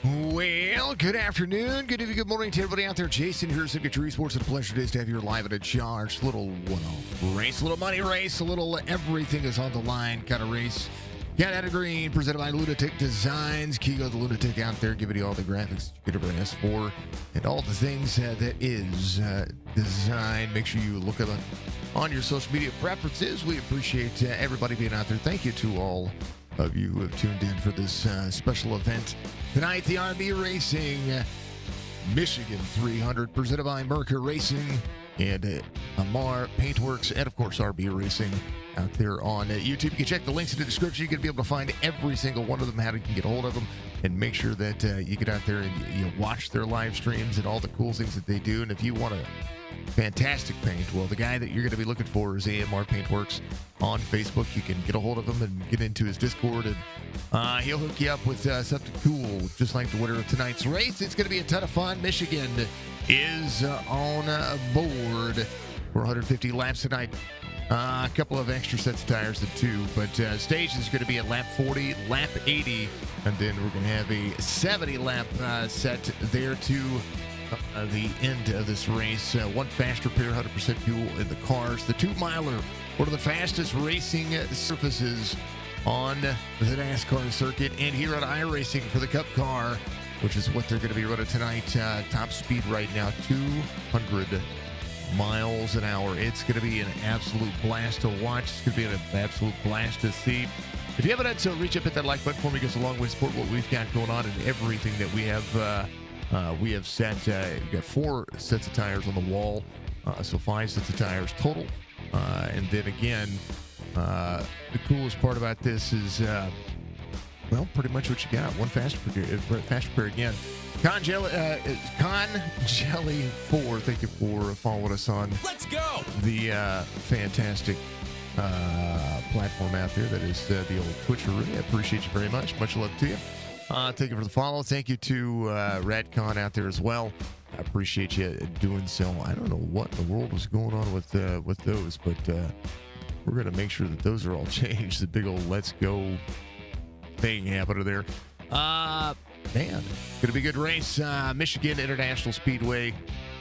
Well, good afternoon, good evening, good morning to everybody out there. Jason here, Signature Esports. It's a pleasure today to have you live at a charge. Little one-off race, a little money race, a little everything is on the line kind of race. Got out of green, presented by Lunatic Designs. Kigo the Lunatic out there, giving you all the graphics you could ever ask for and all the things that is design. Make sure you look at it on your social media preferences. We appreciate everybody being out there. Thank you to all of you who have tuned in for this special event tonight. The AMR Racing Michigan 300, presented by Merica Racing and AMR Paint Works, and of course RB Racing out there on YouTube. You can check the links in the description. You're going to be able to find every single one of them, how you can get a hold of them, and make sure that you get out there and you watch their live streams and all the cool things that they do. And if you want to fantastic paint, well, the guy that you're going to be looking for is AMR Paint Works on Facebook. You can get a hold of him and get into his Discord, and he'll hook you up with something cool, just like the winner of tonight's race. It's going to be a ton of fun. Michigan is on board for 150 laps tonight. A couple of extra sets of tires than two, but stage is going to be at lap 40, lap 80, and then we're going to have a 70 lap set there to the end of this race. One fast repair, 100% fuel in the cars. The 2-miler, one of the fastest racing surfaces on the NASCAR circuit, and here at iRacing for the Cup car, which is what they're going to be running tonight. Top speed right now, 200 miles an hour. It's going to be an absolute blast to watch. It's going to be an absolute blast to see. If you haven't done so, reach up, hit that like button for me. It goes a long way to support what we've got going on and everything that we have set. We've got 4 sets of tires on the wall, so 5 sets of tires total. And then again, the coolest part about this is, well, pretty much what you got. One fast repair again. Con Jelly 4, thank you for following us on the fantastic platform out there that is the old Twitcheroo. I appreciate you very much. Much love to you. Thank you for the follow. Thank you to Radcon out there as well. I appreciate you doing so. I don't know what in the world is going on with those, but we're going to make sure that those are all changed. The big old let's go thing happening there. Man, going to be a good race. Michigan International Speedway.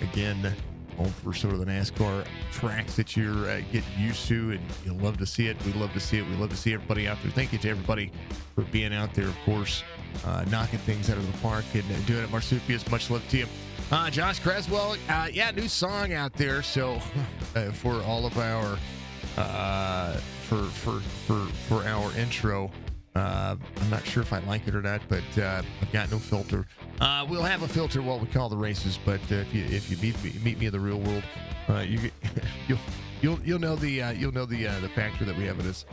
Again, home for sort of the NASCAR tracks that you're getting used to, and you'll love to see it. We love to see it. We love to see everybody out there. Thank you to everybody for being out there, of course, knocking things out of the park and doing it. Marsupius, much love to you. Josh Creswell, new song out there. So for all of our for our intro. I'm not sure if I like it or not, but I've got no filter. We'll have a filter while we call the races, but if you meet me in the real world, you'll know the factor that we have in this.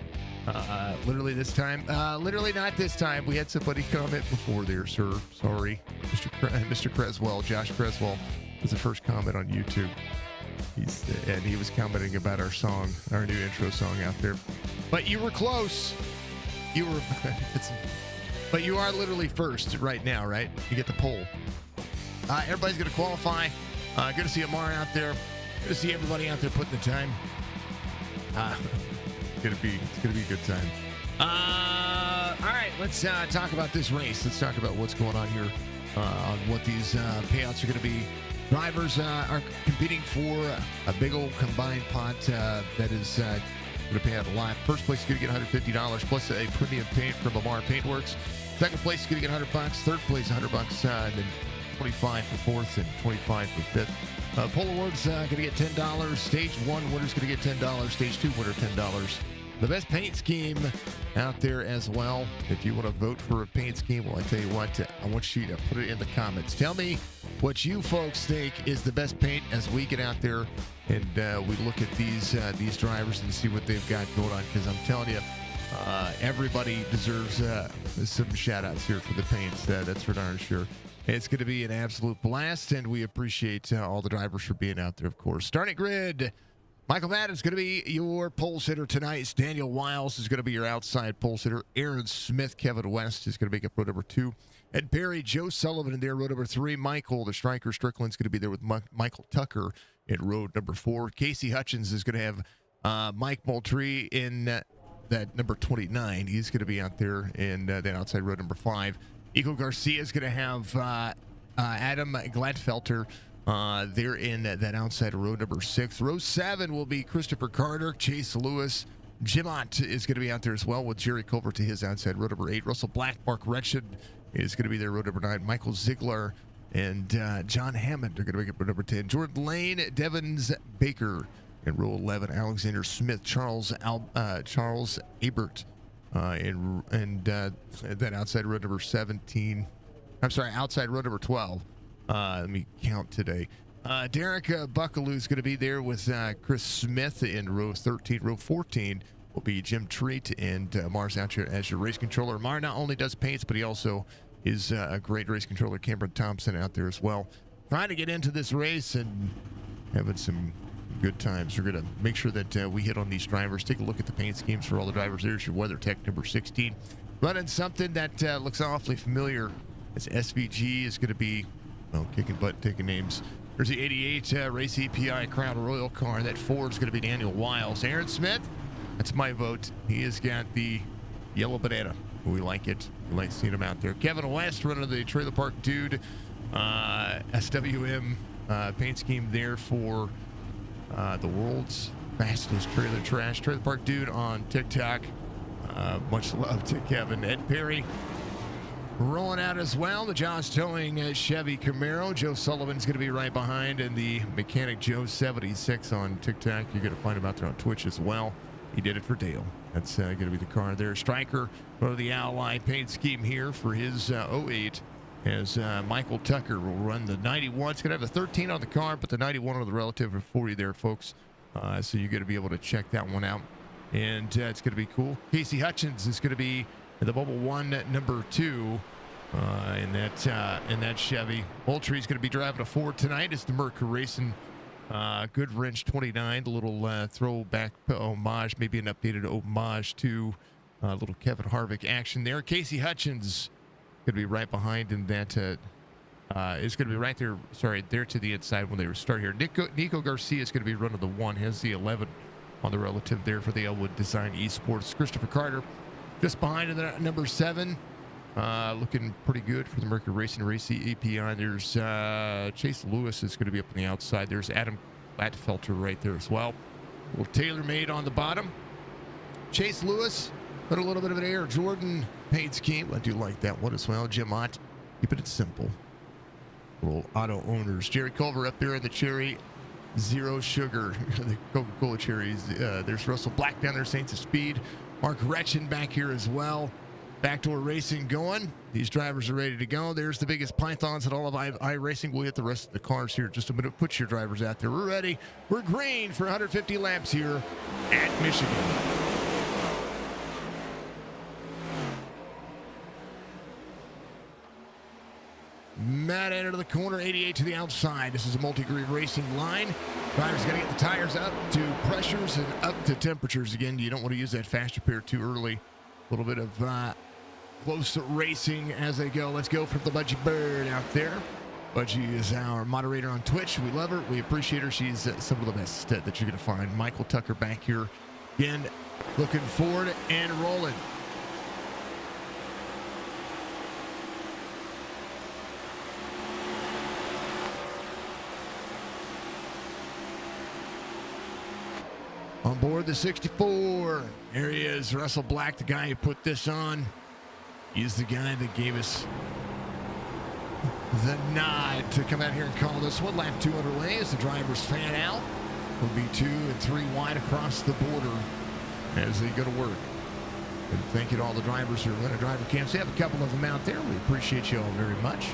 Literally this time, literally not this time. We had somebody comment before there, sir. Sorry, Mr. Creswell, Josh Creswell was the first comment on YouTube. He was commenting about our song, our new intro song out there. But you were close. But you are literally first right now, right? You get the poll. Everybody's going to qualify. Good to see Amar out there. Good to see everybody out there putting the time. It's gonna be a good time. All right, let's talk about this race. Let's talk about what's going on here on what these payouts are going to be. Drivers are competing for a big old combined pot that is going to pay out a lot. First place is going to get $150 plus a premium paint from AMR Paint Works. Second place is going to get $100. Third place $100, and then 25 for fourth and 25 for fifth. Poll Awards going to get $10. Stage 1 winner's going to get $10. Stage 2 winner $10. The best paint scheme out there as well. If you want to vote for a paint scheme, well, I tell you what, I want you to put it in the comments. Tell me what you folks think is the best paint as we get out there and we look at these drivers and see what they've got going on. Because I'm telling you, everybody deserves some shout-outs here for the paints. That's for darn sure. It's going to be an absolute blast, and we appreciate all the drivers for being out there, of course. Starting grid. Michael Madden is going to be your pole sitter tonight. Daniel Wiles is going to be your outside pole sitter. Aaron Smith, Kevin West is going to make up row number 2. Ed Perry, Joe Sullivan in there, row number 3. Michael, the striker, Strickland's going to be there with Michael Tucker in row number 4. Casey Hutchins is going to have Mike Moultrie in that number 29. He's going to be out there in that outside row number 5. Eco Garcia is going to have Adam Gladfelter there in that outside row number 6. Row 7 will be Christopher Carter, Chase Lewis. Jim Ott is going to be out there as well with Jerry Culver to his outside row number 8. Russell Black, Mark Retched is going to be there row number 9. Michael Ziegler and John Hammond are going to make up row number 10. Jordan Lane, Devins Baker in row 11. Alexander Smith, Charles Abert and that outside row number 17. I'm sorry, outside row number 12. Let me count today. Derek Buckaloo is going to be there with Chris Smith in row 13. Row 14 will be Jim Treat, and Mar's out here as your race controller. Mar not only does paints, but he also is a great race controller. Cameron Thompson out there as well. Trying to get into this race and having some good times. We're going to make sure that we hit on these drivers. Take a look at the paint schemes for all the drivers. There's your WeatherTech number 16. Running something that looks awfully familiar. It's SVG is going to be kicking butt, taking names. There's the 88 Race EPI Crown Royal car. That Ford's going to be Daniel Wiles. Aaron Smith, that's my vote. He has got the yellow banana. We like it. We like seeing him out there. Kevin West running the Trailer Park Dude SWM paint scheme there for the world's fastest trailer trash. Trailer Park Dude on TikTok. Much love to Kevin. Ed Perry rolling out as well. The Josh Towing Chevy Camaro. Joe Sullivan's going to be right behind, and the Mechanic Joe 76 on TikTok. You're going to find him out there on Twitch as well. He did it for Dale. That's going to be the car there. Striker for the Ally paint scheme here for his 08. As Michael Tucker will run the 91. It's going to have a 13 on the car, but the 91 on the relative of 40 there, folks. So you're going to be able to check that one out. And it's going to be cool. Casey Hutchins is going to be in the Bubble 1 number 2 in that Chevy. Moultrie's going to be driving a Ford tonight. It's the Merica Racing Good Wrench 29. The little throwback homage, maybe an updated homage to little Kevin Harvick action there. Casey Hutchins going to be right behind in that. It's going to be right there. Sorry, there to the inside when they start here. Nico Garcia is going to be running the 1. Has the 11 on the relative there for the Elwood Design Esports. Christopher Carter just behind in the number 7. Looking pretty good for the Merica Racing API. There's Chase Lewis is going to be up on the outside. There's Adam Gladfelter right there as well. A little tailor-made on the bottom. Chase Lewis, but a little bit of an Air Jordan paint scheme. I do like that one as well. Jim Ott, keeping it simple. Little auto owners. Jerry Culver up there in the Cherry Zero Sugar, the Coca-Cola cherries. There's Russell Black down there, Saints of Speed. Mark Retchin back here as well. Backdoor racing going. These drivers are ready to go. There's the biggest pythons in all of iRacing. We'll hit the rest of the cars here in just a minute. Put your drivers out there. We're ready. We're green for 150 laps here at Michigan. Matt into the corner, 88 to the outside. This is a multi-grid racing line. Drivers got to get the tires up to pressures and up to temperatures. Again, you don't want to use that fast repair too early. A little bit of close racing as they go. Let's go from the Budgie Bird out there. Budgie is our moderator on Twitch. We love her. We appreciate her. She's some of the best that you're going to find. Michael Tucker back here. Again, looking forward and rolling. aboard the 64. There he is, Russell Black, the guy who put this on. He's the guy that gave us the nod to come out here and call this one. Lap 2 underway as the drivers fan out. Will be 2 and 3 wide across the border as they go to work. And thank you to all the drivers who are running driver camps. We have a couple of them out there. We appreciate you all very much.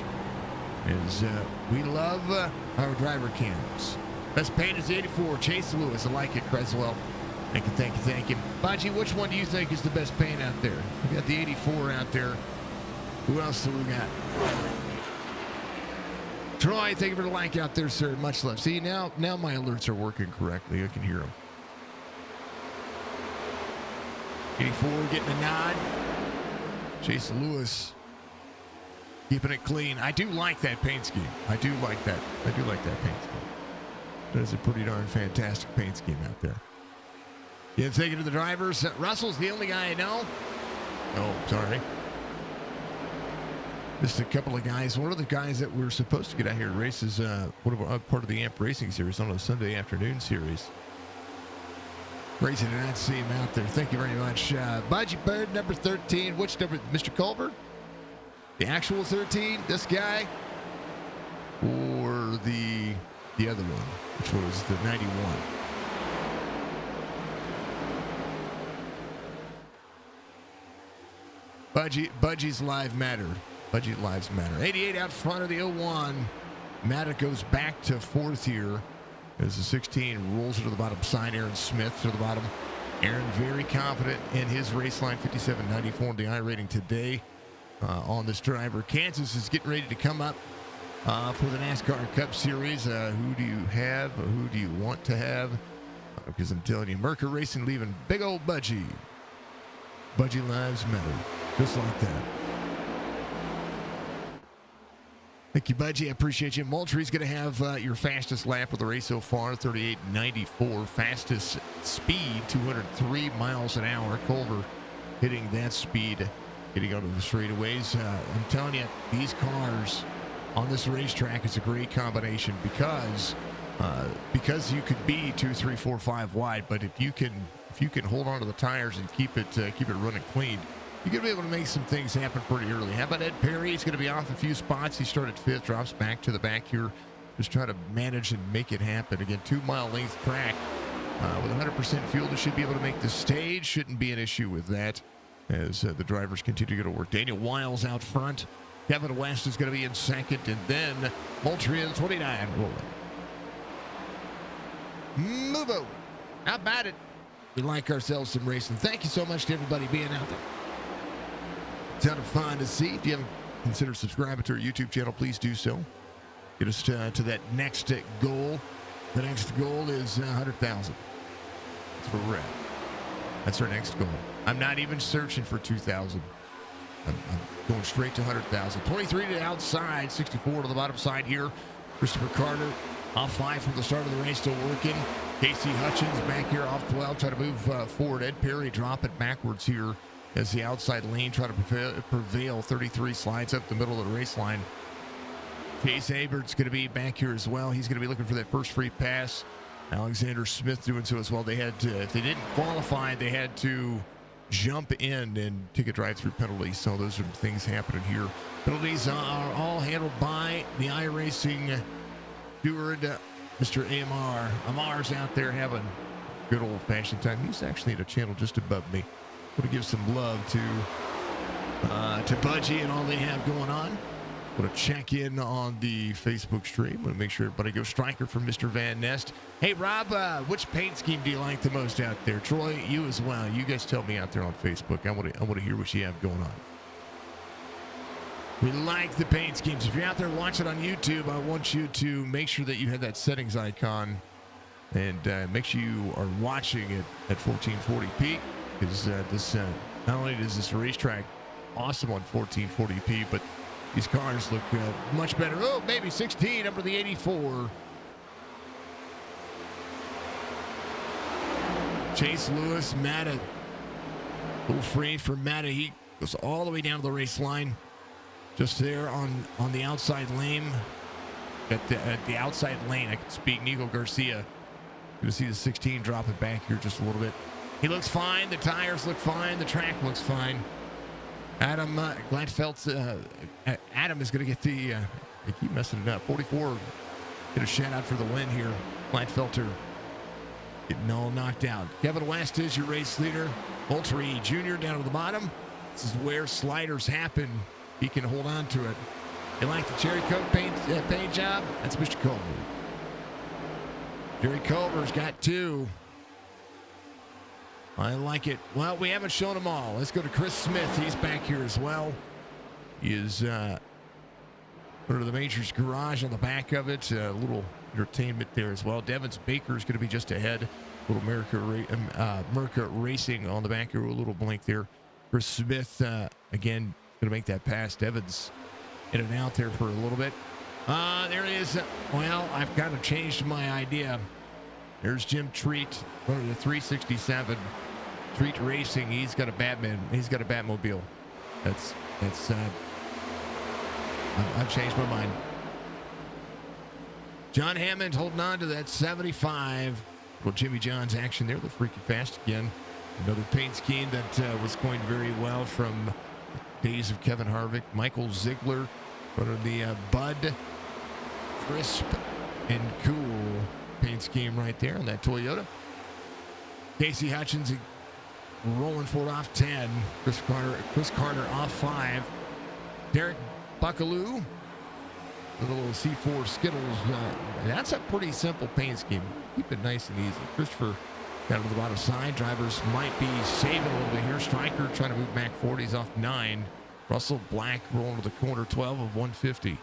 As we love our driver cams. Best paint is 84. Chase Lewis. I like it, Creswell. Thank you, thank you, thank you. Baji, which one do you think is the best paint out there? We got the 84 out there. Who else do we got? Troy, thank you for the like out there, sir. Much love. See, now my alerts are working correctly. I can hear them. 84 getting a nod. Chase Lewis keeping it clean. I do like that paint scheme. I do like that paint scheme. That is a pretty darn fantastic paint scheme out there. Yeah, thinking to the drivers. Russell's the only guy I know. Oh, sorry. Just a couple of guys. One of the guys that we're supposed to get out here and race is part of the AMP Racing series on a Sunday afternoon series. Crazy to not see him out there. Thank you very much. Budgie Bird, number 13. Which number? Mr. Culver? The actual 13? This guy? Or the other one, which was the 91? Budgie's live matter. Budgie lives matter. 88 out front of the 01. Matta goes back to fourth here as the 16 rolls it to the bottom side. Aaron Smith to the bottom. Aaron very confident in his race line. 57.94 in the I rating today on this driver. Kansas is getting ready to come up for the NASCAR Cup Series. Who do you have? Who do you want to have? Because I'm telling you, Merica Racing leaving big old Budgie. Budgie lives matter. Just like that. Thank you, Budgie. I appreciate you. Moultrie's going to have your fastest lap of the race so far, 38.94. Fastest speed, 203 miles an hour. Culver hitting that speed, getting out of the straightaways. I'm telling you, these cars on this racetrack is a great combination because you could be 2, 3, 4, 5 wide, but if you can hold on to the tires and keep it running clean, you're going to be able to make some things happen pretty early. How about Ed Perry? He's going to be off a few spots. He started 5th, drops back to the back here. Just trying to manage and make it happen. Again, 2-mile length track. With 100% fuel, they should be able to make the stage. Shouldn't be an issue with that as the drivers continue to go to work. Daniel Wiles out front. Kevin West is going to be in second. And then Moultrie in 29 rolling. Move over. How about it? We like ourselves some racing. Thank you so much to everybody being out there. Ton of fun to see. If you haven't considered subscribing to our YouTube channel, please do so. Get us to that next goal. The next goal is 100,000. That's where we're at. That's our next goal. I'm not even searching for 2,000. I'm going straight to 100,000. 23 to the outside, 64 to the bottom side here. Christopher Carter off 5 from the start of the race, still working. Casey Hutchins back here off 12, try to move forward. Ed Perry drop it backwards here as the outside lane try to prevail. 33 slides up the middle of the race line. Chase Abert's going to be back here as well. He's going to be looking for that first free pass. Alexander Smith doing so as well. They had to, if they didn't qualify, they had to jump in and take a drive-through penalty. So those are things happening here. Penalties are all handled by the iRacing steward, Mr. AMR. Amar's out there having good old-fashioned time. He's actually in a channel just above me. Want to give some love to Budgie and all they have going on. Want to check in on the Facebook stream. Want to make sure everybody goes striker from Mr. Van Nest. Hey, Rob, which paint scheme do you like the most out there? Troy, you as well. You guys tell me out there on Facebook. I want to hear what you have going on. We like the paint schemes. If you're out there watching on YouTube, I want you to make sure that you have that settings icon and make sure you are watching it at 1440p. Because this not only is this racetrack awesome on 1440p, but these cars look much better. Oh, maybe 16 up to the 84. Chase Lewis, Matta. A little free for Matta. He goes all the way down to the race line. Just there on the outside lane. At the outside lane, I can speak. Nico Garcia Going to see the 16 drop it back here just a little bit. He looks fine. The tires look fine. The track looks fine. Adam Gladfelt. Adam is going to get the. They keep messing it up. 44. Get a shout out for the win here. Gladfelter getting all knocked out. Kevin West is your race leader. Moultrie Jr. down at the bottom. This is where sliders happen. He can hold on to it. You like the cherry coat paint job? That's Mr. Culver. Jerry Culver's got 2. I like it. Well, we haven't shown them all. Let's go to Chris Smith. He's back here as well. He is under the Majors garage on the back of it. A little entertainment there as well. Devins Baker is going to be just ahead. Little Merica Racing on the back here. A little blink there. Chris Smith, again, going to make that pass. Devins in and out there for a little bit. There it is. Well, I've kind of changed my idea. There's Jim Treat running the 367. Treat Racing. He's got a Batman. He's got a Batmobile. That's. I've changed my mind. John Hammond holding on to that 75. Well, Jimmy John's action there. The freaky fast again. Another paint scheme that was going very well from days of Kevin Harvick. Michael Ziegler running the Bud crisp and cool paint scheme right there on that Toyota. Casey Hutchins rolling for it off 10. Chris Carter off 5. Derek Buckaloo with a little C4 Skittles. That's a pretty simple paint scheme. Keep it nice and easy. Christopher down to the bottom side. Drivers might be saving a little bit here. Stryker trying to move back 40. He's off 9. Russell Black rolling to the corner 12 of 150.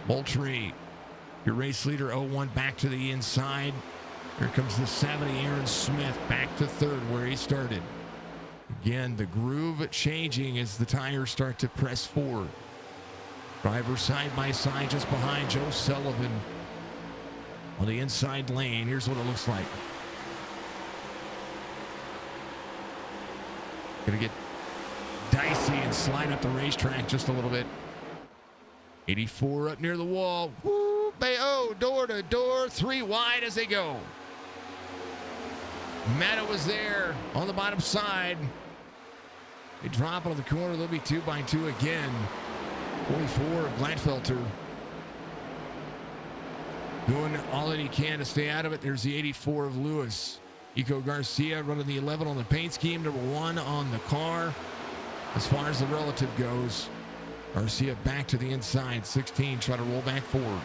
Moultrie, your race leader, 0-1 back to the inside. Here comes the 70, Aaron Smith, back to third where he started. Again, the groove changing as the tires start to press forward. Driver side by side just behind Joe Sullivan on the inside lane. Here's what it looks like. Gonna get dicey and slide up the racetrack just a little bit. 84 up near the wall. Woo, door to door, 3 wide as they go. Meta was there on the bottom side. They drop on the corner. They'll be 2x2 again. 44 of Gladfelter doing all that he can to stay out of it. There's the 84 of Lewis. Eco Garcia running the 11 on the paint scheme. Number 1 on the car. As far as the relative goes, Garcia back to the inside. 16 trying to roll back forward.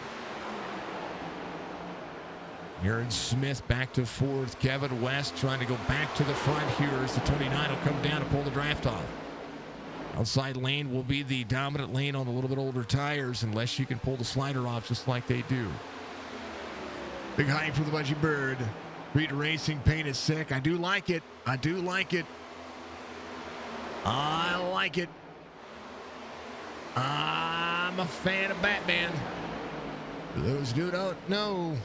Aaron Smith back to fourth. Kevin West trying to go back to the front here as the 29 will come down to pull the draft off. Outside lane will be the dominant lane on the little bit older tires unless you can pull the slider off just like they do. Big hike for the Budgie Bird. Merica Racing paint is sick. I do like it. I do like it. I like it. I'm a fan of Batman. For those who don't know,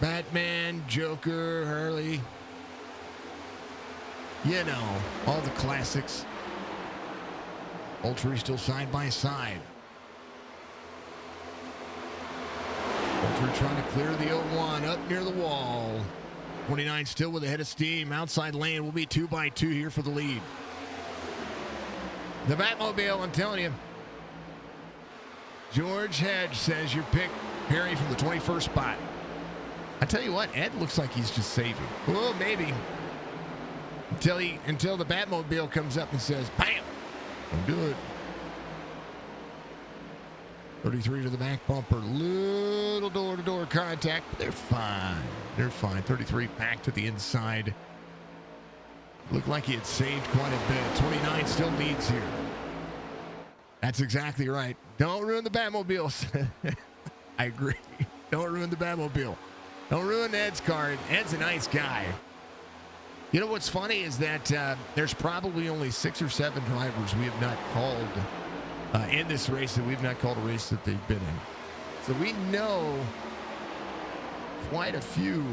Batman, Joker, Harley. You know, all the classics. Moultrie still side by side. Moultrie trying to clear the 0-1 up near the wall. 29 still with a head of steam. Outside lane will be 2x2 here for the lead. The Batmobile, I'm telling you. George Hedge says your pick, Perry, from the 21st spot. I tell you what, Ed looks like he's just saving. Well, maybe. Until the Batmobile comes up and says, bam, don't do it. 33 to the back bumper. Little door-to-door contact, but they're fine. They're fine. 33 back to the inside. Looked like he had saved quite a bit. 29 still leads here. That's exactly right. Don't ruin the Batmobile. I agree. Don't ruin the Batmobile. Don't ruin Ed's car. Ed's a nice guy. You know what's funny is that there's probably only 6 or 7 drivers we have not called in this race that we've not called a race that they've been in. So we know quite a few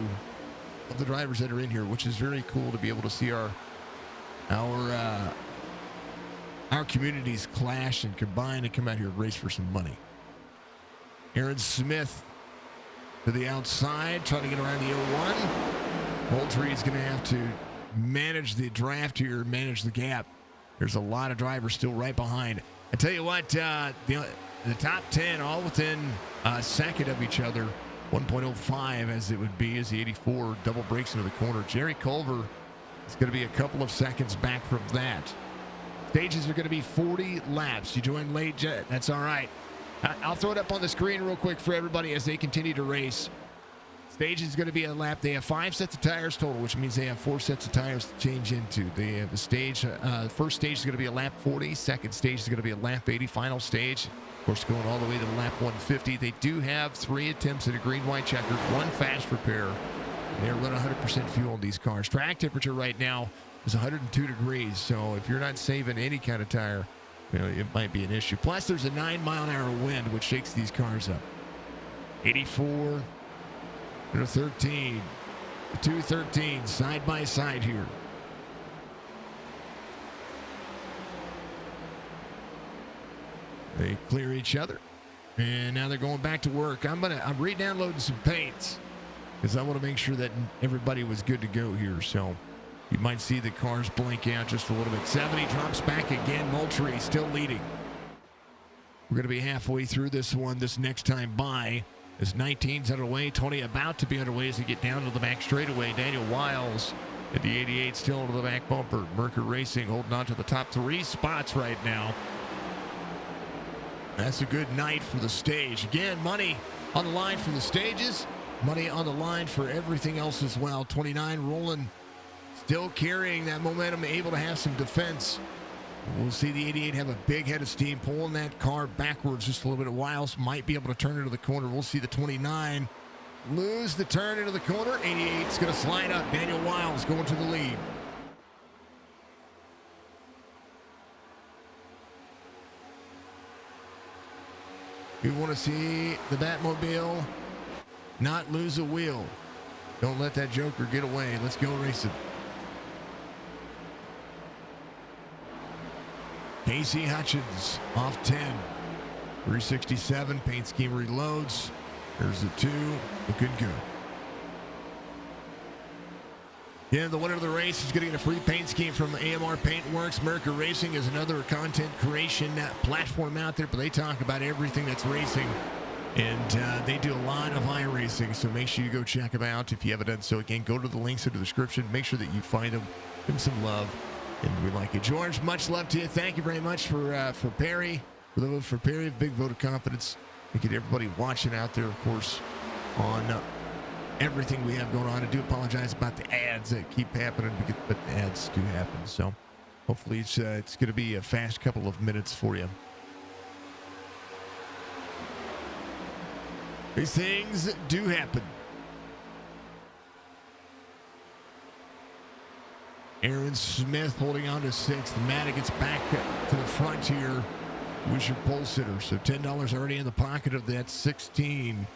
of the drivers that are in here, which is very cool to be able to see our communities clash and combine and come out here and race for some money. Aaron Smith to the outside, trying to get around the 01. Moultrie is going to have to manage the draft here, manage the gap. There's a lot of drivers still right behind. I tell you what, the top 10 all within a second of each other. 1.05 as it would be as the 84 double breaks into the corner. Jerry Culver is going to be a couple of seconds back from that. Stages are going to be 40 laps. You joined late, Jet. That's all right. I'll throw it up on the screen real quick for everybody as they continue to race. Stage is going to be a lap. They have 5 sets of tires total, which means they have 4 sets of tires to change into. They have a stage. First stage is going to be a lap 40. Second stage is going to be a lap 80. Final stage, of course, going all the way to the lap 150. They do have 3 attempts at a green-white checker, 1 fast repair. They're running 100% fuel in these cars. Track temperature right now is 102 degrees. So if you're not saving any kind of tire, it might be an issue. Plus, there's a 9-mile-an-hour wind, which shakes these cars up. 84. And a 13, the 213 side by side here. They clear each other, and now they're going back to work. I'm re-downloading some paints because I want to make sure that everybody was good to go here. So you might see the cars blink out just a little bit. 70 drops back again. Moultrie still leading. We're going to be halfway through this one this next time by. As 19's underway, 20 about to be underway as they get down to the back straightaway. Daniel Wiles at the 88 still into the back bumper. Merica Racing holding on to the top 3 spots right now. That's a good night for the stage. Again, money on the line for the stages. Money on the line for everything else as well. 29 rolling, still carrying that momentum, able to have some defense. We'll see the 88 have a big head of steam, pulling that car backwards just a little bit. Wiles might be able to turn into the corner. We'll see the 29 lose the turn into the corner. 88's going to slide up. Daniel Wiles going to the lead. We want to see the Batmobile not lose a wheel. Don't let that Joker get away. Let's go racing. Casey Hutchins off 10. 367. Paint scheme reloads. There's the 2. Looking good. Yeah, the winner of the race is getting a free paint scheme from AMR Paint Works. Merica Racing is another content creation platform out there, but they talk about everything that's racing. And they do a lot of iRacing, so make sure you go check them out if you haven't done so. Again, go to the links in the description. Make sure that you find them. Give them some love. And we like it. George, much love to you. Thank you very much for Perry. For the vote for Perry, big vote of confidence. Thank you to everybody watching out there, of course, on everything we have going on. I do apologize about the ads that keep happening, but the ads do happen. So hopefully it's going to be a fast couple of minutes for you. These things do happen. Aaron Smith holding on to 6th. Matta gets back to the front here. Was your pole sitter. So $10 already in the pocket of that 16.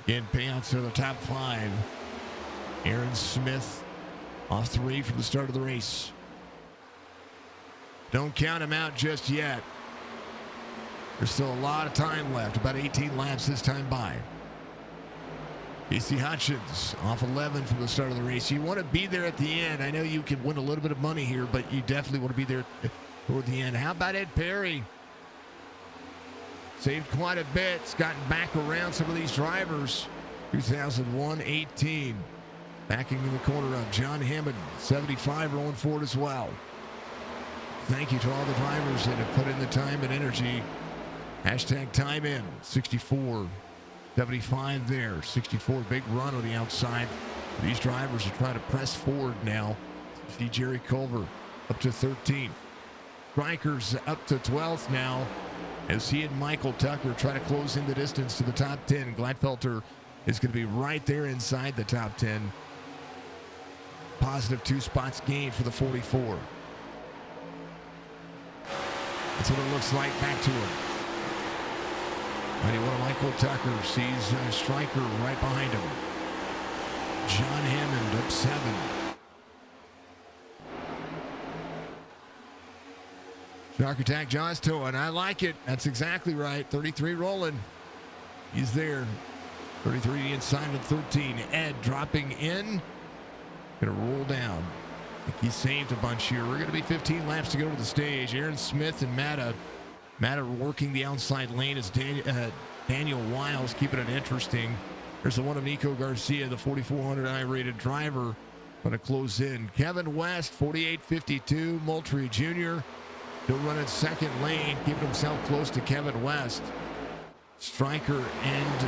Again, payouts to the top 5. Aaron Smith off 3 from the start of the race. Don't count him out just yet. There's still a lot of time left. About 18 laps this time by. Casey Hutchins off 11 from the start of the race. You want to be there at the end. I know you can win a little bit of money here, but you definitely want to be there toward the end. How about Ed Perry? Saved quite a bit. It's gotten back around some of these drivers. 2001-18. Backing in the corner of John Hammond. 75 rolling forward as well. Thank you to all the drivers that have put in the time and energy. Hashtag time in. 64. 75 there. 64, big run on the outside. These drivers are trying to press forward now. See Jerry Culver up to 13. Strikers up to 12th now as he and Michael Tucker try to close in the distance to the top 10. Gladfelter is going to be right there inside the top 10. Positive 2 spots gained for the 44. That's what it looks like back to him. 91, Michael Tucker sees Stryker right behind him. John Hammond up 7. Shark Attack Jaws towing. I like it. That's exactly right. 33 rolling. He's there. 33 inside of 13. Ed dropping in. Going to roll down. I think he saved a bunch here. We're going to be 15 laps to go to the stage. Aaron Smith and Matta working the outside lane as Daniel Wiles keeping it interesting. There's the one of Nico Garcia, the 4,400 rated driver, going to close in. Kevin West, 48.52. Moultrie Jr. still running second lane, keeping himself close to Kevin West. Stryker and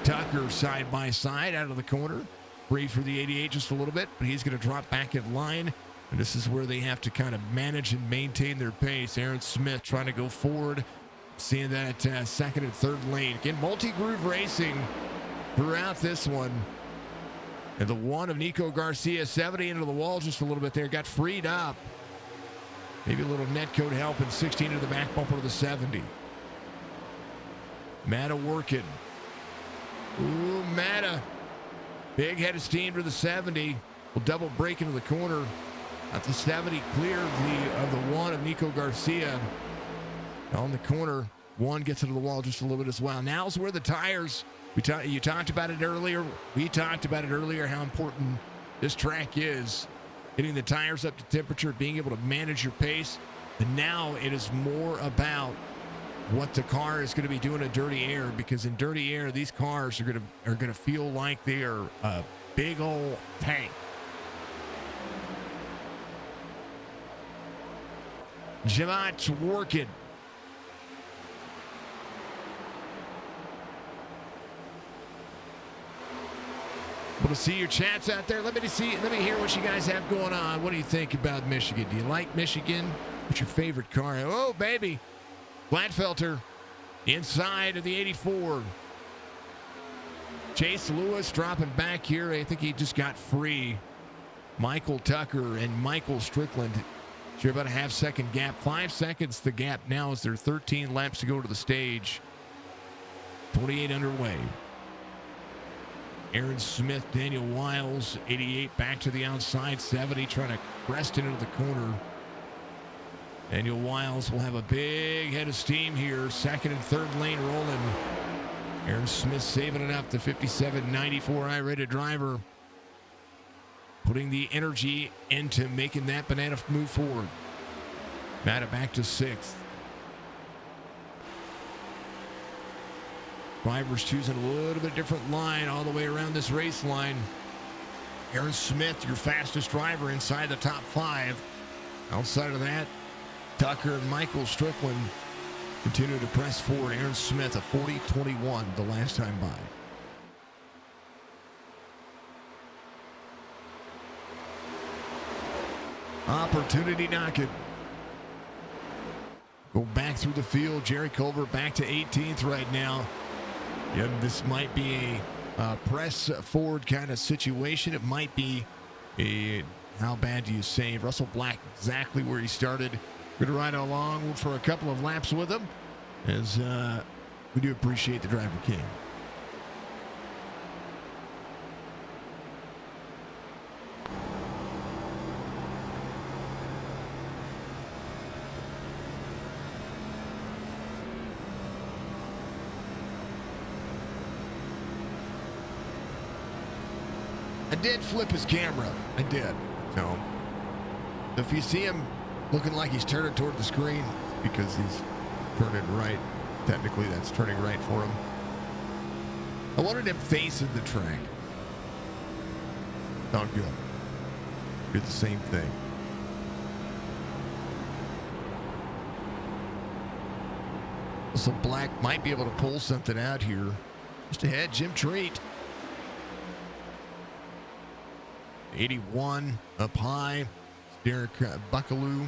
Tucker side by side out of the corner. Free for the 88 just a little bit, but he's going to drop back in line. And this is where they have to kind of manage and maintain their pace. Aaron Smith trying to go forward. Seeing that second and third lane. Again, multi-groove racing throughout this one. And the one of Nico Garcia, 70 into the wall just a little bit there. Got freed up. Maybe a little net code help, and 16 into the back bumper of the 70. Matta working. Ooh, Matta. Big head of steam to the 70. Will double break into the corner. At the 70, clear of the one of Nico Garcia. On the corner, one gets into the wall just a little bit as well. Now's where the tires, you talked about it earlier. We talked about it earlier, how important this track is. Getting the tires up to temperature, being able to manage your pace. And now it is more about what the car is going to be doing in dirty air, because in dirty air, these cars are going to feel like they are a big old tank. Jamat's working. Want to see your chats out there? Let me hear what you guys have going on. What do you think about Michigan? Do you like Michigan? What's your favorite car? Oh, baby. Gladfelter inside of the 84. Chase Lewis dropping back here. I think he just got free. Michael Tucker and Michael Strickland share about a half-second gap. 5 seconds the gap now as there are 13 laps to go to the stage. 28 underway. Aaron Smith, Daniel Wiles, 88 back to the outside, 70 trying to crest into the corner. Daniel Wiles will have a big head of steam here. Second and third lane rolling. Aaron Smith saving it up. The 57.94 I-rated driver putting the energy into making that banana move forward. Matta back to sixth. Drivers choosing a little bit different line all the way around this race line. Aaron Smith, your fastest driver inside the top five. Outside of that, Tucker and Michael Strickland continue to press forward. Aaron Smith, a 40.21 the last time by. Opportunity knocking. Go back through the field. Jerry Culver back to 18th right now. Yeah, this might be a press forward kind of situation. It might be a how bad do you save? Russell Black exactly where he started. We're going to ride along for a couple of laps with him, as we do appreciate the driver king. I did flip his camera. I did. So if you see him looking like he's turning toward the screen, because he's turning right. Technically, that's turning right for him. I wanted him facing the track. Oh, good. Did the same thing. So Black might be able to pull something out here. Just ahead, Jim Treat. 81 up high. Derek Buckaloo.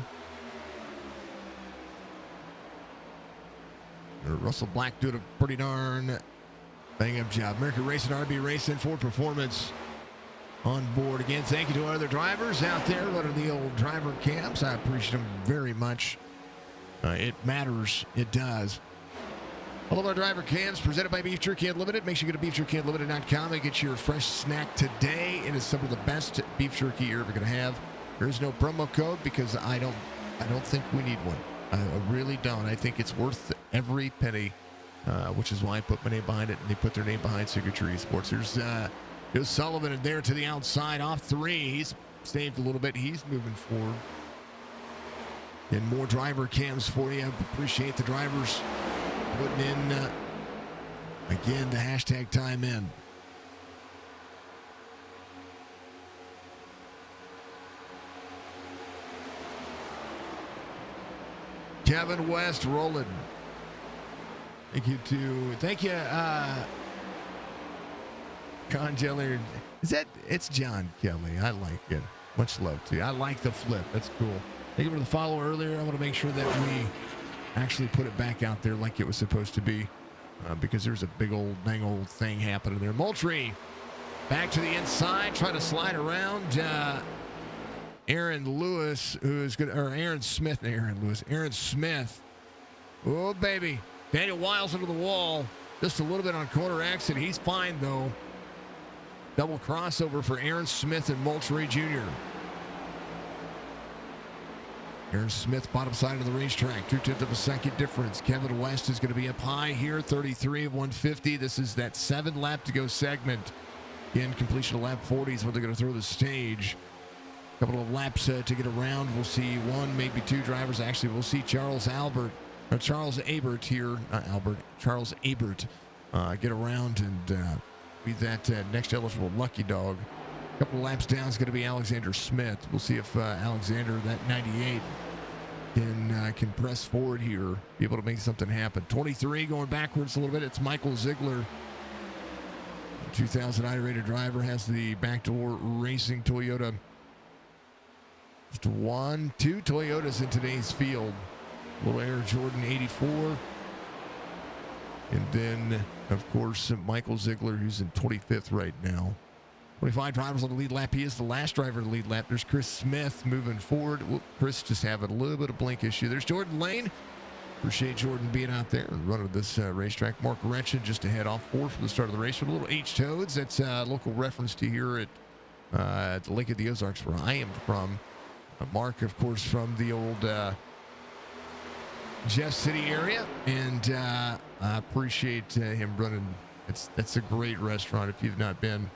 Russell Black doing a pretty darn bang-up job. Merica Racing, RB Racing, Ford Performance on board. Again, thank you to our other drivers out there running the old driver camps. I appreciate them very much. It matters. It does. All of our driver cams presented by Beef Jerky Unlimited. Make sure you go to beefjerkyunlimited.com and get your fresh snack today. It is some of the best beef jerky you're ever going to have. There is no promo code because I don't think we need one. I really don't. I think it's worth every penny which is why I put my name behind it, and they put their name behind Signature Esports. There's Sullivan in there to the outside off 3. He's saved a little bit. He's moving forward. And more driver cams for you. Appreciate the drivers putting in, again, the hashtag time in. Kevin West rolling. Thank you, Con Jelly. It's John Kelly. I like it. Much love to you. I like the flip. That's cool. Thank you for the follow earlier. I want to make sure that we actually put it back out there like it was supposed to be, because there's a big old dang old thing happening there. Moultrie back to the inside, trying to slide around. Aaron Smith. Oh, baby. Daniel Wiles into the wall. Just a little bit on corner exit. He's fine, though. Double crossover for Aaron Smith and Moultrie Jr. Aaron Smith, bottom side of the racetrack. 2/10 of a second difference. Kevin West is going to be up high here. 33 of 150. This is that 7 lap to go segment. Again, completion of lap 40 is when they're going to throw the stage. A couple of laps to get around. We'll see 1, maybe 2 drivers. Actually, we'll see Charles Abert here. Not Albert. Charles Abert get around and be that next eligible lucky dog. A couple of laps down is going to be Alexander Smith. We'll see if Alexander, that 98, can press forward here, be able to make something happen. 23 going backwards a little bit. It's Michael Ziegler. 2000 I-rated driver, has the backdoor racing Toyota. Just 2 Toyotas in today's field. Little Air Jordan 84. And then, of course, Michael Ziegler, who's in 25th right now. 25 drivers on the lead lap. He is the last driver in the lead lap. There's Chris Smith moving forward. Chris just having a little bit of blink issue. There's Jordan Lane. Appreciate Jordan being out there and running this racetrack. Mark Wretched just ahead off 4 from the start of the race with a little H-Toads. That's a local reference to here at the Lake of the Ozarks, where I am from. Mark, of course, from the old Jeff City area, and I appreciate him running. That's a great restaurant. If you've not been,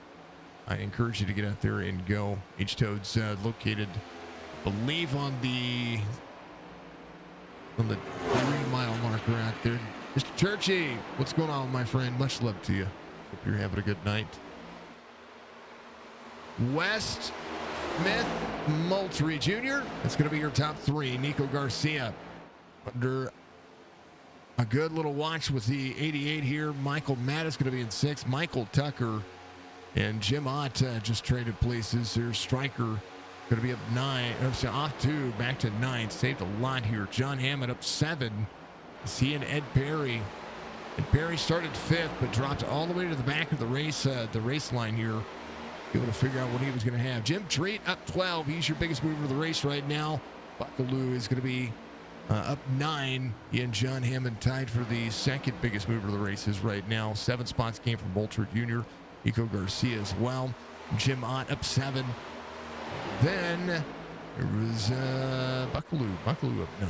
I encourage you to get out there and go. H-Toads located, I believe, on the 3-mile marker out there. Mr. Churchy, what's going on, my friend? Much love to you. Hope you're having a good night. West, Smith, Moultrie Jr. That's going to be your top 3. Nico Garcia under a good little watch with the 88 here. Michael Matt is going to be in 6. Michael Tucker and Jim Ott just traded places. There's Stryker going to be up 9. Off 2, back to 9. Saved a lot here. John Hammond up 7. He and Ed Perry. And Perry started 5th, but dropped all the way to the back of the race line here. Able to figure out what he was going to have. Jim Treat up 12. He's your biggest mover of the race right now. Buckaloo is going to be up 9. He and John Hammond tied for the second biggest mover of the races right now. 7 spots came from Moultrie Jr., Nico Garcia as well. Jim Ott up 7. Then there was Buckaloo up 9.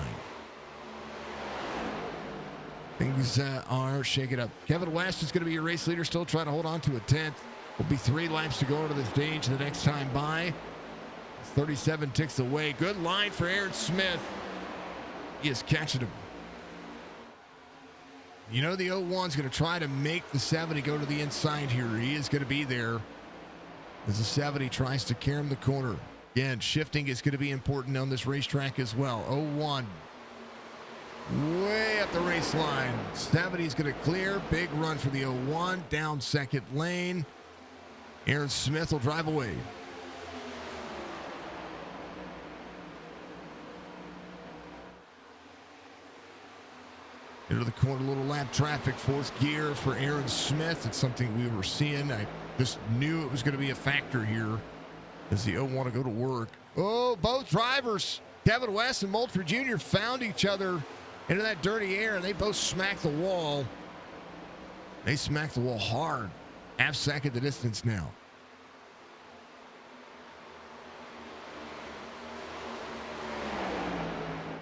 Things are shaking up. Kevin West is going to be your race leader, still trying to hold on to a 10th. Will be 3 laps to go into the stage the next time by. 37 ticks away. Good line for Aaron Smith. He is catching him. You know the 01's going to try to make the 70 go to the inside here. He is going to be there as the 70 tries to carry him the corner. Again, shifting is going to be important on this racetrack as well. 01 way up the race line. 70 is going to clear. Big run for the 01. Down second lane. Aaron Smith will drive away. Into the corner, little lap traffic, 4th gear for Aaron Smith. It's something we were seeing. I just knew it was going to be a factor here as the 01 to go to work. Oh, both drivers, Kevin West and Moultrie Jr., found each other into that dirty air, and they both smacked the wall. They smacked the wall hard. Half second the distance now.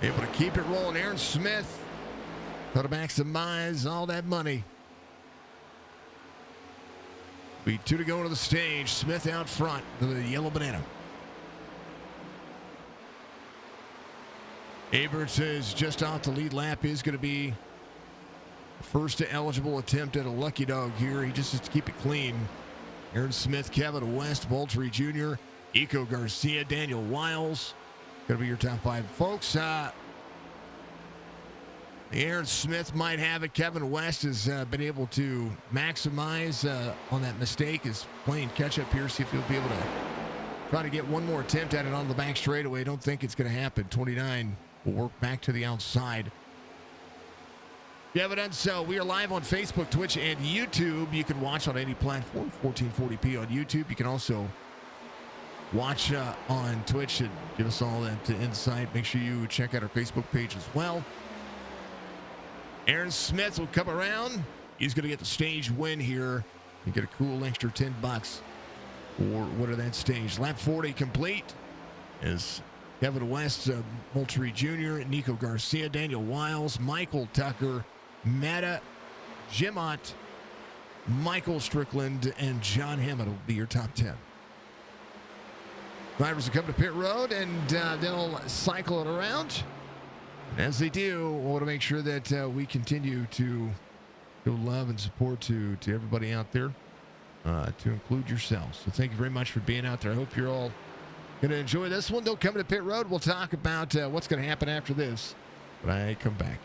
Able to keep it rolling. Aaron Smith Got to maximize all that money. We 2 to go to the stage. Smith out front, the yellow banana. Aberts is just off the lead lap. Is going to be the first eligible attempt at a lucky dog here. He just has to keep it clean. Aaron Smith, Kevin West, Moultrie Jr., Eco Garcia, Daniel Wiles. Going to be your top 5. Folks, Aaron Smith might have it. Kevin West has been able to maximize on that mistake. Is playing catch-up here. See if he'll be able to try to get one more attempt at it on the back straightaway. Don't think it's going to happen. 29 will work back to the outside. If you haven't done so, we are live on Facebook, Twitch, and YouTube. You can watch on any platform, 1440p on YouTube. You can also watch on Twitch and give us all that insight. Make sure you check out our Facebook page as well. Aaron Smith will come around. He's going to get the stage win here and get a cool extra $10 for winning that stage. Lap 40 complete as Kevin West, Moultrie Jr., Nico Garcia, Daniel Wiles, Michael Tucker, Meta, Jim Ott, Michael Strickland, and John Hammond will be your top 10. Drivers will come to pit road and they'll cycle it around. And as they do, we want to make sure that we continue to show love and support to everybody out there, to include yourselves. So thank you very much for being out there. I hope you're all going to enjoy this one. Don't come to pit road. We'll talk about what's going to happen after this when I come back.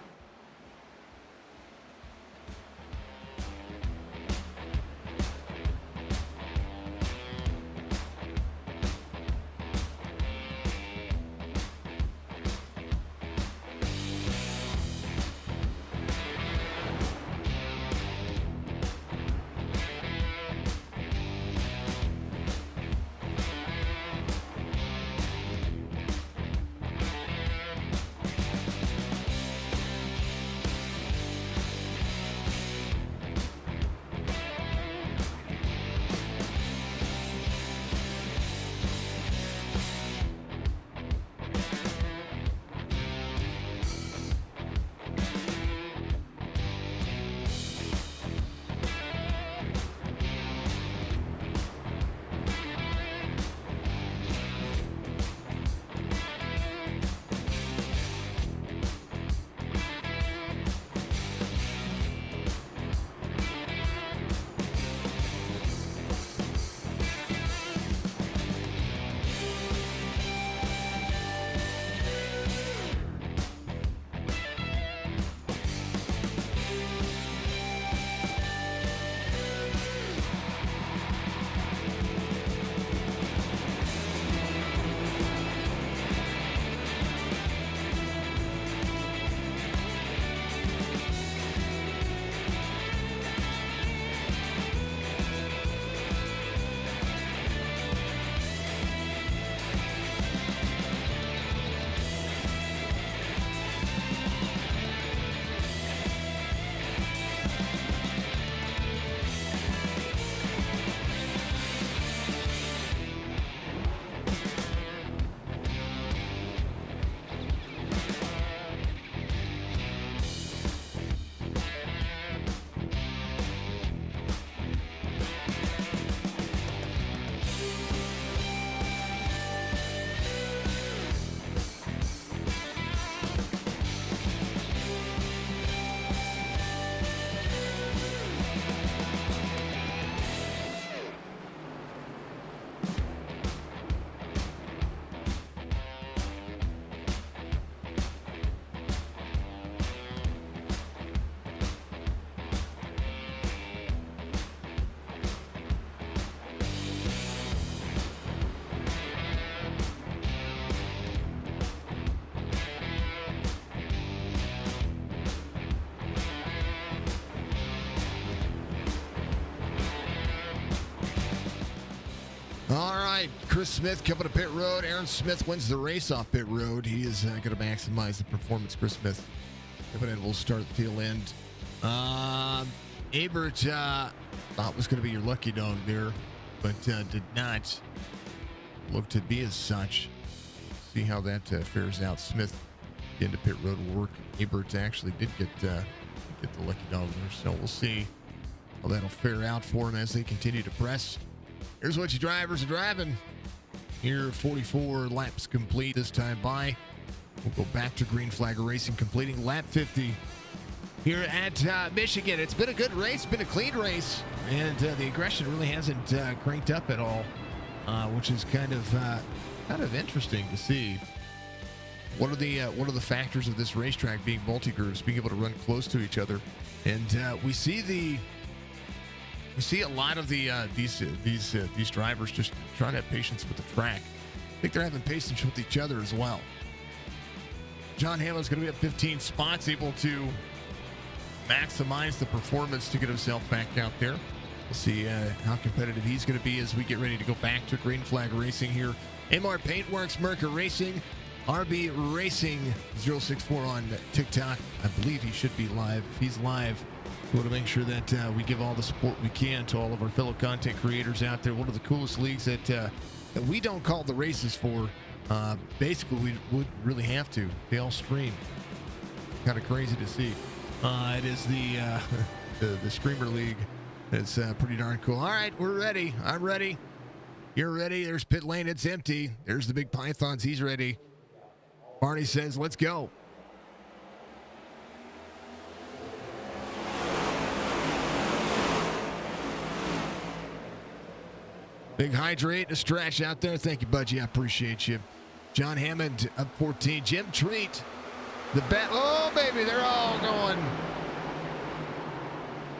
All right, Chris Smith coming to pit road. Aaron Smith wins the race off pit road. He is going to maximize the performance. Chris Smith, and we'll start at the tail end. Abert thought was going to be your lucky dog there, but did not look to be as such. See how that fares out. Smith into pit road work. Eberts actually did get the lucky dog there, so we'll see how that'll fare out for him as they continue to press. Here's what you drivers are driving. Here, 44 laps complete this time by. We'll go back to green flag racing, completing lap 50 here at Michigan. It's been a good race, been a clean race, and the aggression really hasn't cranked up at all, which is kind of interesting to see. One of the factors of this racetrack being multi-grooves, being able to run close to each other, and we see a lot of these drivers just trying to have patience with the track. I think they're having patience with each other as well. John Hammond's going to be up 15 spots, able to maximize the performance to get himself back out there. We'll see how competitive he's going to be as we get ready to go back to green flag racing here. AMR Paint Works, Merica Racing, RB Racing 064 on TikTok. I believe he should be live. If he's live, we want to make sure that we give all the support we can to all of our fellow content creators out there. One of the coolest leagues that we don't call the races for. Basically, we would really have to. They all stream. Kind of crazy to see. It is the Streamer League. It's pretty darn cool. All right, we're ready. I'm ready. You're ready. There's pit lane. It's empty. There's the big Pythons. He's ready. Barney says, let's go. Big hydrate, a stretch out there. Thank you, Budgie. I appreciate you. John Hammond up 14. Jim Treat, the bet. Oh, baby, they're all going.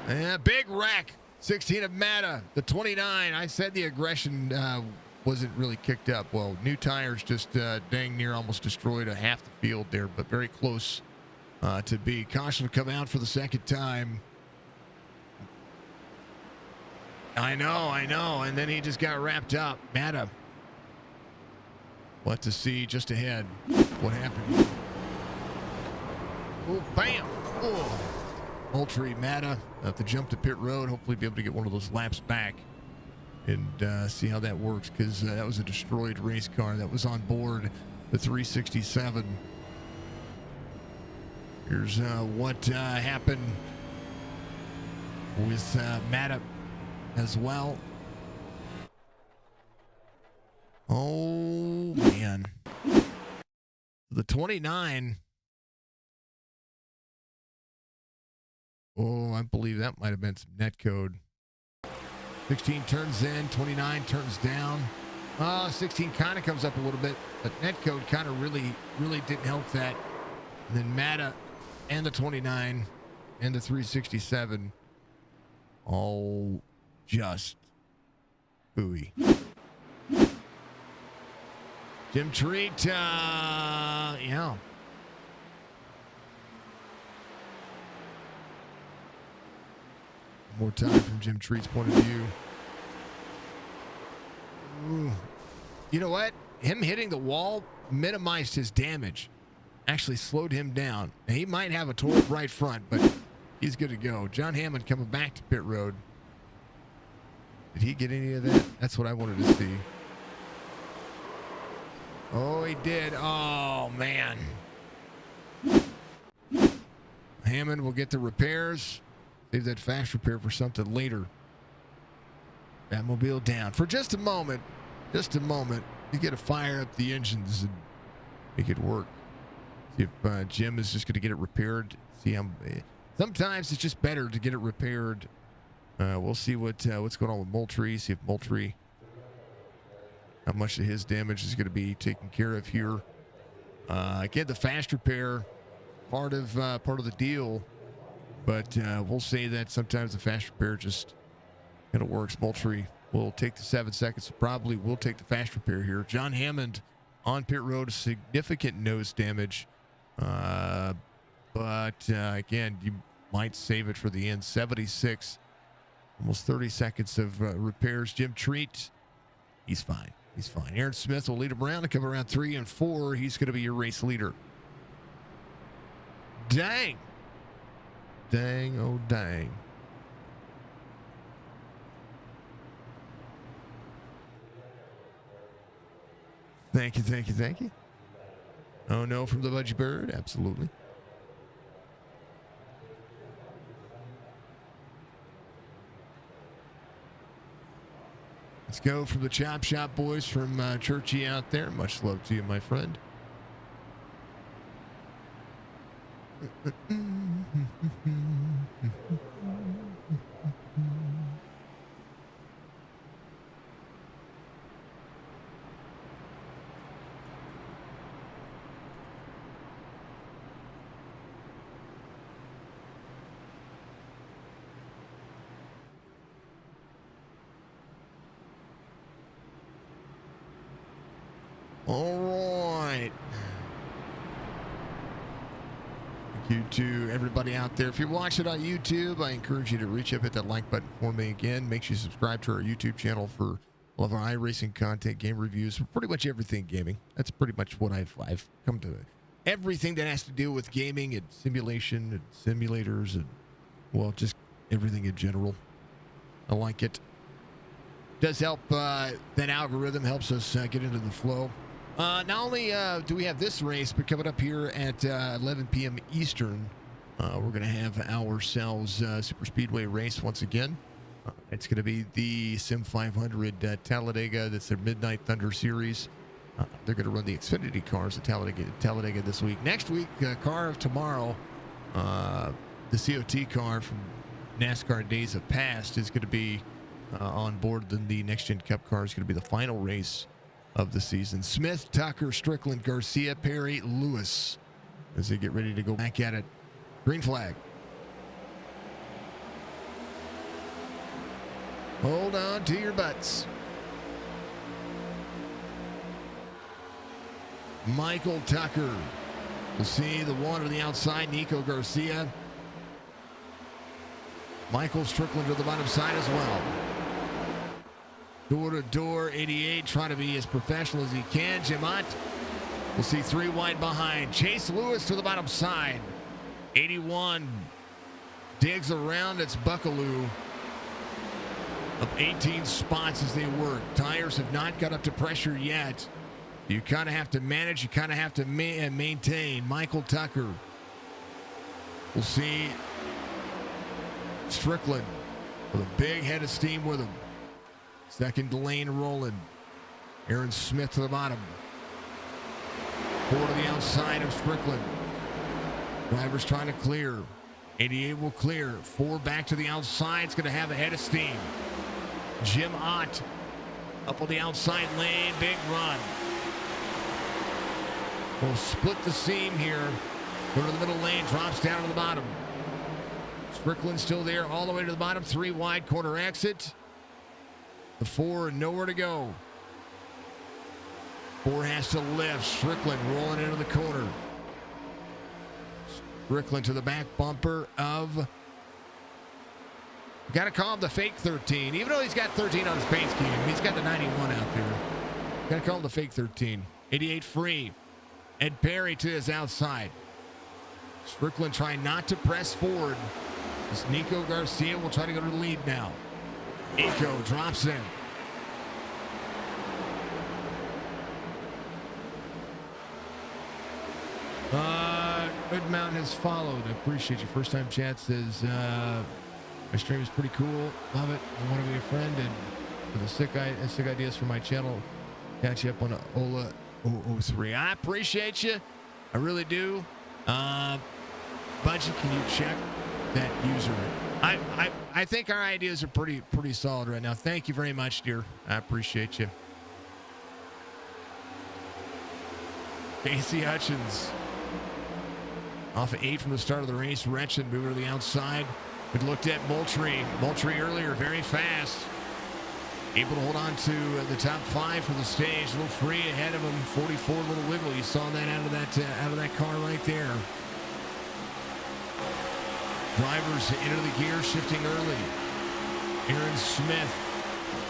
Yeah, big wreck. 16 of Mata, the 29. I said the aggression wasn't really kicked up. Well, new tires just dang near almost destroyed a half the field there, but very close to be. Caution to come out for the second time. I know. And then he just got wrapped up. Mata. What to see just ahead. What happened? Oh, bam. Oh. Moultrie, Mata have to jump to pit road. Hopefully be able to get one of those laps back and see how that works, because that was a destroyed race car that was on board the 367. Here's what happened with Mata as well. Oh, man. The 29. Oh, I believe that might have been some net code. 16 turns in, 29 turns down. 16 kind of comes up a little bit, but net code kind of really didn't help that. And then Mata and the 29 and the 367 all just hooey. Jim Treat, yeah. More time from Jim Treat's point of view. Ooh. You know what? Him hitting the wall minimized his damage. Actually slowed him down. Now, he might have a total right front, but he's good to go. John Hammond coming back to pit road. Did he get any of that? That's what I wanted to see. Oh, he did. Oh, man. Hammond will get the repairs. Save that fast repair for something later. Batmobile down for just a moment. Just a moment. You got to fire up the engines and make it work. See if Jim is just going to get it repaired. See how. Sometimes it's just better to get it repaired. We'll see what's going on with Moultrie. See if Moultrie, how much of his damage is going to be taken care of here. Again, the fast repair, part of the deal. But we'll say that sometimes the fast repair just kind of works. Moultrie will take the 7 seconds. Probably will take the fast repair here. John Hammond on pit road, significant nose damage. But again, you might save it for the end. 76, almost 30 seconds of repairs. Jim Treat, he's fine. He's fine. Aaron Smith will lead him around and come around 3 and 4. He's going to be your race leader. Dang. Dang, oh dang. Thank you. Oh, no, from the Budgie Bird. Absolutely. Let's go from the Chop Shop boys from Churchy out there. Much love to you, my friend. All right. Thank you to everybody out there. If you're watching on YouTube, I encourage you to reach up, hit that like button for me again. Make sure you subscribe to our YouTube channel for all of our iRacing content, game reviews, for pretty much everything gaming. That's pretty much what I've come to. Everything that has to do with gaming and simulation and simulators and, well, just everything in general. I like it. Does help, that algorithm helps us get into the flow. Not only do we have this race, but coming up here at 11 p.m. Eastern, we're going to have ourselves Super Speedway race once again. It's going to be the Sim 500 Talladega. That's their Midnight Thunder Series. They're going to run the Xfinity cars at Talladega this week. Next week, car of tomorrow, the COT car from NASCAR Days of Past is going to be on board. Then the Next Gen Cup car is going to be the final race of the season. Smith, Tucker, Strickland, Garcia, Perry, Lewis as they get ready to go back at it. Green flag. Hold on to your butts. Michael Tucker. We'll see the one to the outside, Nico Garcia. Michael Strickland to the bottom side as well. Door to door, 88, trying to be as professional as he can. Jamont, we'll see 3 wide behind. Chase Lewis to the bottom side. 81 digs around. It's Buckaloo up 18 spots as they work. Tires have not got up to pressure yet. You kind of have to manage. You kind of have to maintain. Michael Tucker. We'll see Strickland with a big head of steam with him. Second lane rolling. Aaron Smith to the bottom. 4 to the outside of Strickland. Drivers trying to clear. 88 will clear. 4 back to the outside. It's going to have a head of steam. Jim Ott up on the outside lane. Big run. Will split the seam here. Go to the middle lane. Drops down to the bottom. Strickland still there all the way to the bottom. 3 wide corner exit. The 4 nowhere to go. 4 has to lift. Strickland rolling into the corner. Strickland to the back bumper of... Got to call him the fake 13. Even though he's got 13 on his paint scheme, he's got the 91 out there. Got to call him the fake 13. 88 free. Ed Perry to his outside. Strickland trying not to press forward. This Nico Garcia will try to go to the lead now. Nico drops in. Good Mount has followed. I appreciate you. First time chat says my stream is pretty cool. Love it. I want to be a friend and for the sick ideas for my channel. Catch you up on Ola 003. I appreciate you. I really do. Budgie, can you check that user? I think our ideas are pretty solid right now. Thank you very much, dear. I appreciate you. Casey Hutchins off of 8 from the start of the race. Wretched moving to the outside. We looked at Moultrie. Moultrie earlier, very fast. Able to hold on to the top 5 for the stage. A little free ahead of him. 44, little wiggle. You saw that out of that car right there. Drivers into the gear, shifting early. Aaron Smith.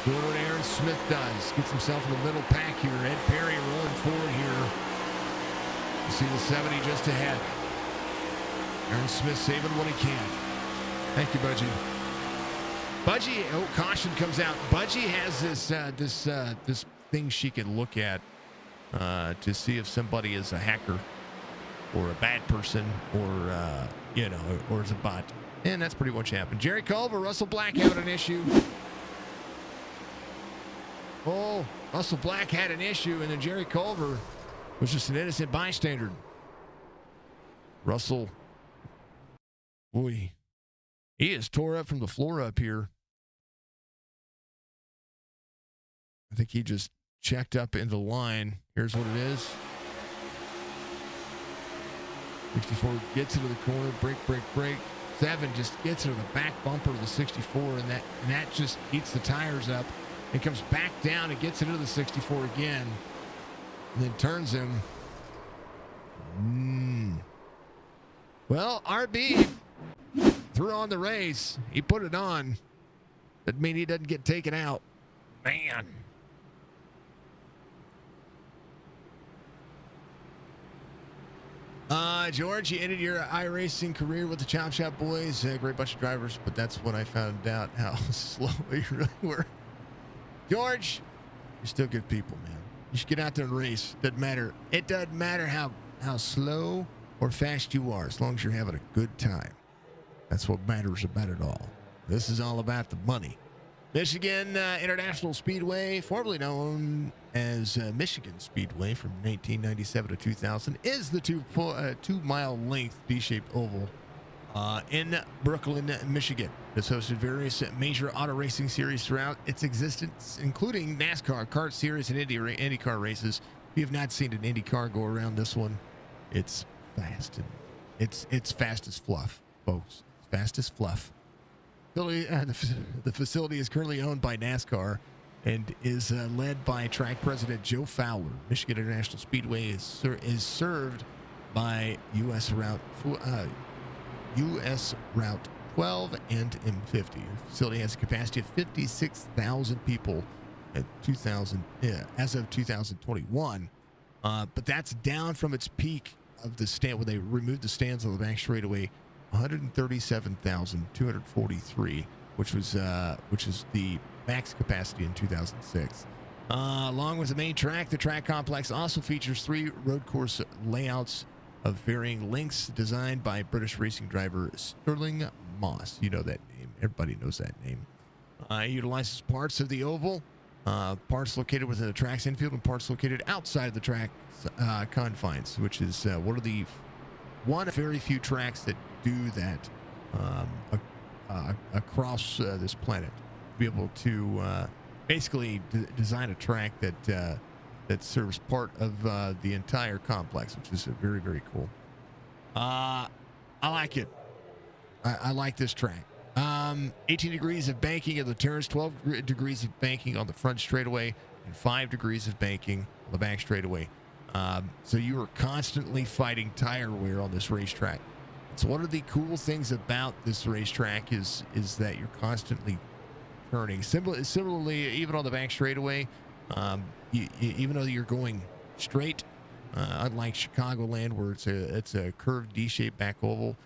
Doing what Aaron Smith does. Gets himself in the middle pack here. Ed Perry rolling forward here. You see the 70 just ahead. Aaron Smith saving what he can. Thank you, Budgie. Budgie, caution comes out. Budgie has this thing she can look at to see if somebody is a hacker or a bad person or, or is a bot. And that's pretty much happened. Jerry Culver, Russell Black having an issue. Oh, Russell Black had an issue, and then Jerry Culver was just an innocent bystander. Russell, boy, he is tore up from the floor up here. I think he just checked up into the line. Here's what it is. 64 gets into the corner, break. 7 just gets into the back bumper of the 64, and that just eats the tires up. It comes back down and gets into the 64 again, and then turns him. Well, RB threw on the race. He put it on. That mean he doesn't get taken out. Man. George, you ended your iRacing career with the Chop Shop Boys. A great bunch of drivers, but that's when I found out how slow you really were. George, you're still good people, man. You should get out there and race. Doesn't matter. It doesn't matter how slow or fast you are, as long as you're having a good time. That's what matters about it all. This is all about the money. Michigan International Speedway, formerly known as Michigan Speedway from 1997 to 2000, is the 2-mile length D-shaped oval in Brooklyn, Michigan. It's hosted various major auto racing series throughout its existence, including NASCAR, Kart Series, and IndyCar races. If you have not seen an IndyCar go around this one, it's fast. It's fast as fluff, folks. Fast as fluff. The facility is currently owned by NASCAR and is led by track president Joe Fowler. Michigan International Speedway is served by U.S. Route 12 and M50. The facility has a capacity of 56,000 people at as of 2021, but that's down from its peak of the stand when they removed the stands on the back straightaway. 137,243, which is the max capacity in 2006. Along with the main track, the track complex also features 3 road course layouts of varying lengths designed by British racing driver Sterling Moss. You know that name. Everybody knows that name. It utilizes parts of the oval, parts located within the track's infield, and parts located outside of the track's confines, which is one of very few tracks that do that across this planet. Be able to basically design a track that serves part of the entire complex, which is very, very cool. I like it. I like this track. 18 degrees of banking in the turns, 12 degrees of banking on the front straightaway, and 5 degrees of banking on the back straightaway. So you are constantly fighting tire wear on this racetrack. So one of the cool things about this racetrack is that you're constantly turning. Similarly, even on the back straightaway, even though you're going straight, unlike Chicagoland where it's a curved D-shaped back oval,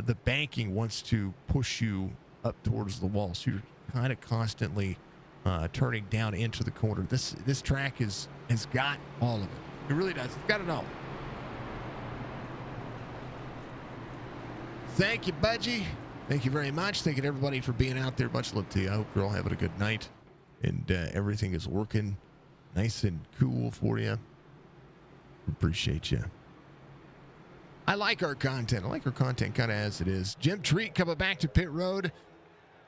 the banking wants to push you up towards the wall. So you're kind of constantly turning down into the corner. This track has got all of it. It really does. It's got it all. Thank you, Budgie. Thank you very much. Thank you to everybody for being out there. Much love to you. I hope you're all having a good night and everything is working nice and cool for you. Appreciate you. I like our content. I like our content kind of as it is. Jim Treat coming back to pit road.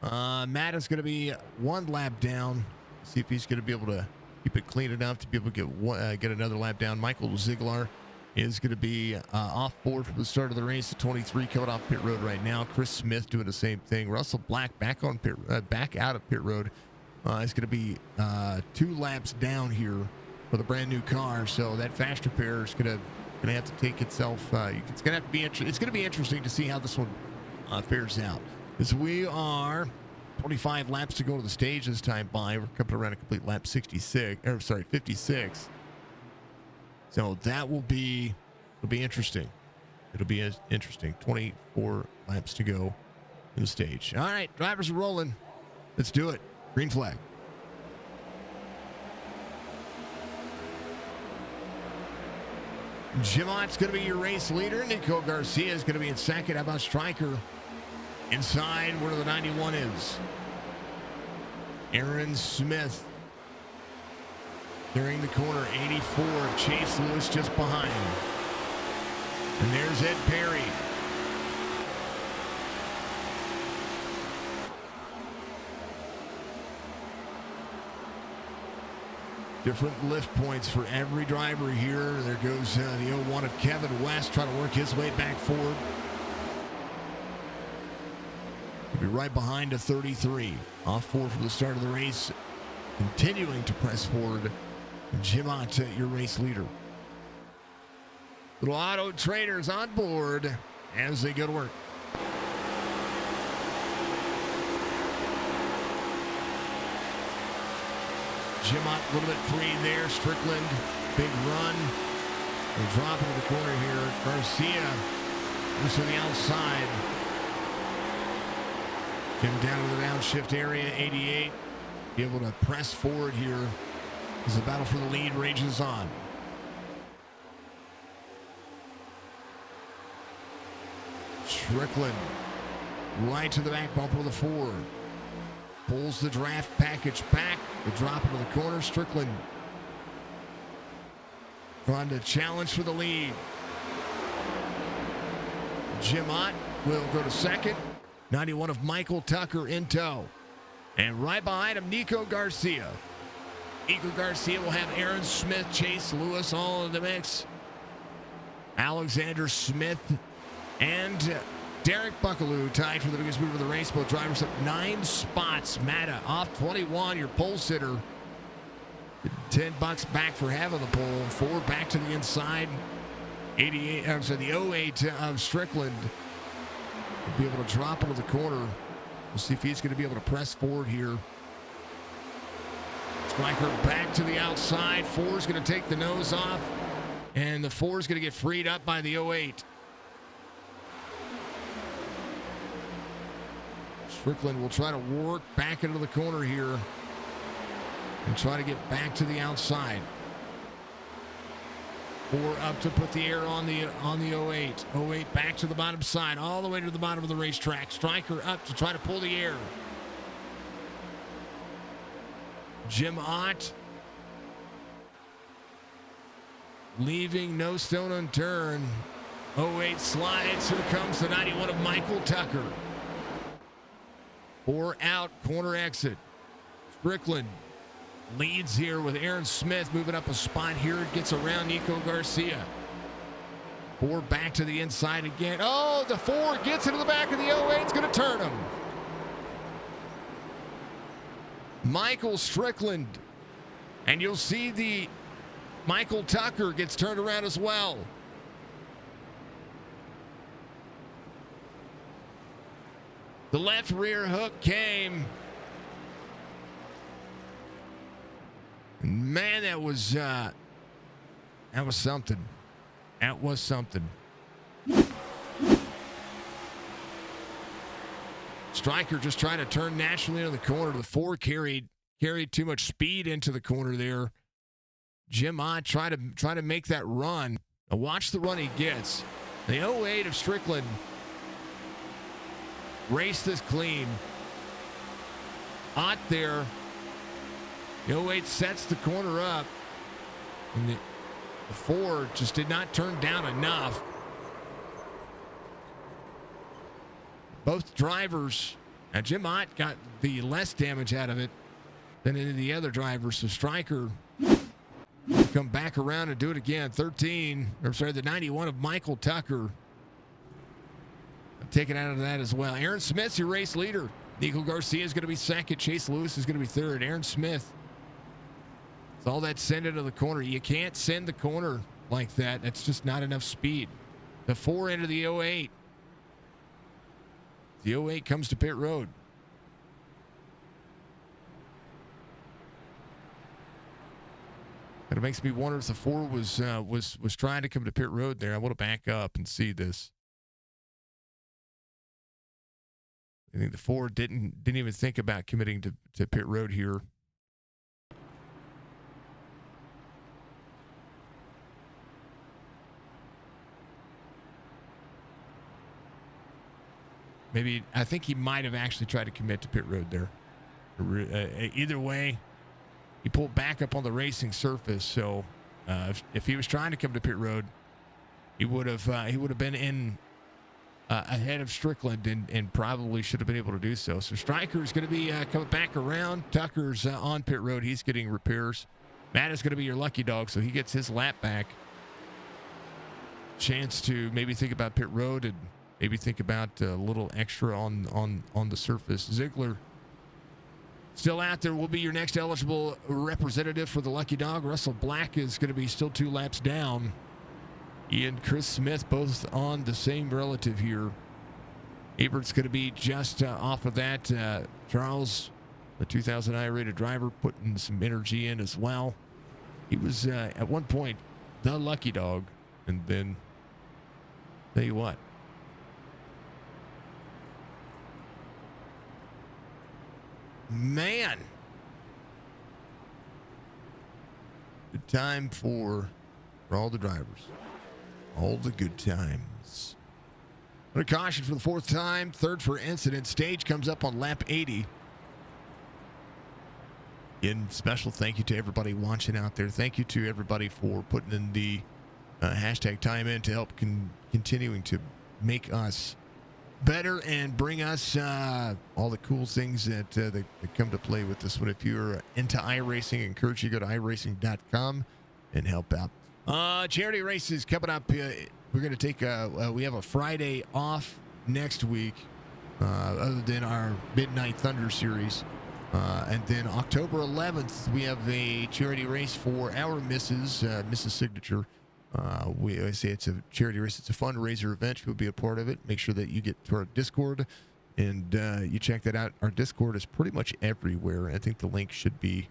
Matt is going to be 1 lap down. See if he's going to be able to keep it clean enough to be able to get another lap down. Michael Ziegler is going to be off board from the start of the race at 23, coming off pit road right now. Chris Smith doing the same thing. Russell Black back on back out of pit road. It's going to be 2 laps down here for the brand new car. So that fast repair is going to have to take itself. It's going to have to be it's going to be interesting to see how this one fares out. As we are 25 laps to go to the stage this time by. We're coming around a complete lap 56. So that will be, it'll be interesting. It'll be interesting. 24 laps to go to the stage. All right, drivers are rolling. Let's do it. Green flag. Jim Ott's going to be your race leader. Nico Garcia is going to be in second. How about Stryker inside where the 91 is? Aaron Smith during the corner, 84. Chase Lewis just behind. And there's Ed Perry. Different lift points for every driver here. There goes the 01 of Kevin West trying to work his way back forward. He'll be right behind a 33. Off 4 from the start of the race. Continuing to press forward. Jim Ott, your race leader. Little Auto Traders on board as they go to work. Jim Ott a little bit free there. Strickland, big run. We're dropping to the corner here. Garcia moves to the outside. Came down to the downshift area, 88. Be able to press forward here as the battle for the lead rages on. Strickland right to the back bumper with a 4. Pulls the draft package back. The drop into the corner. Strickland trying to challenge for the lead. Jim Ott will go to second. 91 of Michael Tucker in tow. And right behind him, Nico Garcia. Nico Garcia will have Aaron Smith, Chase Lewis all in the mix. Alexander Smith and Derek Buckaloo tied for the biggest move of the race. Both drivers up 9 spots. Matta off 21, your pole sitter. $10 back for having the pole. 4 back to the inside. 88. I'm sorry, the 08 of Strickland will be able to drop into the corner. We'll see if he's going to be able to press forward here. Stryker back to the outside. 4 is going to take the nose off, and the 4 is going to get freed up by the 08. Strickland will try to work back into the corner here and try to get back to the outside. 4 up to put the air on the 08. 08 back to the bottom side, all the way to the bottom of the racetrack. Stryker up to try to pull the air. Jim Ott leaving no stone unturned. 08 slides. Here comes the 91 of Michael Tucker. 4 out, corner exit. Strickland leads here with Aaron Smith moving up a spot here. It gets around Nico Garcia. 4 back to the inside again. Oh, the 4 gets into the back of the 08. It's going to turn him. Michael Strickland. And you'll see the Michael Tucker gets turned around as well. The left rear hook came. Man, that was something. That was something. Stryker just trying to turn naturally into the corner. The 4 carried too much speed into the corner there. Jim Ott try to make that run. Now watch the run he gets. The 08 of Strickland raced this clean. Ott there. The 08 sets the corner up. And the 4 just did not turn down enough. Both drivers, now Jim Ott got the less damage out of it than any of the other drivers. So Stryker come back around and do it again. The 91 of Michael Tucker. Taken out of that as well. Aaron Smith's your race leader. Nico Garcia is going to be second. Chase Lewis is going to be third. Aaron Smith. It's all that send into the corner. You can't send the corner like that. That's just not enough speed. The 4 into the 08. The 08 comes to pit road. And it makes me wonder if the 4 was trying to come to pit road there. I want to back up and see this. I think the 4 didn't even think about committing to pit road here. maybe I think he might have actually tried to commit to pit road there. Either way, he pulled back up on the racing surface. So if he was trying to come to pit road, he would have been in ahead of Strickland and probably should have been able to do so. So Stryker's going to be coming back around. Tucker's on pit road. He's getting repairs. Matt is going to be your lucky dog, so he gets his lap back. Chance to maybe think about pit road and maybe think about a little extra on the surface. Ziegler still out there. Will be your next eligible representative for the lucky dog. Russell Black is going to be still 2 laps down. Ian, Chris Smith, both on the same relative here. Abert's going to be just off of that. Charles, the 2000 rated driver, putting some energy in as well. He was at one point the lucky dog, and then tell you what. Man. Good time for all the drivers. All the good times. Under caution for the 4th time. 3rd for incident. Stage comes up on lap 80. In special thank you to everybody watching out there. Thank you to everybody for putting in the hashtag time in to help continuing to make us better and bring us all the cool things that come to play with this one. If you're into iRacing, I encourage you to go to iRacing.com and help out. Charity races coming up. We're going to take we have a Friday off next week, other than our Midnight Thunder series. And then October 11th, we have a charity race for our Mrs. Signature. I say it's a charity race. It's a fundraiser event. If you'll be a part of it, make sure that you get to our Discord and you check that out. Our Discord is pretty much everywhere. I think the link should be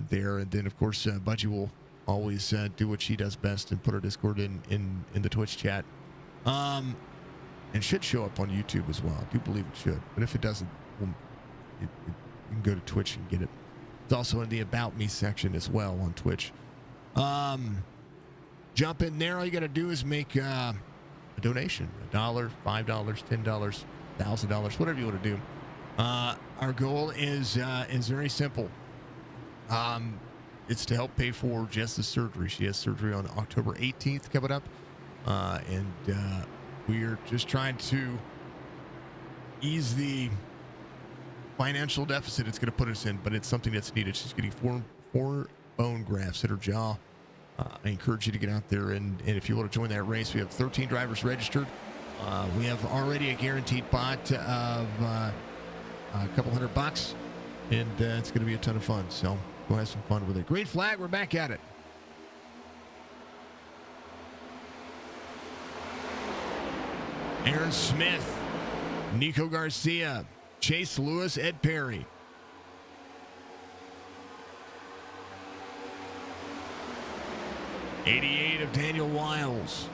there. And then, of course, Budgie will always do what she does best and put our Discord in the Twitch chat. And should show up on YouTube as well. I do believe it should. But if it doesn't, you can go to Twitch and get it. It's also in the About Me section as well on Twitch. Jump in there. All you got to do is make a donation. $1, $5, $10, $1,000, whatever you want to do. Our goal is very simple. It's to help pay for Jess's surgery. She has surgery on October 18th coming up. And we're just trying to ease the financial deficit it's going to put us in, but it's something that's needed. She's getting four bone grafts in her jaw. I encourage you to get out there, and if you want to join that race, we have 13 drivers registered. We have already a guaranteed pot of a couple $100, and it's going to be a ton of fun. So go have some fun with it. Green flag, we're back at it. Aaron Smith, Nico Garcia, Chase Lewis, Ed Perry. '88 of Daniel Wiles.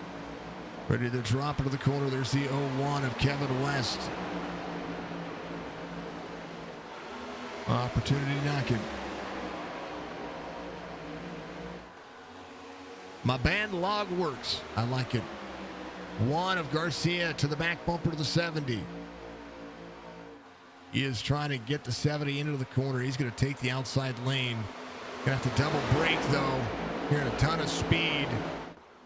Ready to drop into the corner. There's the 01 of Kevin West. Opportunity knocking. My band log works. I like it. 1 of Garcia to the back bumper to the 70. He is trying to get the 70 into the corner. He's going to take the outside lane. Going to have to double brake, though. Hearing a ton of speed.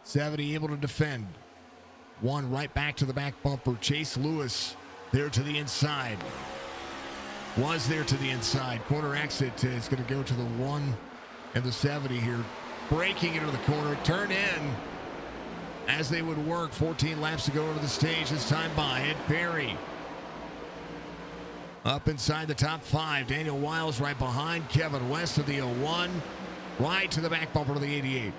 70 able to defend. 1 right back to the back bumper. Chase Lewis there to the inside. Was there to the inside. Corner exit is going to go to the 1 and the 70 here. Braking into the corner. Turn in as they would work. 14 laps to go into the stage. This time by Ed Perry. Up inside the top 5. Daniel Wiles right behind. Kevin West of the 01. Right to the back bumper of the 88.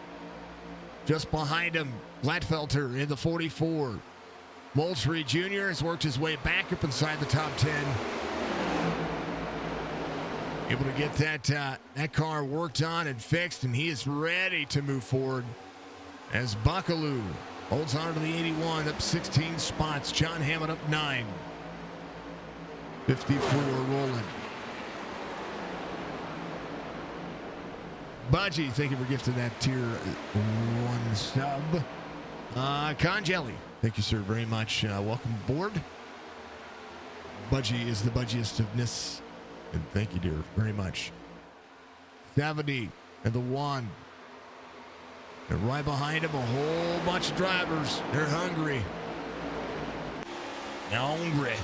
Just behind him, Glatfelter in the 44. Moultrie Jr. has worked his way back up inside the top 10. Able to get that car worked on and fixed, and he is ready to move forward as Buckaloo holds on to the 81, up 16 spots. John Hammond up 9. 54 rolling. Budgie, thank you for gifting that tier 1 sub. Con Jelly, thank you, sir, very much. Welcome aboard. Budgie is the budgiestness. And thank you, dear, very much. 70 and the 1. And right behind him, a whole bunch of drivers. They're hungry. Hungry.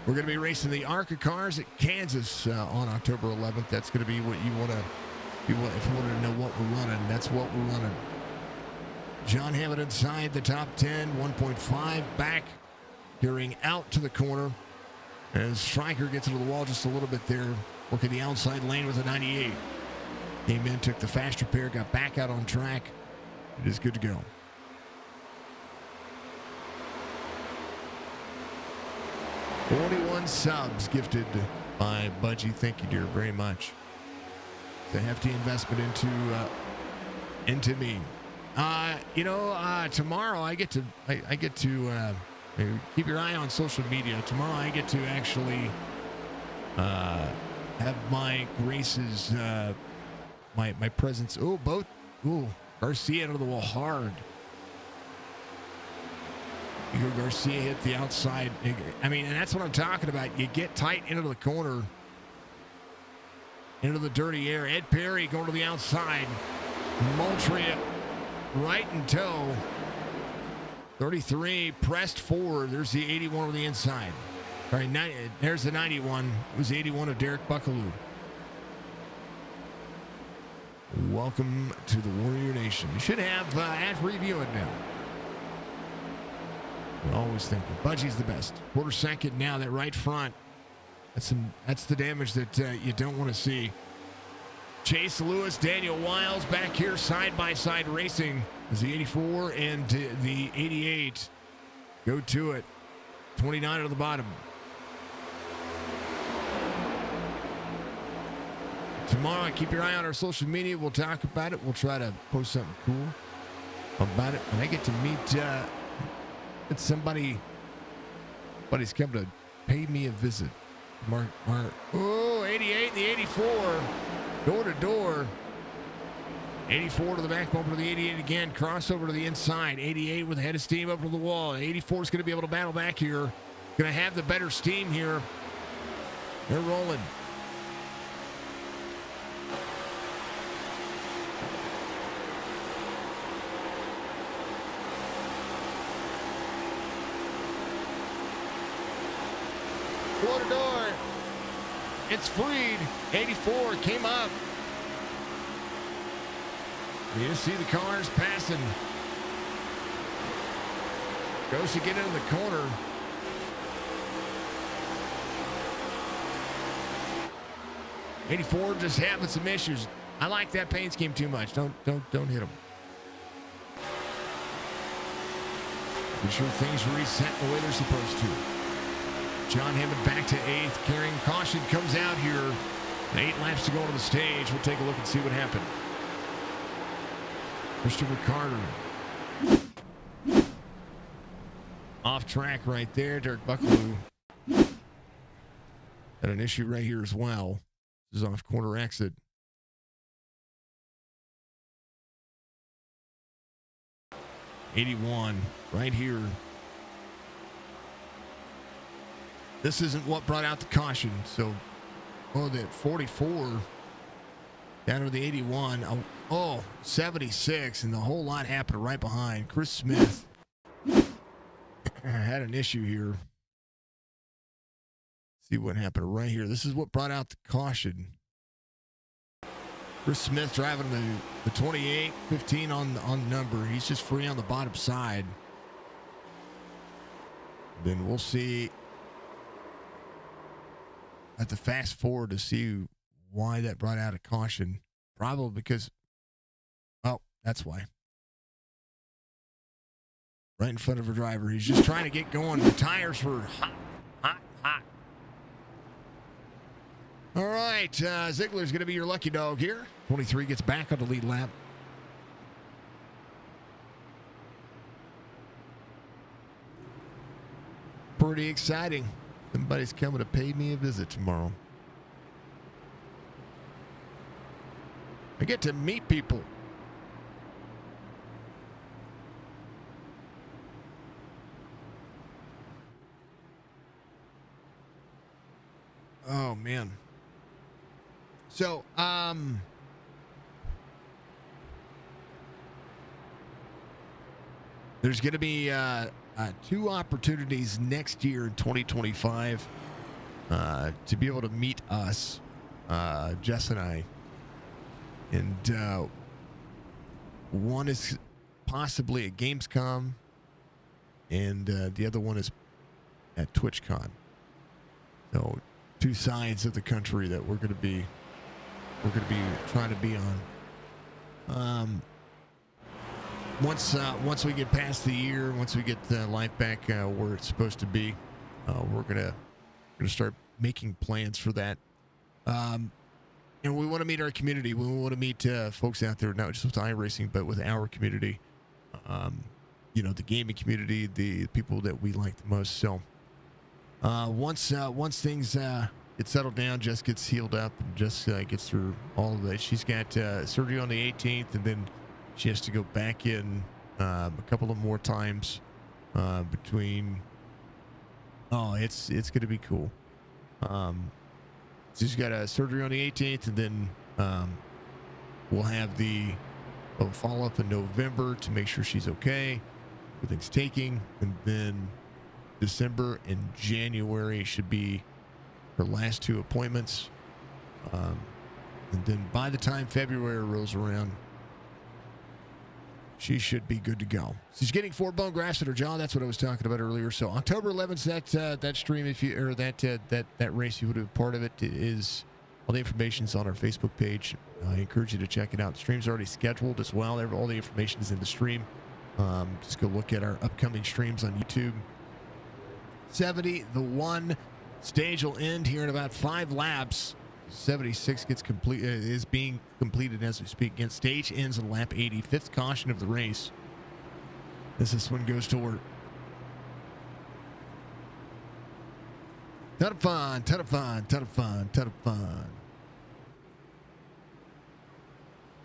We're going to be racing the ARCA cars at Kansas on October 11th. That's going to be what you want to, if you wanted to know what we're running, that's what we're running. John Hammond inside the top 10, 1.5 back, carrying out to the corner. As Stryker gets into the wall just a little bit there, working the outside lane with a 98. Came in, took the fast repair, got back out on track. It is good to go. $41 subs gifted by Budgie. Thank you, dear, very much. It's a hefty investment into me. Tomorrow I get to keep your eye on social media. Tomorrow I get to actually have my races, my presence. Garcia into the wall hard. Garcia hit the outside. I mean, and that's what I'm talking about. You get tight into the corner, into the dirty air. Ed Perry going to the outside. Moultrie right in tow. 33 pressed forward. There's the 81 on the inside. All right, there's the 91. It was the 81 of Derek Buckaloo. Welcome to the Warrior Nation. You should have ad review it now. We're always thinking Budgie's the best. Quarter second now, that right front. That's the damage that you don't want to see. Chase Lewis, Daniel Wiles back here side by side racing as the 84 and the 88 go to it. 29 at the bottom. Tomorrow, keep your eye on our social media. We'll talk about it. We'll try to post something cool about it. And I get to meet somebody's come to pay me a visit. Mark. Oh, 88, the 84. Door to door. 84 to the back bumper to the 88 again. Crossover to the inside. 88 with a head of steam up to the wall. 84 is going to be able to battle back here. Going to have the better steam here. They're rolling. Door to door. It's freed. 84 came up. You see the cars passing. Goes to get into the corner. '84 just having some issues. I like that paint scheme too much. Don't hit them. Be sure things reset the way they're supposed to. John Hammond back to 8th, carrying caution, comes out here. 8 laps to go on the stage. We'll take a look and see what happened. Christopher Carter. Off track right there. Derek Buckaloo had an issue right here as well. This is off corner exit. '81 right here. This isn't what brought out the caution. So, that 44 down to the 81. 76, and the whole lot happened right behind. Chris Smith had an issue here. See what happened right here. This is what brought out the caution. Chris Smith driving the 28, 15 on the number. He's just free on the bottom side. Then we'll see at the fast forward to see why that brought out a caution. Probably because, that's why. Right in front of a driver. He's just trying to get going. The tires were hot. All right, Ziegler's going to be your lucky dog here. 23 gets back on the lead lap. Pretty exciting. Somebody's coming to pay me a visit tomorrow. I get to meet people. Oh, man. So, there's going to be 2 opportunities next year in 2025 to be able to meet us, Jess and I. And one is possibly at Gamescom, and the other one is at TwitchCon. So 2 sides of the country that we're going to be trying to be on. Once we get past the year, once we get life back where it's supposed to be, we're gonna start making plans for that. And we want to meet our community. We want to meet folks out there, not just with iRacing, but with our community. The gaming community, the people that we like the most. So once things get settled down, Jess gets healed up, and Jess gets through all of that. She's got surgery on the 18th, and then she has to go back in a couple of more times between. Oh, it's going to be cool. She's got a surgery on the 18th, and then we'll have the follow-up in November to make sure she's okay, everything's taking, and then December and January should be her last 2 appointments. And then by the time February rolls around, she should be good to go. She's getting 4 bone grafts in her jaw. That's what I was talking about earlier. So October 11th, that stream, if you or that race, you would have part of it. Is all the information's on our Facebook page. I encourage you to check it out. The stream's already scheduled as well. All the information is in the stream. Just go look at our upcoming streams on YouTube. 70, the 1 stage will end here in about 5 laps. 76 gets complete is being completed as we speak. Again, stage ends on lap 80, 5th caution of the race. As this one goes toward. Ton of fun, ton of fun, ton of fun, ton of fun.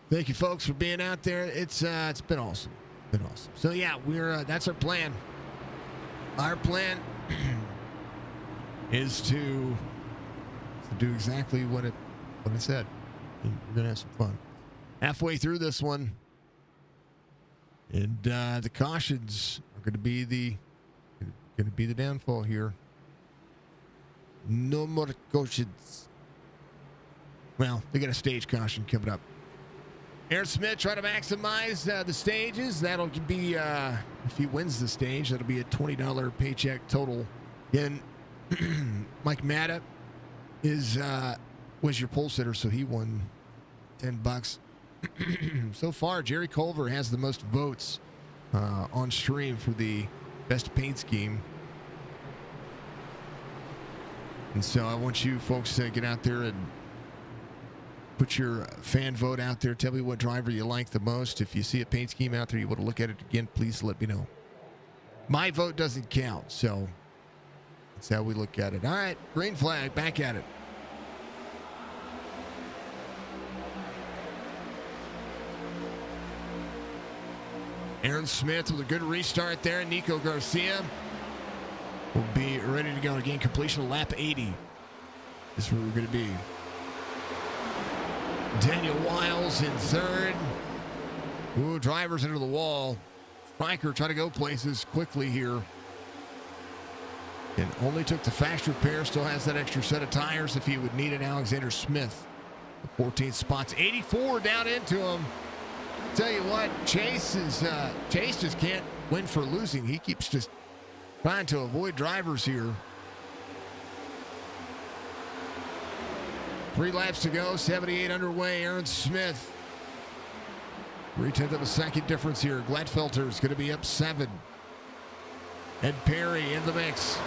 Thank you, folks, for being out there. It's been awesome. Been awesome. So yeah, we're that's our plan. Our plan is to do exactly what I said. We're gonna have some fun. Halfway through this one, and the cautions are gonna be the downfall here. No more cautions. Well, they got a stage caution coming up. Aaron Smith trying to maximize the stages. That'll be if he wins the stage, that'll be a $20 paycheck total. Again, Mike Matta was your pole sitter, so he won $10. So far, Jerry Culver has the most votes on stream for the best paint scheme. And so I want you folks to get out there and put your fan vote out there. Tell me what driver you like the most. If you see a paint scheme out there, you want to look at it again, please let me know. My vote doesn't count, so that's how we look at it. All right, green flag, back at it. Aaron Smith with a good restart there. Nico Garcia will be ready to go again. Completion of lap 80 is where we're going to be. Daniel Wiles in 3rd. Ooh, drivers into the wall. Stryker trying to go places quickly here. And only took the fast repair. Still has that extra set of tires if he would need it. Alexander Smith, the 14th spot's 84 down into him. Tell you what, Chase just can't win for losing. He keeps just trying to avoid drivers here. 3 laps to go, 78 underway. Aaron Smith, 3/10 of a second difference here. Gladfelter's going to be up 7. Ed Perry in the mix.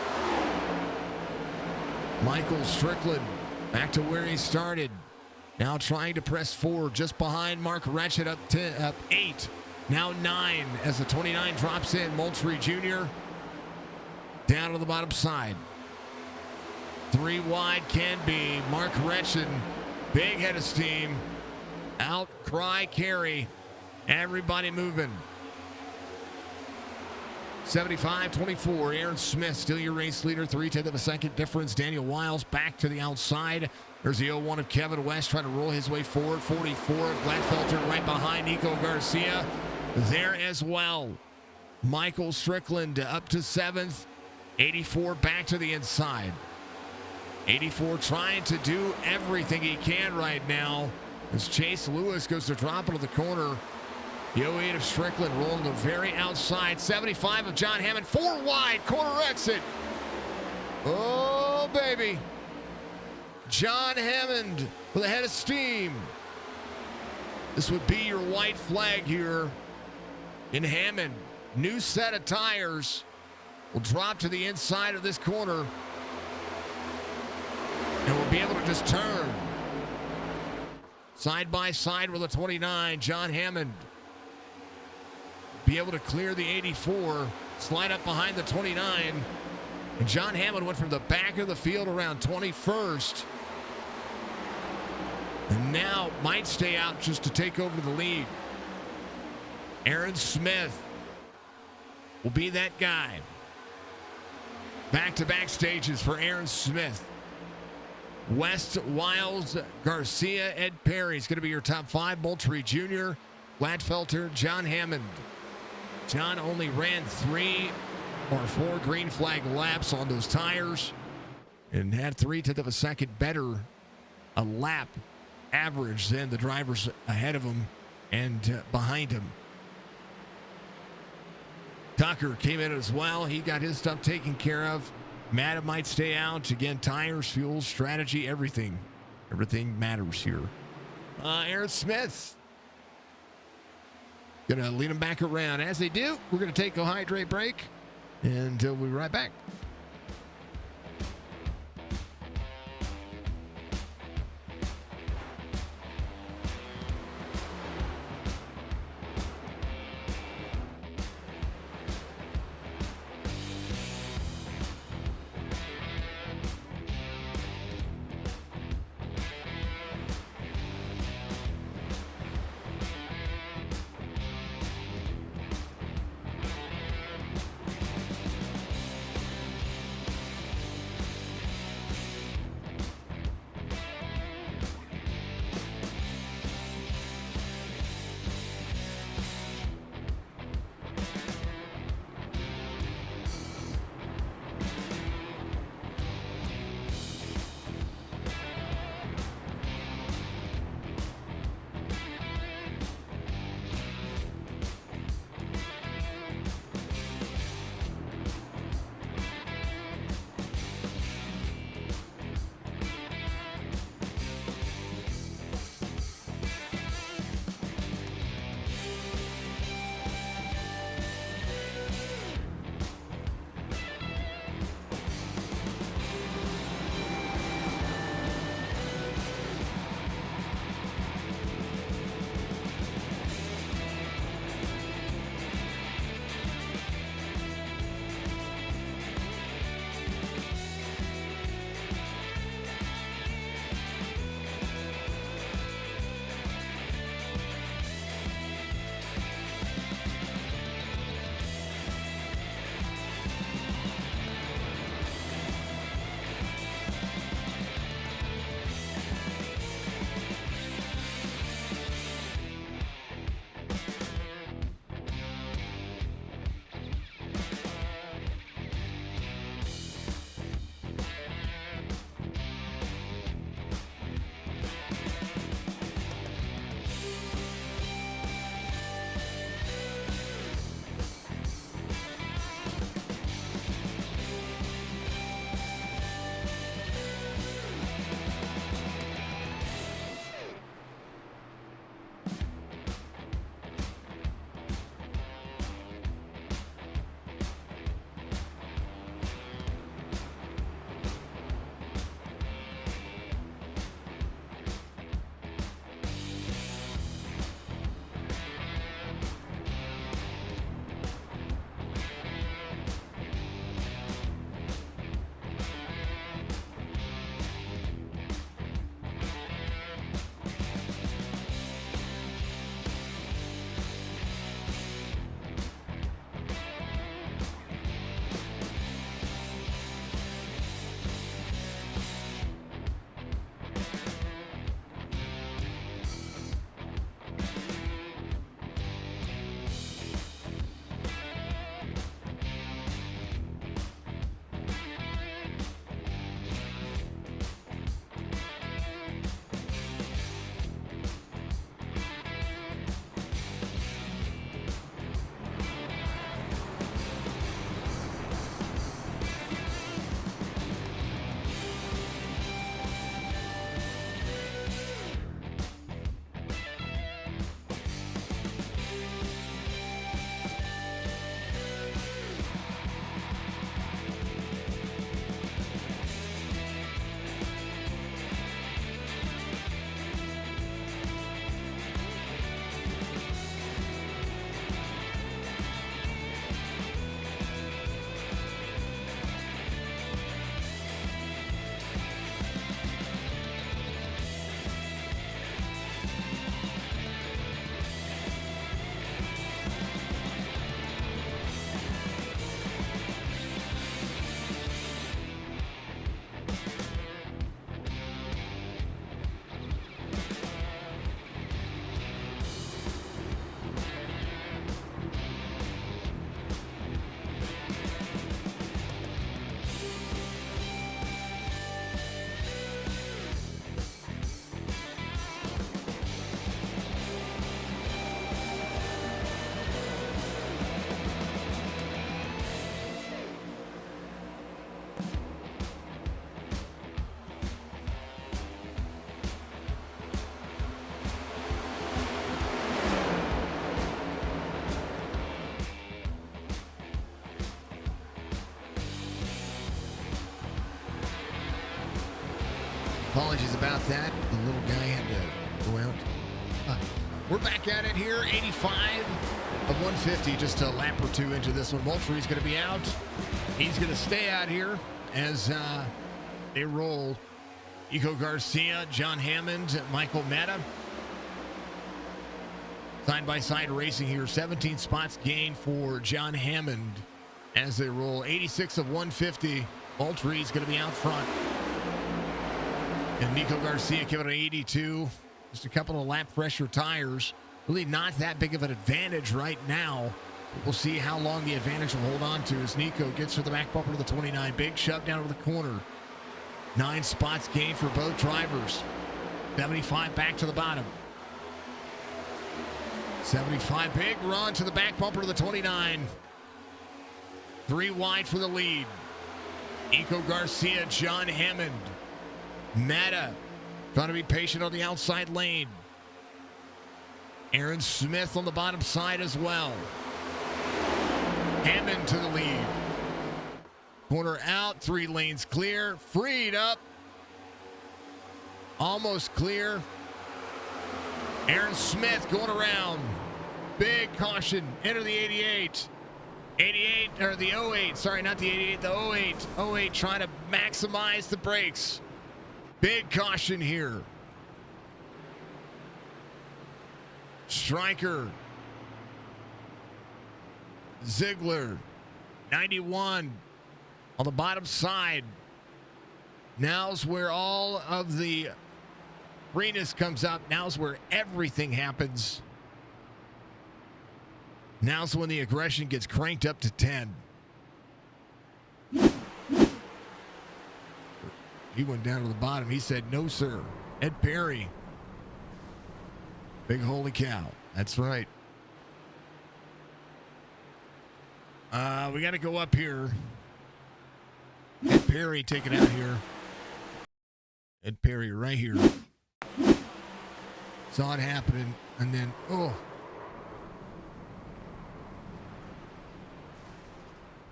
Michael Strickland back to where he started. Now trying to press forward just behind Mark Ratchet up 8. Now 9 as the 29 drops in. Moultrie Jr. down to the bottom side. 3 wide can be. Mark Retchen, big head of steam. Outcry carry. Everybody moving. 75-24. Aaron Smith still your race leader. 0.3 of a second difference. Daniel Wiles back to the outside. There's the 0-1 of Kevin West trying to roll his way forward. 44. Gladfelter right behind Nico Garcia there as well. Michael Strickland up to 7th. 84 back to the inside. 84 trying to do everything he can right now as Chase Lewis goes to drop into the corner. The 08 of Strickland rolling the very outside. 75 of John Hammond. 4 wide. Corner exit. Oh, baby. John Hammond with a head of steam. This would be your white flag here in Hammond. New set of tires will drop to the inside of this corner. And we'll be able to just turn. Side by side with a 29, John Hammond. Be able to clear the 84, slide up behind the 29. And John Hammond went from the back of the field around 21st. And now might stay out just to take over the lead. Aaron Smith will be that guy. Back-to-back stages for Aaron Smith. West, Wiles, Garcia, Ed Perry is going to be your top 5. Moultrie Jr., Gladfelter, John Hammond. John only ran 3 or 4 green flag laps on those tires and had 0.3 of a second better a lap average than the drivers ahead of him and behind him. Tucker came in as well. He got his stuff taken care of. Matta might stay out. Again, tires, fuel, strategy, everything. Everything matters here. Aaron Smith going to lead them back around. As they do, we're going to take a hydrate break, and we'll be right back. Apologies about that. The little guy had to go out. We're back at it here. 85 of 150. Just a lap or two into this one. Moultrie's going to be out. He's going to stay out here as they roll. Nico Garcia, John Hammond, Michael Meta. Side-by-side racing here. 17 spots gained for John Hammond as they roll. 86 of 150. Moultrie's going to be out front. And Nico Garcia giving it an 82. Just a couple of lap pressure tires. Really not that big of an advantage right now. But we'll see how long the advantage will hold on to as Nico gets to the back bumper to the 29. Big shove down to the corner. 9 spots gained for both drivers. 75 back to the bottom. 75, big run to the back bumper to the 29. 3 wide for the lead. Nico Garcia, John Hammond. Meta trying to be patient on the outside lane. Aaron Smith on the bottom side as well. Hammond to the lead. Corner out, 3 lanes clear. Freed up. Almost clear. Aaron Smith going around. Big caution. Enter the 88. 88, or the 08. Sorry, not the 88, the 08. 08 trying to maximize the brakes. Big caution here. Stryker. Ziegler. 91 on the bottom side. Now's where all of the freeness comes up. Now's where everything happens. Now's when the aggression gets cranked up to 10. He went down to the bottom. He said, no, sir. Ed Perry. Big holy cow. That's right. We got to go up here. Ed Perry taking out here. Ed Perry right here. Saw it happening. And then,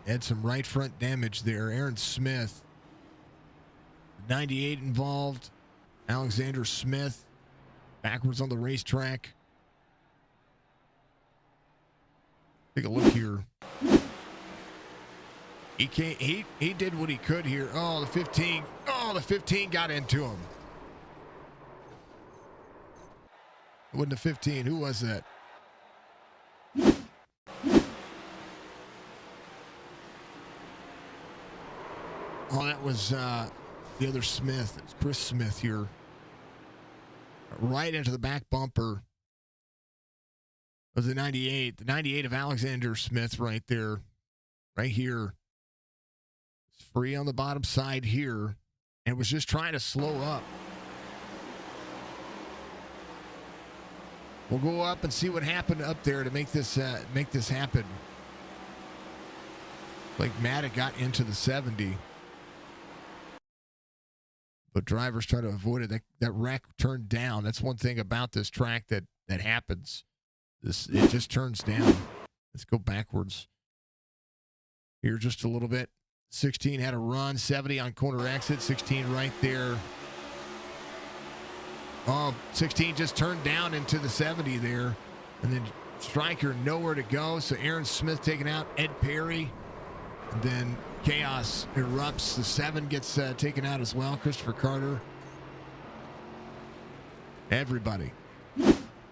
had some right front damage there. Aaron Smith. 98 involved. Alexander Smith backwards on the racetrack. Take a look here. He did what he could here. Oh, the 15. Oh, the 15 got into him. It wasn't the 15. Who was that? Oh, that was the other Smith. It's Chris Smith here. Right into the back bumper of the 98. The 98 of Alexander Smith right there. Right here. It's free on the bottom side here. And was just trying to slow up. We'll go up and see what happened up there to make this happen. Like Maddox got into the 70. But drivers try to avoid it. That rack turned down. That's one thing about this track that happens. It just turns down. Let's go backwards. Here just a little bit. 16 had a run. 70 on corner exit. 16 right there. Oh, 16 just turned down into the 70 there. And then Stryker nowhere to go. So Aaron Smith taken out. Ed Perry. And then chaos erupts. The 7 gets taken out as well. Christopher Carter. Everybody.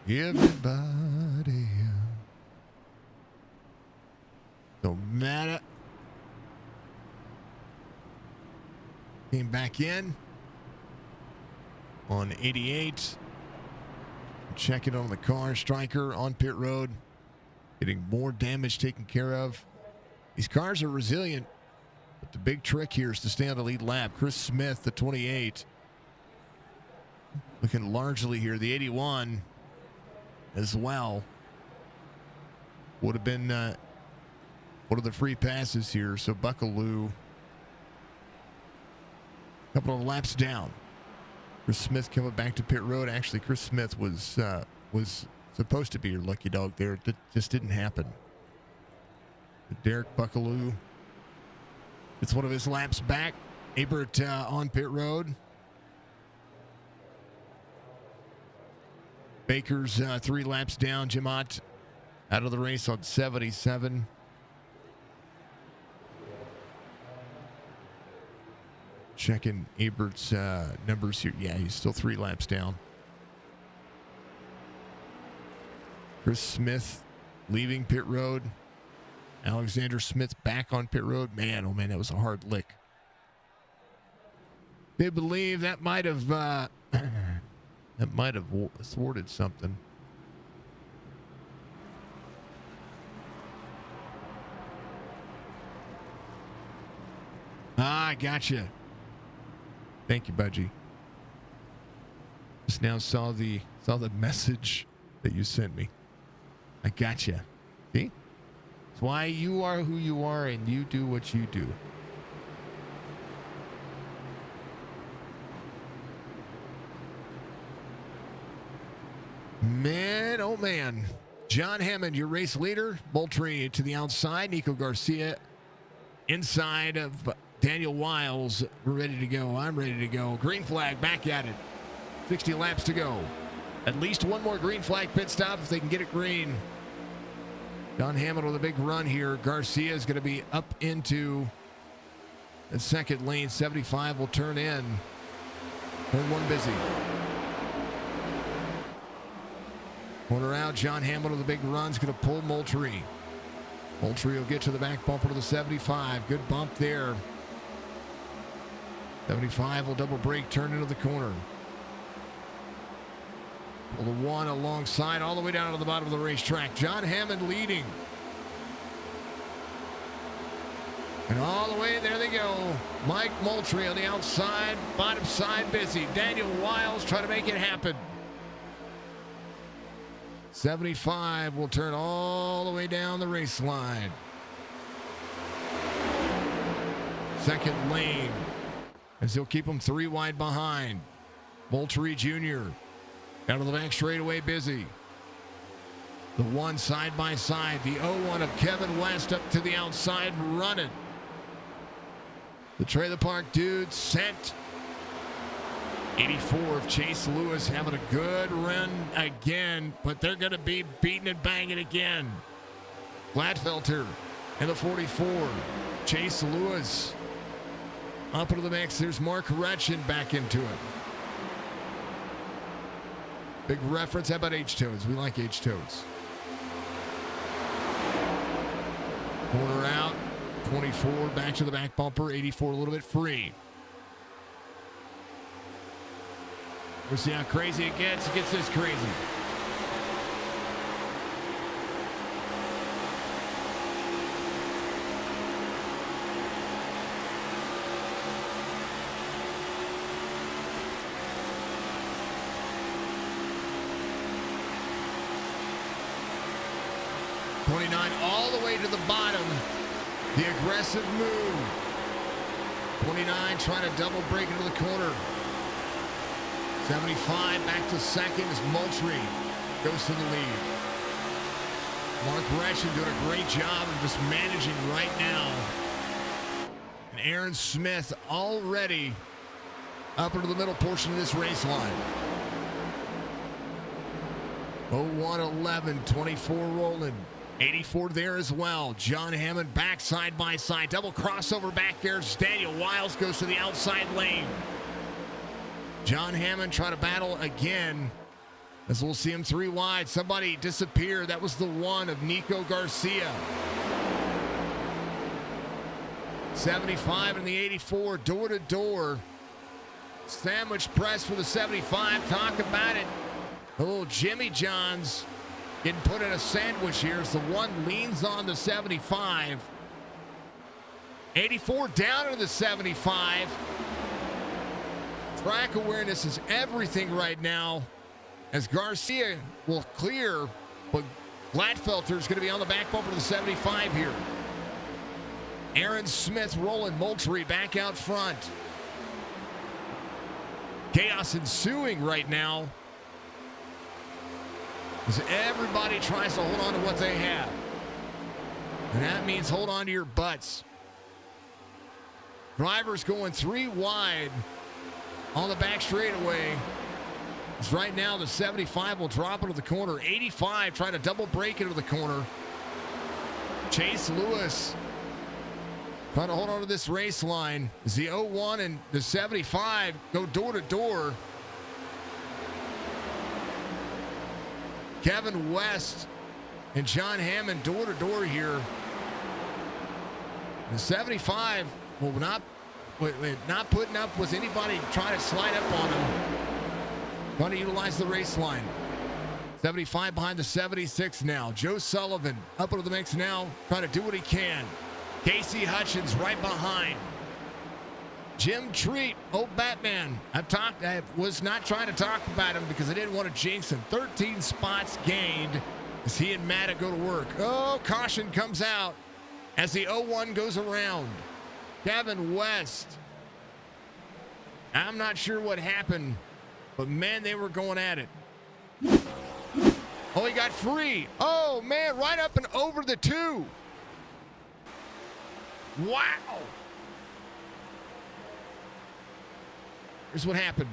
Everybody. So Mata came back in on 88. Checking on the car. Stryker on pit road. Getting more damage taken care of. These cars are resilient, but the big trick here is to stay on the lead lap. Chris Smith, the 28. Looking largely here. The 81 as well. Would have been one of the free passes here. So Buckaloo Couple of laps down. Chris Smith coming back to pit road. Actually, Chris Smith was supposed to be your lucky dog there. That just didn't happen. But Derek Buckaloo, it's one of his laps back. Abert on pit road. Baker's 3 laps down. Jim Ott out of the race on 77. Checking Abert's numbers here. Yeah, he's still 3 laps down. Chris Smith leaving pit road. Alexander Smith back on pit road. Man, oh man, that was a hard lick. They believe that might have thwarted something. I gotcha. Thank you, Budgie. Just now saw the message that you sent me. I gotcha. See? It's why you are who you are and you do what you do. Man, oh man. John Hammond, your race leader. Moultrie to the outside. Nico Garcia inside of Daniel Wiles. We're ready to go. I'm ready to go. Green flag back at it. 60 laps to go. At least one more green flag pit stop if they can get it green. John Hammond with a big run here. Garcia is going to be up into the second lane. 75 will turn in. Turn 1 busy. Corner out. John Hammond with a big run is going to pull Moultrie. Moultrie will get to the back bumper to the 75. Good bump there. 75 will double brake, turn into the corner. Pull the 1 alongside all the way down to the bottom of the racetrack. John Hammond leading. And all the way, there they go. Mike Moultrie on the outside, bottom side busy. Daniel Wiles trying to make it happen. 75 will turn all the way down the race line. Second lane, as he'll keep them 3 wide behind. Moultrie Jr. down to the back straightaway busy. The 1 side by side. The 0-1 of Kevin West up to the outside running. The Trailer Park Dudes sent. 84 of Chase Lewis having a good run again, but they're going to be beating and banging again. Gladfelter in the 44. Chase Lewis up into the mix. There's Mark Retchin back into it. Big reference. How about H-Toads? We like H-Toads. Corner out. 24 back to the back bumper. 84 a little bit free. We'll see how crazy it gets. It gets this crazy. All the way to the bottom. The aggressive move. 29 trying to double break into the corner. 75 back to second as Moultrie goes to the lead. Mark Retchin doing a great job of just managing right now. And Aaron Smith already up into the middle portion of this race line. 01-11, 24 rolling. 84 there as well. John Hammond back side by side. Double crossover back there. Daniel Wiles goes to the outside lane. John Hammond trying to battle again as we'll see him 3 wide. Somebody disappeared. That was the 1 of Nico Garcia. 75 and the 84 door to door. Sandwich press for the 75. Talk about it. A little Jimmy John's getting put in a sandwich here as the 1 leans on the 75. 84 down into the 75. Track awareness is everything right now as Garcia will clear, but Gladfelter is going to be on the back bumper to the 75 here. Aaron Smith rolling. Moultrie back out front. Chaos ensuing right now as everybody tries to hold on to what they have. And that means hold on to your butts. Drivers going 3 wide on the back straightaway. As right now the 75 will drop into the corner. 85 trying to double break into the corner. Chase Lewis trying to hold on to this race line as the 01 and the 75 go door to door. Kevin West and John Hammond door to door here. The 75 will not putting up with anybody trying to slide up on him. Going to utilize the race line. 75 behind the 76 now. Joe Sullivan up into the mix now, trying to do what he can. Casey Hutchins right behind. Jim Treat, old Batman. I was not trying to talk about him because I didn't want to jinx him. 13 spots gained as he and Matta go to work. Oh, caution comes out as the 01 goes around. Kevin West. I'm not sure what happened, but man, they were going at it. Oh, he got free. Oh, man, right up and over the 2. Wow. Here's what happened.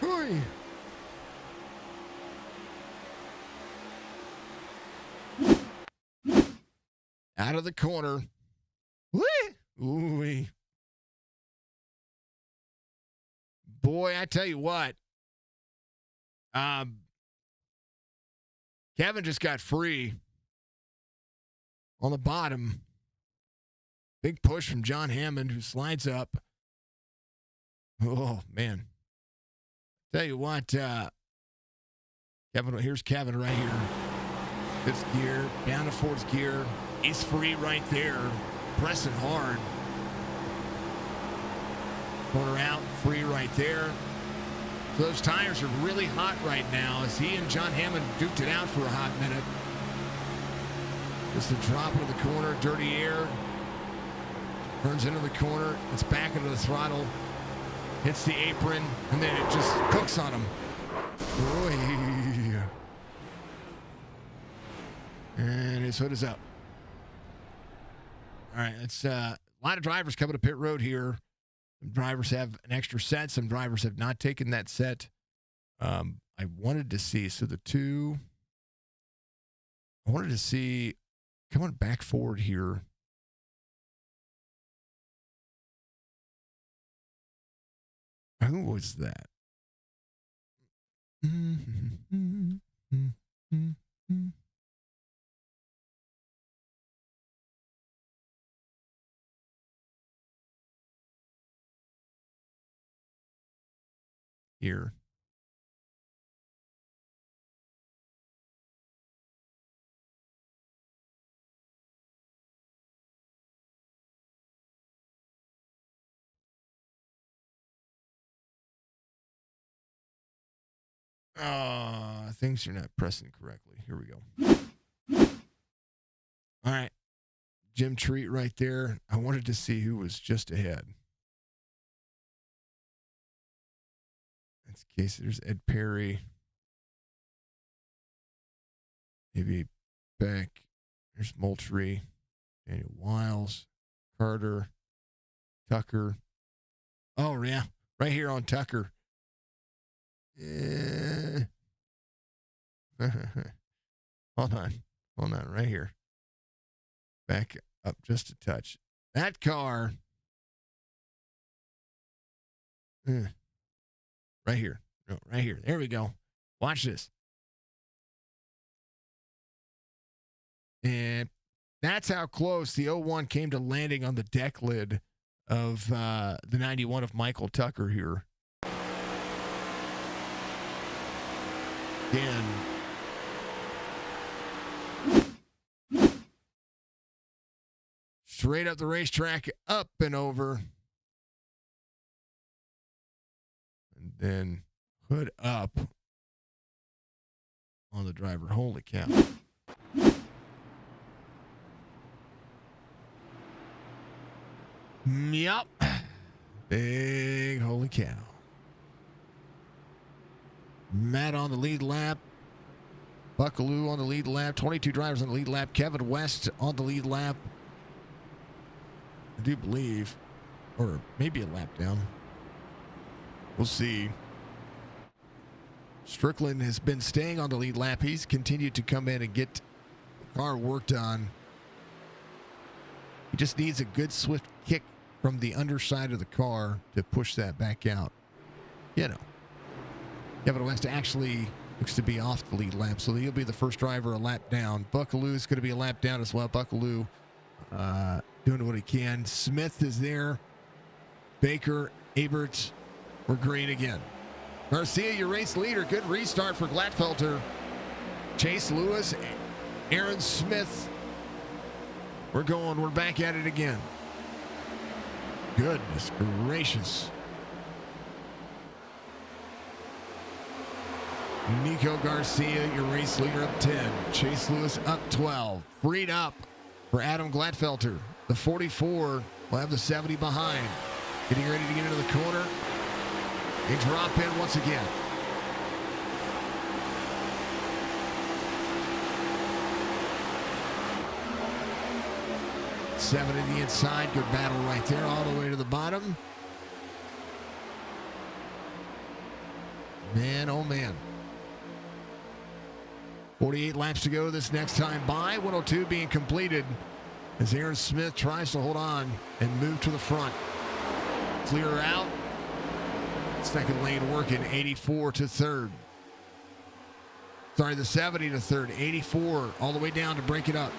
Hooey. Out of the corner. Whee! Ooh. Boy, I tell you what. Kevin just got free on the bottom. Big push from John Hammond, who slides up. Oh, man. Tell you what, Kevin, here's Kevin right here. Fifth gear, down to fourth gear. He's free right there, pressing hard. Corner out, free right there. So those tires are really hot right now as he and John Hammond duked it out for a hot minute. Just a drop into the corner, dirty air. Turns into the corner, it's back into the throttle. Hits the apron, and then it just cooks on him. Oy. And his hood is up. All right, it's a lot of drivers coming to pit road here. Some drivers have an extra set. Some drivers have not taken that set. I wanted to see, so the 2, I wanted to see, come on back forward here. Who was that? Here. Things are not pressing correctly. Here we go. All right. Jim Treat right there. I wanted to see who was just ahead. That's Casey. There's Ed Perry. Maybe Beck. There's Moultrie. Daniel Wiles. Carter. Tucker. Oh, yeah. Right here on Tucker. Yeah. Hold on. Right here. Back up just a touch. That car. Right here. No, right here. There we go. Watch this. And that's how close the 01 came to landing on the deck lid of the 91 of Michael Tucker here. Again. Straight up the racetrack, up and over. And then hood up on the driver. Holy cow. Yep. Big holy cow. Matt on the lead lap. Buckaloo on the lead lap. 22 drivers on the lead lap. Kevin West on the lead lap. I do believe. Or maybe a lap down. We'll see. Strickland has been staying on the lead lap. He's continued to come in and get the car worked on. He just needs a good swift kick from the underside of the car to push that back out. You know. Kevin West actually looks to be off the lead lap, so he'll be the first driver a lap down. Buckaloo is going to be a lap down as well. Buckaloo doing what he can. Smith is there. Baker, Abert, we're green again. Garcia, your race leader. Good restart for Glatfelter. Chase Lewis, Aaron Smith. We're back at it again. Goodness gracious. Nico Garcia, your race leader, up 10. Chase Lewis up 12. Freed up for Adam Glatfelter. The 44 will have the 70 behind. Getting ready to get into the corner. They drop in once again. Seven in the inside. Good battle right there all the way to the bottom. Man, oh man. 48 laps to go this next time by. 102 being completed as Aaron Smith tries to hold on and move to the front. Clear out. Second lane working. 84 to third. Sorry, the 70 to third. 84 all the way down to break it up.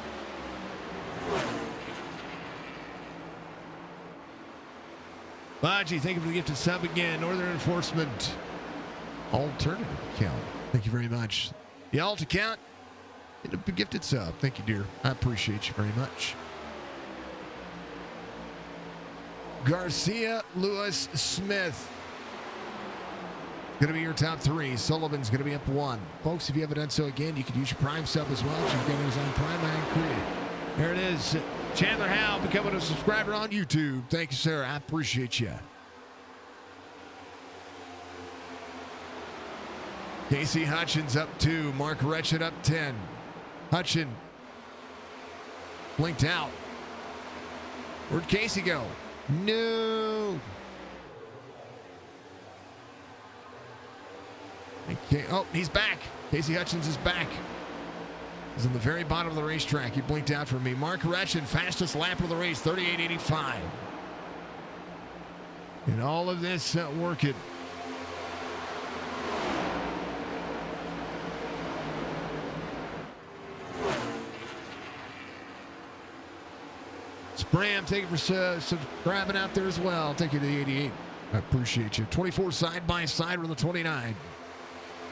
Baji, thank you for the gifted sub again. Northern Enforcement Alternative account. Thank you very much. The alt account, a gifted sub. Thank you, dear. I appreciate you very much. Garcia, Lewis, Smith. Going to be your top three. Sullivan's going to be up one. Folks, if you haven't done so again, you can use your Prime sub as well. If you've got Amazon Prime and Create. There it is. Chandler Howe becoming a subscriber on YouTube. Thank you, sir. I appreciate you. Casey Hutchins up 2. Mark Retchin up 10. Hutchin blinked out. Where'd Casey go? No. Okay. Oh, he's back. Casey Hutchins is back. He's in the very bottom of the racetrack. He blinked out for me. Mark Retchin, fastest lap of the race, 38.85. And all of this working. Spram, thank you for subscribing out there as well. Thank you to the 88. I appreciate you. 24 side by side with the 29.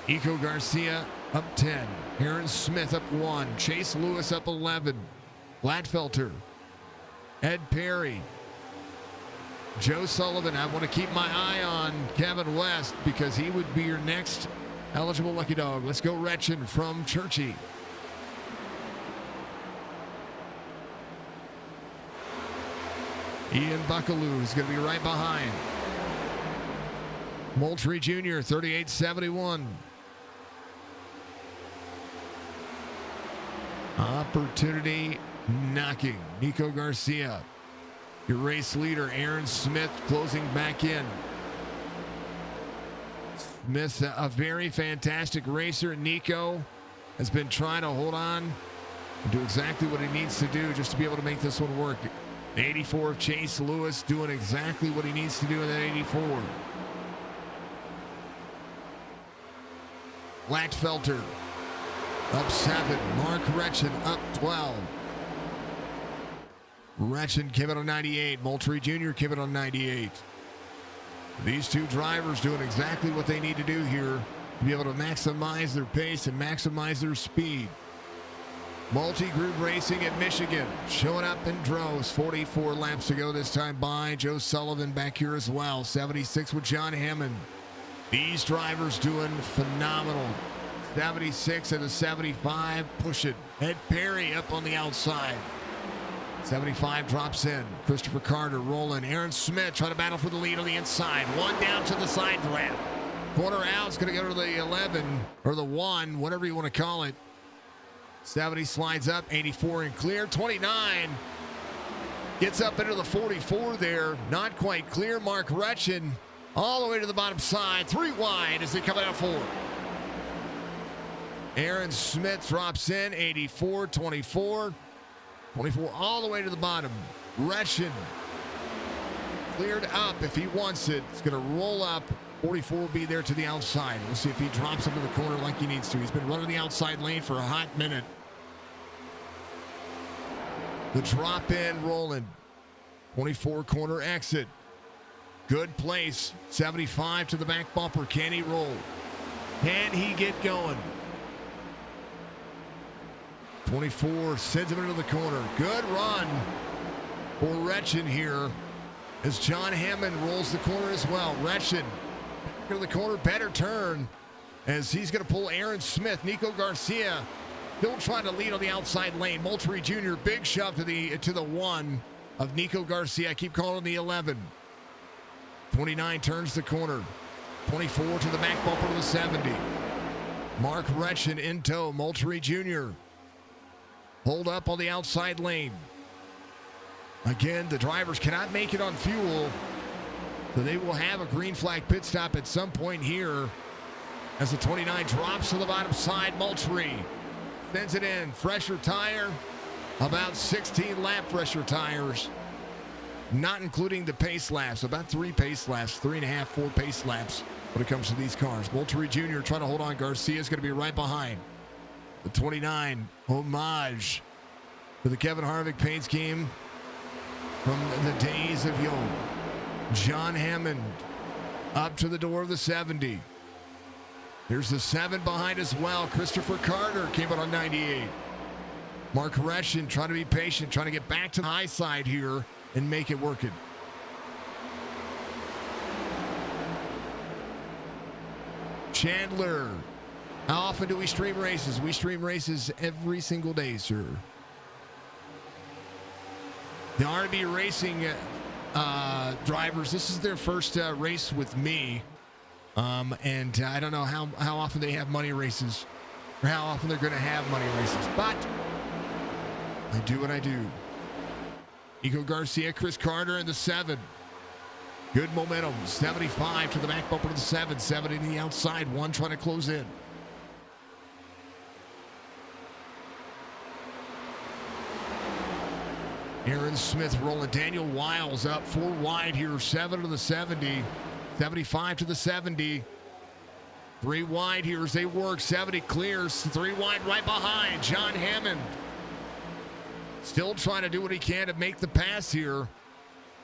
Nico Garcia up 10. Aaron Smith up 1. Chase Lewis up 11. Glatfelter. Ed Perry. Joe Sullivan. I want to keep my eye on Kevin West because he would be your next eligible lucky dog. Let's go Retchin from Churchy. Ian Buckaloo is going to be right behind. Moultrie Jr., 38.71. Opportunity knocking. Nico Garcia, your race leader. Aaron Smith closing back in. Smith, a very fantastic racer. Nico has been trying to hold on and do exactly what he needs to do just to be able to make this one work. 84 of Chase Lewis doing exactly what he needs to do in that 84. Glatfelter up 7. Mark Retchin up 12. Retchin came in on 98. Moultrie Jr. came in on 98. These two drivers doing exactly what they need to do here to be able to maximize their pace and maximize their speed. Multi-group racing at Michigan, showing up in droves. 44 laps to go this time by. Joe Sullivan back here as well. 76 with John Hammond. These drivers doing phenomenal. 76 and a 75 pushing. Ed Perry up on the outside. 75 drops in. Christopher Carter rolling. Aaron Smith trying to battle for the lead on the inside. One down to the side ramp. Corner out. It's going to go to the 11 or the 1, whatever you want to call it. 70 slides up. 84 and clear. 29 gets up into the 44 there. Not quite clear. Mark Retchen all the way to the bottom side. 3 wide as they come out 4. Aaron Smith drops in. 84, 24. 24 all the way to the bottom. Retchen cleared up if he wants it. It's going to roll up. 44 will be there to the outside. We'll see if he drops into the corner like he needs to. He's been running the outside lane for a hot minute. The drop in rolling. 24 corner exit. Good place. 75 to the back bumper. Can he roll? Can he get going? 24 sends him into the corner. Good run for Retchen here as John Hammond rolls the corner as well. Retchen into the corner, better turn as he's going to pull Aaron Smith. Nico Garcia still trying to lead on the outside lane. Moultrie Jr. big shove to the 1 of Nico Garcia. I keep calling the 11. 29 turns the corner. 24 to the back bumper to the 70. Mark Retchen in tow. Moultrie Jr. hold up on the outside lane. Again, the drivers cannot make it on fuel, so they will have a green flag pit stop at some point here as the 29 drops to the bottom side. Moultrie sends it in. Fresher tire, about 16 lap fresher tires, not including the pace laps. About 3 pace laps, 3.5, 4 pace laps when it comes to these cars. Moultrie Jr. trying to hold on. Garcia's going to be right behind. The 29, homage to the Kevin Harvick paint scheme from the days of Young. John Hammond up to the door of the 70. There's the 7 behind as well. Christopher Carter came out on 98. Mark Retchen trying to be patient, trying to get back to the high side here and make it working. Chandler. How often do we stream races? We stream races every single day, sir. The R&B Racing drivers, this is their first race with me. And I don't know how often they have money races or how often they're going to have money races. But I do what I do. Nico Garcia, Chris Carter, and the 7. Good momentum. 75 to the back bumper to the 7. 70 to the outside. 1 trying to close in. Aaron Smith rolling. Daniel Wiles up 4 wide here. 7 to the 70. 75 to the 70. 3 wide here as they work. 70 clears. 3 wide right behind. John Hammond still trying to do what he can to make the pass here.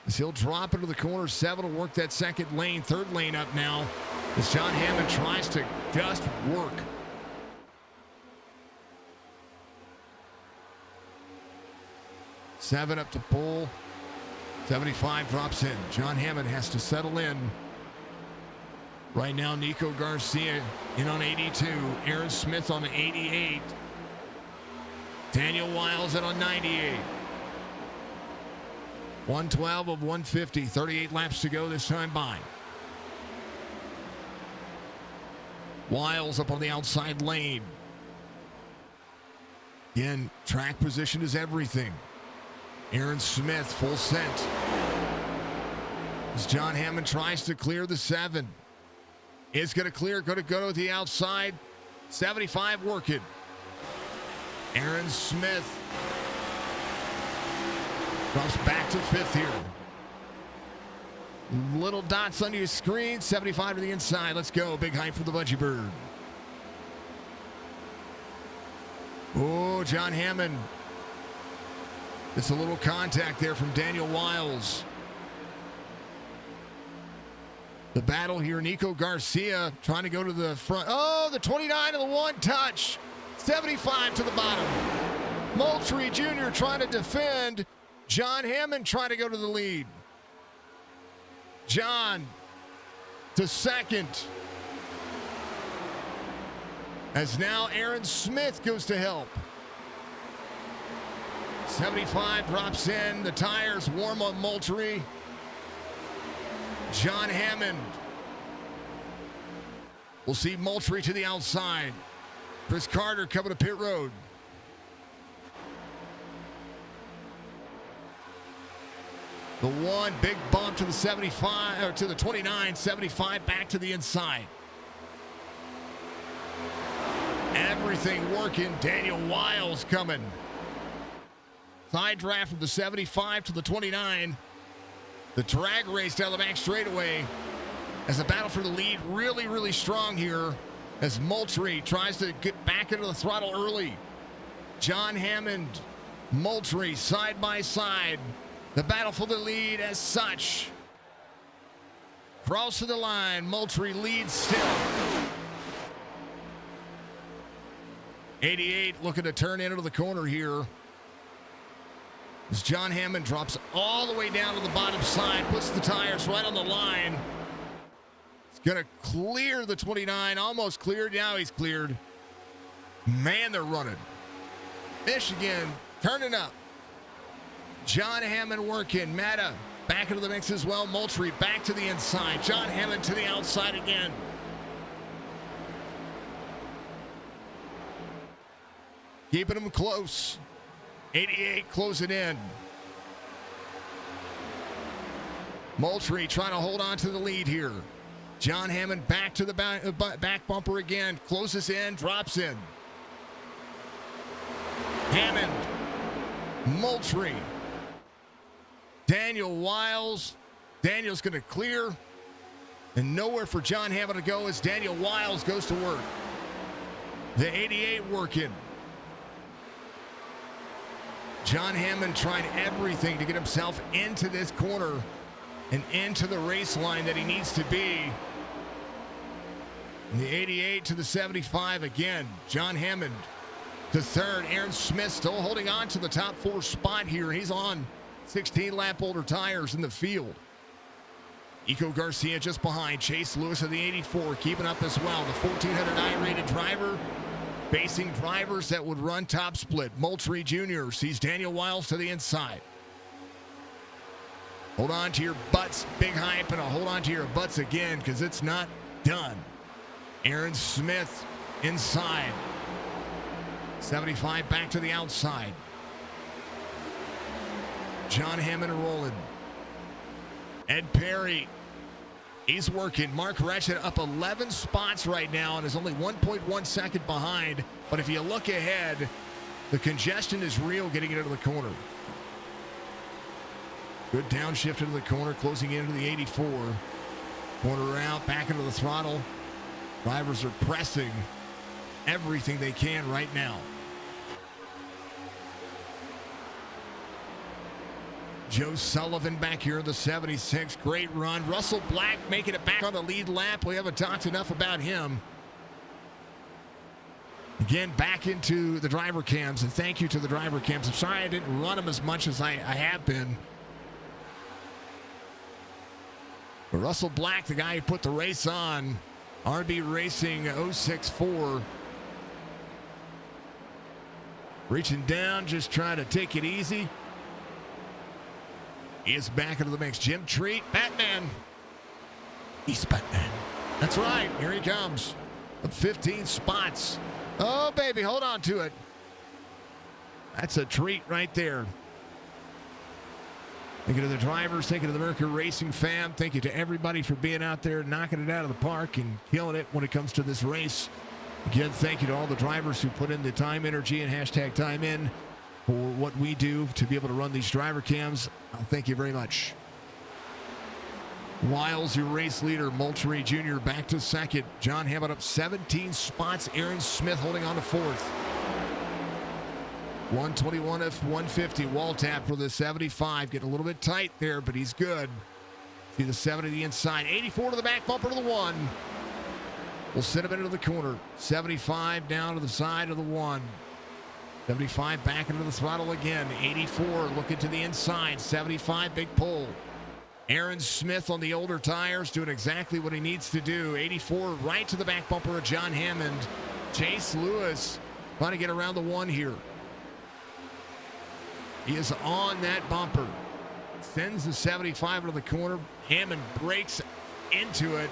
As he'll drop into the corner. 7 will work that second lane. 3rd lane up now as John Hammond tries to just work. Seven up to pull. 75 drops in. John Hammond has to settle in. Right now, Nico Garcia in on 82. Aaron Smith on 88. Daniel Wiles in on 98. 112 of 150. 38 laps to go this time by. Wiles up on the outside lane. Again, track position is everything. Aaron Smith, full sent. As John Hammond tries to clear the 7. It's going to clear, going to go to the outside. 75 working. Aaron Smith drops back to 5th here. Little dots on your screen. 75 to the inside. Let's go. Big height for the Budgie Bird. Oh, John Hammond. It's a little contact there from Daniel Wiles. The battle here, Nico Garcia trying to go to the front. Oh, the 29 and the 1 touch. 75 to the bottom. Moultrie Jr. trying to defend. John Hammond trying to go to the lead. John to 2nd. As now Aaron Smith goes to help. 75 drops in. The tires warm on Moultrie. John Hammond. We'll see Moultrie to the outside. Chris Carter coming to pit road. The one big bump to the 75, or to the 29, 75 back to the inside. Everything working. Daniel Wiles coming. Side draft from the 75 to the 29. The drag race down the back straightaway as the battle for the lead really, really strong here as Moultrie tries to get back into the throttle early. John Hammond, Moultrie side by side. The battle for the lead as such. Crossing the line, Moultrie leads still. 88 looking to turn into the corner here. As John Hammond drops all the way down to the bottom side, puts the tires right on the line. He's going to clear the 29, almost cleared. Now he's cleared. Man, they're running. Michigan turning up. John Hammond working. Matta back into the mix as well. Moultrie back to the inside. John Hammond to the outside again. Keeping them close. 88 closing in. Moultrie trying to hold on to the lead here. John Hammond back to the back bumper again. Closes in, drops in. Hammond. Moultrie. Daniel Wiles. Daniel's going to clear. And nowhere for John Hammond to go as Daniel Wiles goes to work. The 88 working. John Hammond trying everything to get himself into this corner and into the race line that he needs to be. And the 88 to the 75 again. John Hammond to third. Aaron Smith still holding on to the top 4 spot here. He's on 16 lap older tires in the field. Eco Garcia just behind. Chase Lewis of the 84 keeping up as well. The 1400i rated driver facing drivers that would run top split. Moultrie Jr. sees Daniel Wiles to the inside. Hold on to your butts. Big hype, and I'll hold on to your butts again because it's not done. Aaron Smith inside. 75 back to the outside. John Hammond rolling. Ed Perry. He's working. Mark Retchett up 11 spots right now and is only 1.1 second behind. But if you look ahead, the congestion is real getting into the corner. Good downshift into the corner, closing into the 84. Corner out, back into the throttle. Drivers are pressing everything they can right now. Joe Sullivan back here in the 76. Great run. Russell Black making it back on the lead lap. We haven't talked enough about him. Again, back into the driver cams, and thank you to the driver cams. I'm sorry I didn't run them as much as I have been. But Russell Black, the guy who put the race on, RB Racing 064. Reaching down, just trying to take it easy. He is back into the mix. Jim Treat, Batman. He's Batman. That's right. Here he comes. Up 15 spots. Oh, baby, hold on to it. That's a treat right there. Thank you to the drivers. Thank you to the Merica Racing fam. Thank you to everybody for being out there, knocking it out of the park and killing it when it comes to this race. Again, thank you to all the drivers who put in the time, energy, and hashtag time in for what we do to be able to run these driver cams. Thank you very much. Wiles, your race leader. Moultrie Jr. back to second. John Hammond up 17 spots. Aaron Smith holding on to fourth. 121 F150 wall tap for the 75. Getting a little bit tight there, but he's good. See the 7 to the inside. 84 to the back bumper to the 1. We'll send him into the corner. 75 down to the side of the 1. 75 back into the throttle again. 84 looking to the inside. 75 big pull. Aaron Smith on the older tires doing exactly what he needs to do. 84 right to the back bumper of John Hammond. Chase Lewis trying to get around the 1 here. He is on that bumper. Sends the 75 into the corner. Hammond breaks into it.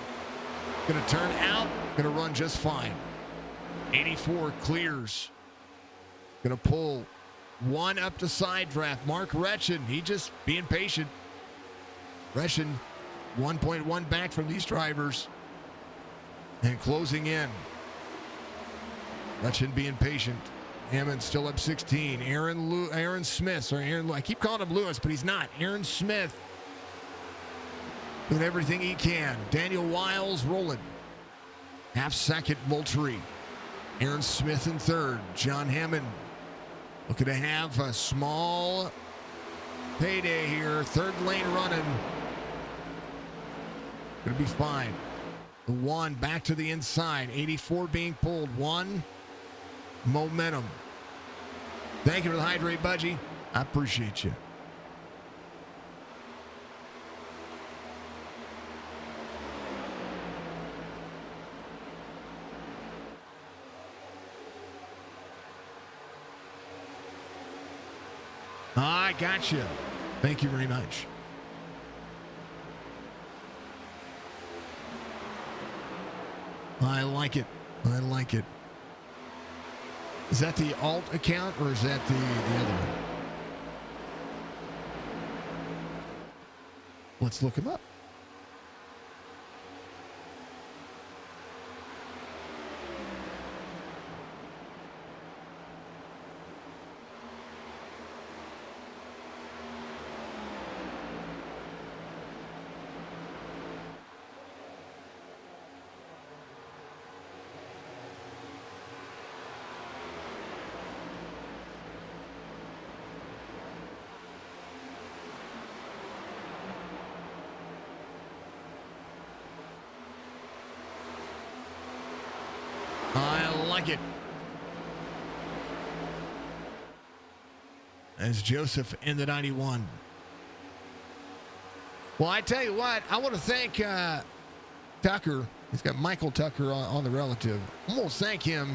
Going to turn out. Going to run just fine. 84 clears. Going to pull one up to side draft. Mark Retchen, he just being patient. Retchen 1.1 back from these drivers. And closing in. Retchen being patient. Hammond still up 16. Aaron Smith, I keep calling him Lewis, but he's not. Aaron Smith doing everything he can. Daniel Wiles rolling. Half second, Moultrie. Aaron Smith in third. John Hammond looking to have a small payday here. Third lane running. Going to be fine. The one back to the inside. 84 being pulled. One. Momentum. Thank you for the hydrate, Budgie. I appreciate you. I got you. Thank you very much. I like it. I like it. Is that the alt account or is that the other one? Let's look him up. It. As Joseph in the 91. Well, I tell you what, I want to thank Tucker. He's got Michael Tucker on the relative. I'm going to thank him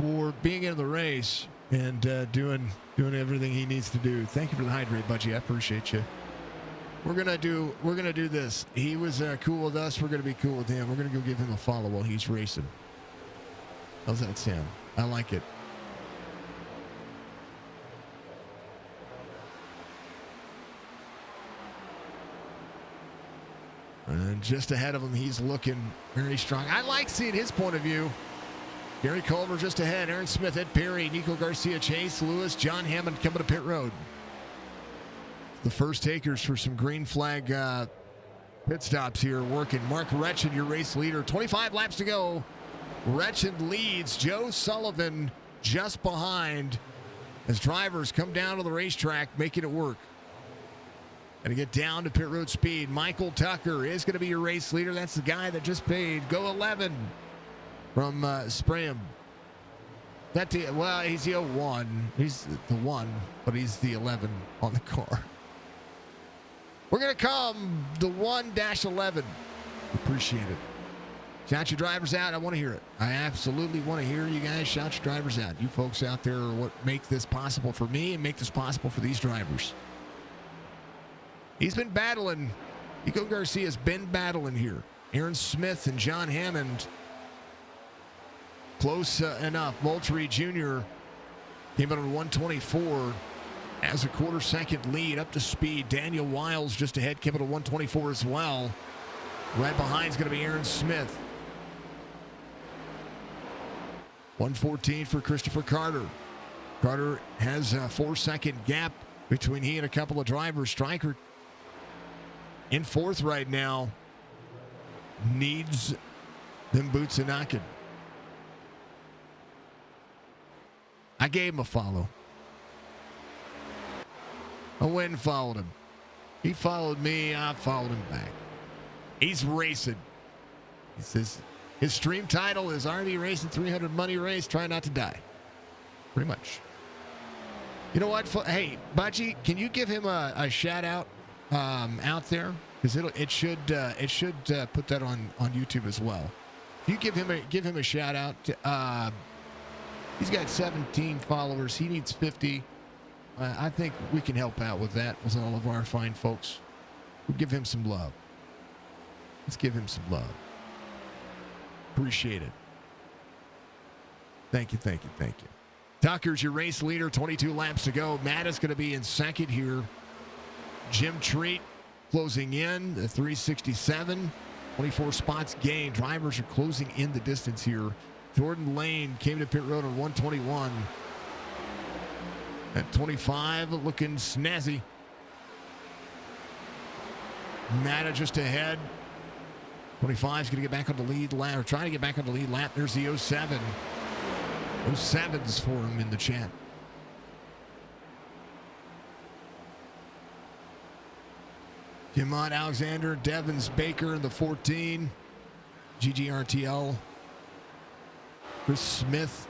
for being in the race and doing everything he needs to do. Thank you for the hydrate, Budgie. I appreciate you. We're gonna do this. He was cool with us. We're gonna be cool with him. We're gonna go give him a follow while he's racing. How's that sound? I like it. And just ahead of him, he's looking very strong. I like seeing his point of view. Gary Culver just ahead. Aaron Smith, Ed Perry, Nico Garcia, Chase Lewis, John Hammond coming to pit road. The first takers for some green flag pit stops here working. Mark Retchen, your race leader. 25 laps to go. Retchen leads. Joe Sullivan just behind as drivers come down to the racetrack, making it work. Going to get down to pit road speed. Michael Tucker is going to be your race leader. That's the guy that just paid. Go 11 from Sprayham. Well, he's the 01. He's the 1, but he's the 11 on the car. We're going to come the 1-11. Appreciate it. Shout your drivers out. I want to hear it. I absolutely want to hear you guys shout your drivers out. You folks out there are what make this possible for me and make this possible for these drivers. He's been battling. Nico Garcia's been battling here. Aaron Smith and John Hammond close enough. Moultrie Jr. came out on 124 as a quarter-second lead up to speed. Daniel Wiles just ahead, came out on 124 as well. Right behind is going to be Aaron Smith. 114 for Christopher Carter. Carter has a 4-second gap between he and a couple of drivers. Stryker in fourth right now. Needs them boots a knocking. I gave him a follow. I went and followed him. He followed me. I followed him back. He's racing. He says his stream title is RV Racing 300 Money Race. Try not to die. Pretty much. You know what? Hey, Budgie, can you give him a shout out out there? Because it should put that on YouTube as well. If you give him a shout out. He's got 17 followers. He needs 50. I think we can help out with that with all of our fine folks. We'll give him some love. Let's give him some love. Appreciate it. Thank you, thank you, thank you. Tucker's your race leader, 22 laps to go. Matt is going to be in second here. Jim Treat closing in, the 367. 24 spots gained. Drivers are closing in the distance here. Jordan Lane came to pit road on 121. At 25, looking snazzy. Matta just ahead. 25 is going to get back on the lead lap, or trying to get back on the lead lap. There's the 07. 07's for him in the chat. Jamont Alexander, Devins Baker in the 14. GGRTL. Chris Smith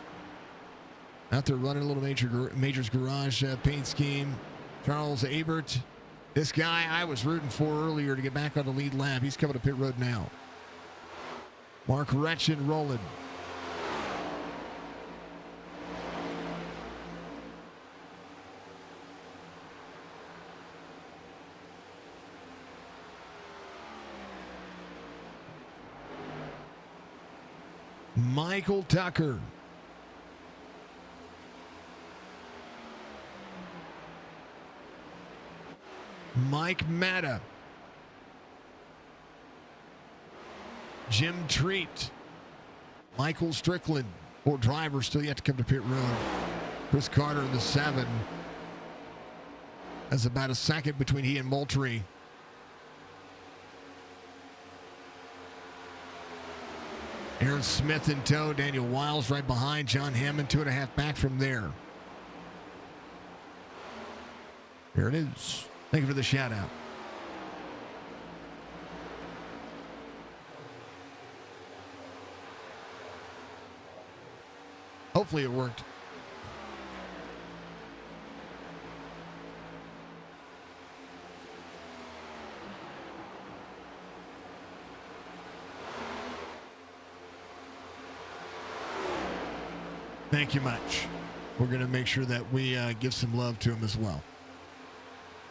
out there running a little Major's Garage paint scheme. Charles Abert. This guy I was rooting for earlier to get back on the lead lap. He's coming to pit road now. Mark Retchin rolling. Michael Tucker. Mike Matta. Jim Treat. Michael Strickland. 4 drivers still yet to come to pit road. Chris Carter in the 7. That's about a second between he and Moultrie. Aaron Smith in tow. Daniel Wiles right behind. John Hammond 2.5 back from there. Here it is. Thank you for the shout out. Hopefully it worked. Thank you much. We're going to make sure that we give some love to him as well.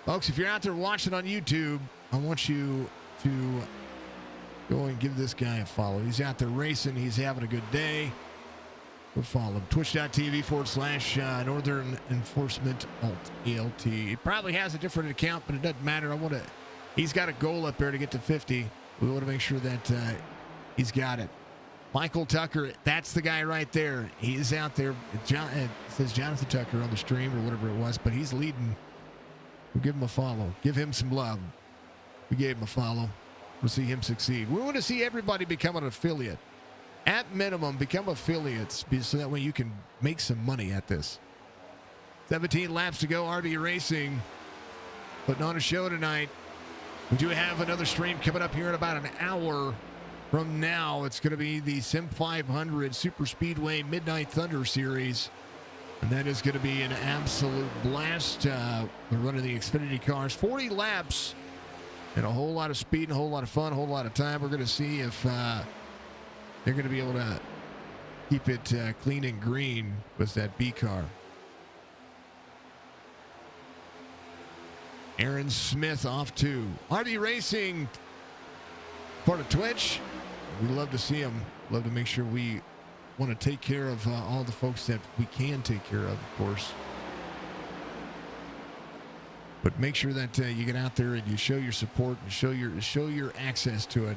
Folks, if you're out there watching on YouTube, I want you to go and give this guy a follow. He's out there racing. He's having a good day. Go follow him. Twitch.tv/Northern Enforcement Alt ELT. He probably has a different account, but it doesn't matter. He's got a goal up there to get to 50. We want to make sure that he's got it. Michael Tucker, that's the guy right there. He is out there. It says Jonathan Tucker on the stream or whatever it was, but he's leading. We'll give him a follow. Give him some love. We gave him a follow. We'll see him succeed. We want to see everybody become an affiliate. At minimum, become affiliates so that way you can make some money at this. 17 laps to go. RB Racing putting on a show tonight. We do have another stream coming up here in about an hour from now. It's going to be the Sim 500 Super Speedway Midnight Thunder Series. And that is going to be an absolute blast. We're running the Xfinity cars. 40 laps and a whole lot of speed and a whole lot of fun, a whole lot of time. We're going to see if they're going to be able to keep it clean and green with that B car. Aaron Smith off to RD Racing, part of Twitch. We love to see him. Love to make sure we want to take care of all the folks that we can take care of course. But make sure that you get out there and you show your support and show your access to it.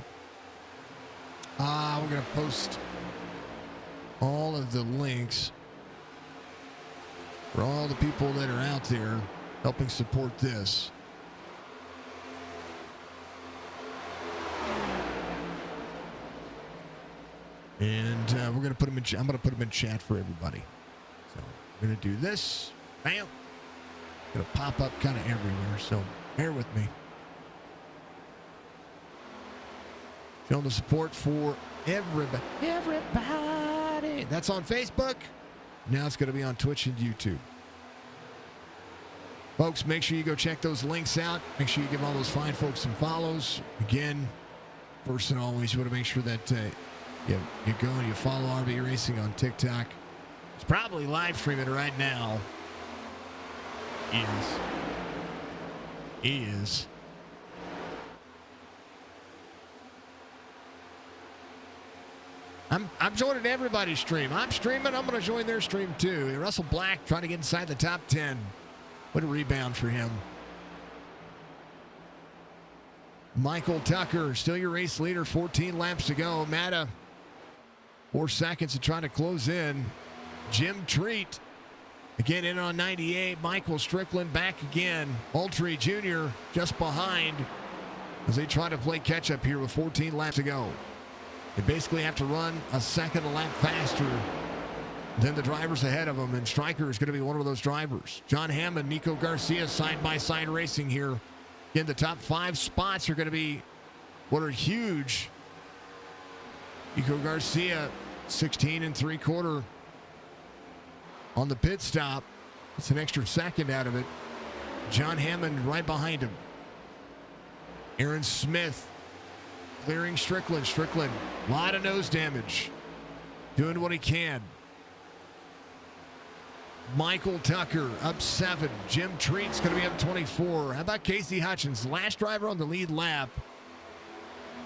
We're going to post all of the links for all the people that are out there helping support this. And we're going to put them in. I'm going to put them in chat for everybody. So we're going to do this. Bam. Going to pop up kind of everywhere. So bear with me. Showing the support for everybody. Everybody. That's on Facebook. Now it's going to be on Twitch and YouTube. Folks, make sure you go check those links out. Make sure you give all those fine folks some follows. Again, first and always, you want to make sure that you go and you follow RB Racing on TikTok. It's probably live streaming right now. He is. I'm joining everybody's stream. I'm streaming. I'm going to join their stream too. Russell Black trying to get inside the top 10. What a rebound for him. Michael Tucker, still your race leader. 14 laps to go. Matta, 4 seconds to try to close in. Jim Treat, again in on 98. Michael Strickland back again. Moultrie Jr. just behind as they try to play catch up here with 14 laps to go. They basically have to run a second a lap faster than the drivers ahead of them, and Stryker is going to be one of those drivers. John Hammond, Nico Garcia side-by-side racing here. Again, the top 5 spots are going to be what are huge. Nico Garcia, 16 3/4 on the pit stop. It's an extra second out of it. John Hammond right behind him. Aaron Smith clearing Strickland. Strickland, a lot of nose damage. Doing what he can. Michael Tucker up 7. Jim Treat's going to be up 24. How about Casey Hutchins? Last driver on the lead lap.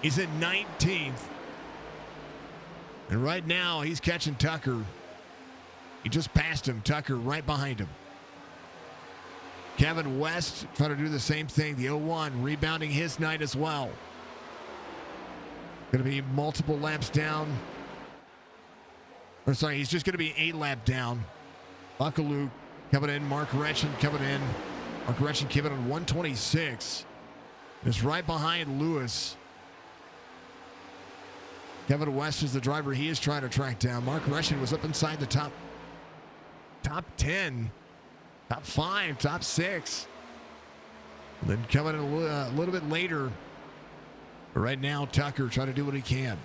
He's at 19th. And right now, he's catching Tucker. He just passed him. Tucker right behind him. Kevin West trying to do the same thing. The 01 rebounding his night as well. Going to be multiple laps down. Or sorry, he's just going to be 8 lap down. Buckaloo coming in. Mark Retchen coming in. Mark Retchen coming in 126. It's right behind Lewis. Kevin West is the driver he is trying to track down. Mark Retchen was up inside the top 10, top 5, top 6. And then coming in a little bit later. But right now, Tucker trying to do what he can.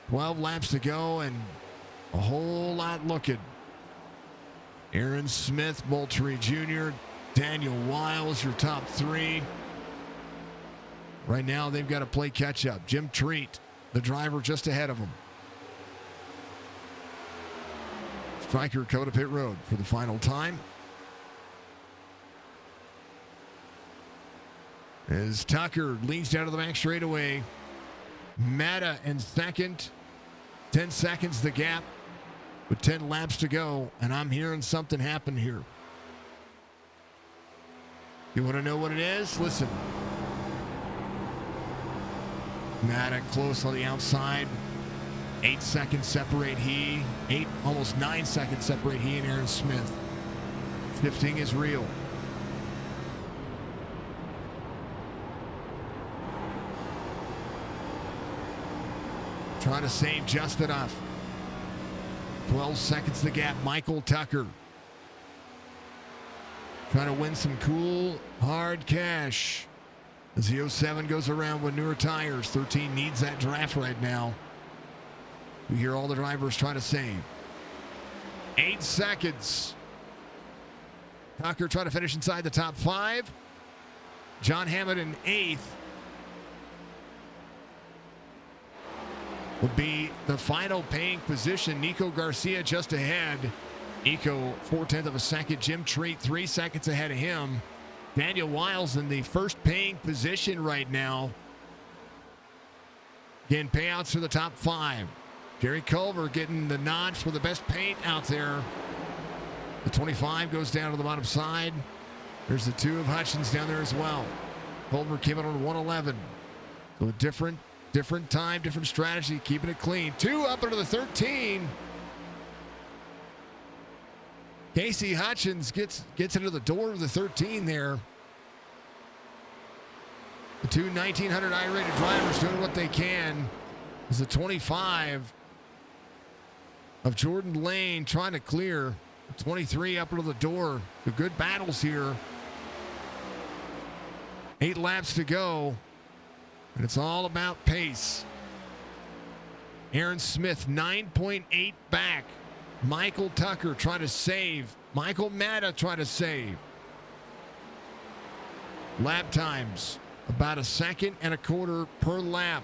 12 laps to go and a whole lot looking. Aaron Smith, Moultrie Jr., Daniel Wiles, your top 3. Right now, they've got to play catch up. Jim Treat, the driver just ahead of him. Stryker coming to pit road for the final time. As Tucker leads down to the back straightaway. Matta in second. 10 seconds the gap with 10 laps to go. And I'm hearing something happen here. You want to know what it is? Listen. Matta close on the outside. 8 seconds separate he. 8, almost 9 seconds separate he and Aaron Smith. Shifting is real. Trying to save just enough. 12 seconds the gap. Michael Tucker. Trying to win some cool, hard cash. As the 07 goes around with newer tires. 13 needs that draft right now. We hear all the drivers trying to save. 8 seconds. Tucker trying to finish inside the top 5. John Hammond in 8th. Will be the final paying position. Nico Garcia just ahead. Nico 4/10 of a second. Jim Treat 3 seconds ahead of him. Daniel Wiles in the first paying position right now. Again, payouts for the top 5. Jerry Culver getting the nod for the best paint out there. The 25 goes down to the bottom side. There's the 2 of Hutchins down there as well. Culver came in on 111. So a different time, different strategy, keeping it clean. 2 up into the 13. Casey Hutchins gets into the door of the 13 there. The 2 1900 I-rated drivers doing what they can. As the 25 of Jordan Lane trying to clear. 23 up into the door. The good battles here. 8 laps to go. And it's all about pace. Aaron Smith, 9.8 back. Michael Tucker trying to save. Michael Matta trying to save. Lap times, about 1.25 seconds per lap.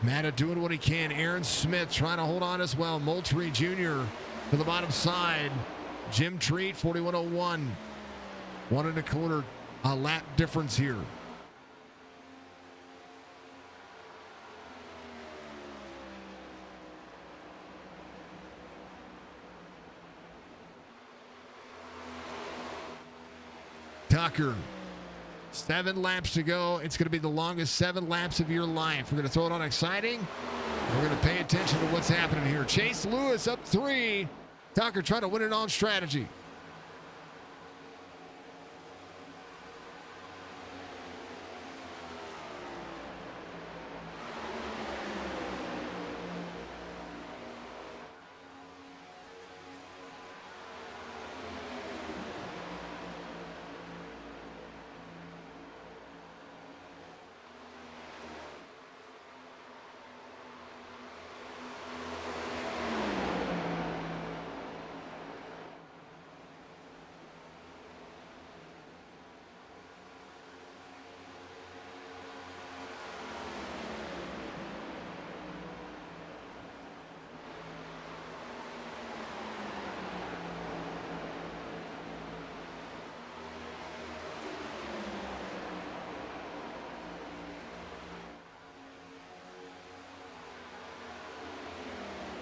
Matta doing what he can. Aaron Smith trying to hold on as well. Moultrie Jr. to the bottom side. Jim Treat, 41.01. 1.25 lap difference here. Tucker, 7 laps to go. It's going to be the longest 7 laps of your life. We're going to throw it on exciting. We're going to pay attention to what's happening here. Chase Lewis up 3. Tucker trying to win it on strategy.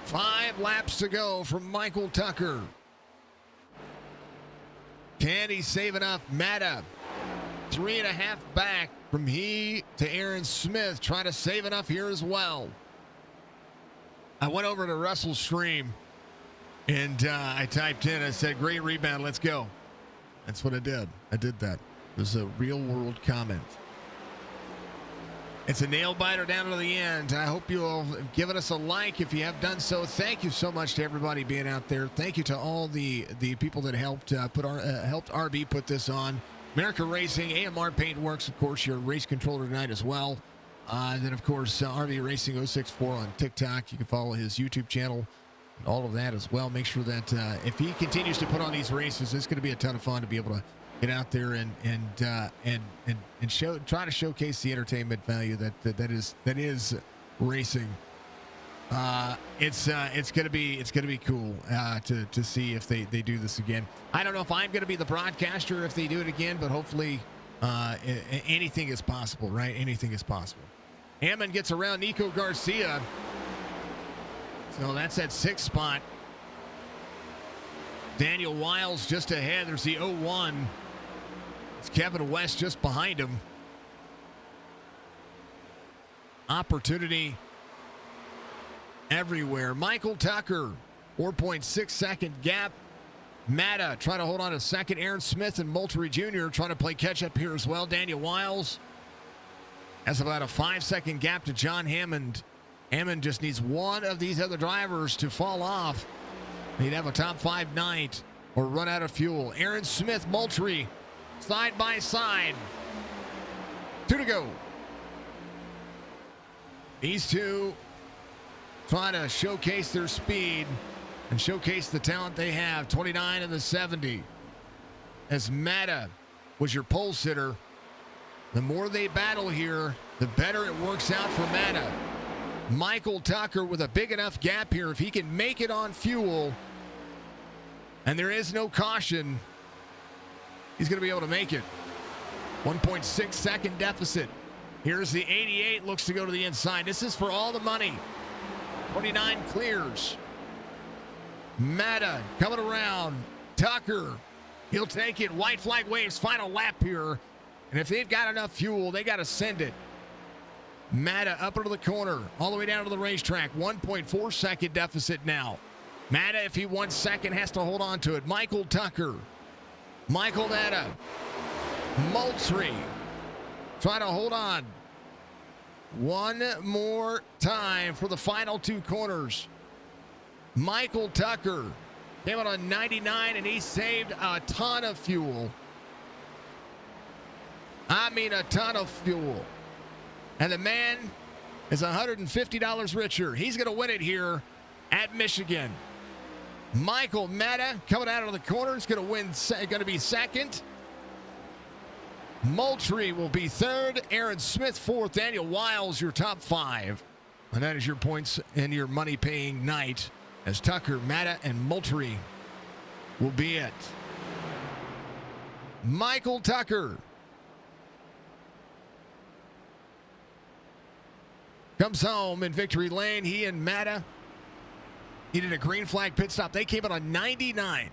Five laps to go from Michael Tucker. Can he save enough? Mata, 3.5 back from he to Aaron Smith, trying to save enough here as well. I went over to Russell's stream and I typed in, I said, great rebound, let's go. That's what I did. I did that. It was a real world comment. It's a nail biter down to the end. I hope you'll have given us a like if you have done so. Thank you so much to everybody being out there. Thank you to all the people that helped helped RB put this on. Merica Racing, AMR Paint Works, of course, your race controller tonight as well. Then, of course, RB Racing 064 on TikTok. You can follow his YouTube channel and all of that as well. Make sure that if he continues to put on these races, it's going to be a ton of fun to be able to get out there and try to showcase the entertainment value that is racing. It's gonna be cool to see if they do this again. I don't know if I'm gonna be the broadcaster if they do it again, but hopefully anything is possible, right? Anything is possible. Hammond gets around Nico Garcia, so that's at 6th spot. Daniel Wiles just ahead. There's the 01. It's Kevin West just behind him. Opportunity everywhere. Michael Tucker, 4.6 second gap. Mata trying to hold on a second. Aaron Smith and Moultrie Jr. trying to play catch up here as well. Daniel Wiles has about a 5-second gap to John Hammond. Hammond just needs one of these other drivers to fall off. He'd have a top 5 night or run out of fuel. Aaron Smith, Moultrie, side by side. 2 to go. These two trying to showcase their speed and showcase the talent they have. 29 and the 70. As Mata was your pole sitter, the more they battle here, the better it works out for Mata. Michael Tucker with a big enough gap here. If he can make it on fuel and there is no caution, he's going to be able to make it. 1.6 second deficit. Here's the 88, looks to go to the inside. This is for all the money. 29 clears. Mata coming around. Tucker, he'll take it. White flag waves, final lap here. And if they've got enough fuel, they got to send it. Mata up into the corner, all the way down to the racetrack. 1.4 second deficit now. Mata, if he wants second, has to hold on to it. Michael Tucker. Michael Mata. Moultrie trying to hold on. One more time for the final 2 corners. Michael Tucker came out on 99 and he saved a ton of fuel. I mean a ton of fuel. And the man is $150 richer. He's going to win it here at Michigan. Michael Mata coming out of the corner is going to win, going to be second. Moultrie will be third. Aaron Smith fourth. Daniel Wiles your top 5. And that is your points in your money-paying night as Tucker, Mata, and Moultrie will be it. Michael Tucker comes home in victory lane. He and Matta needed a green flag pit stop. They came out on 99.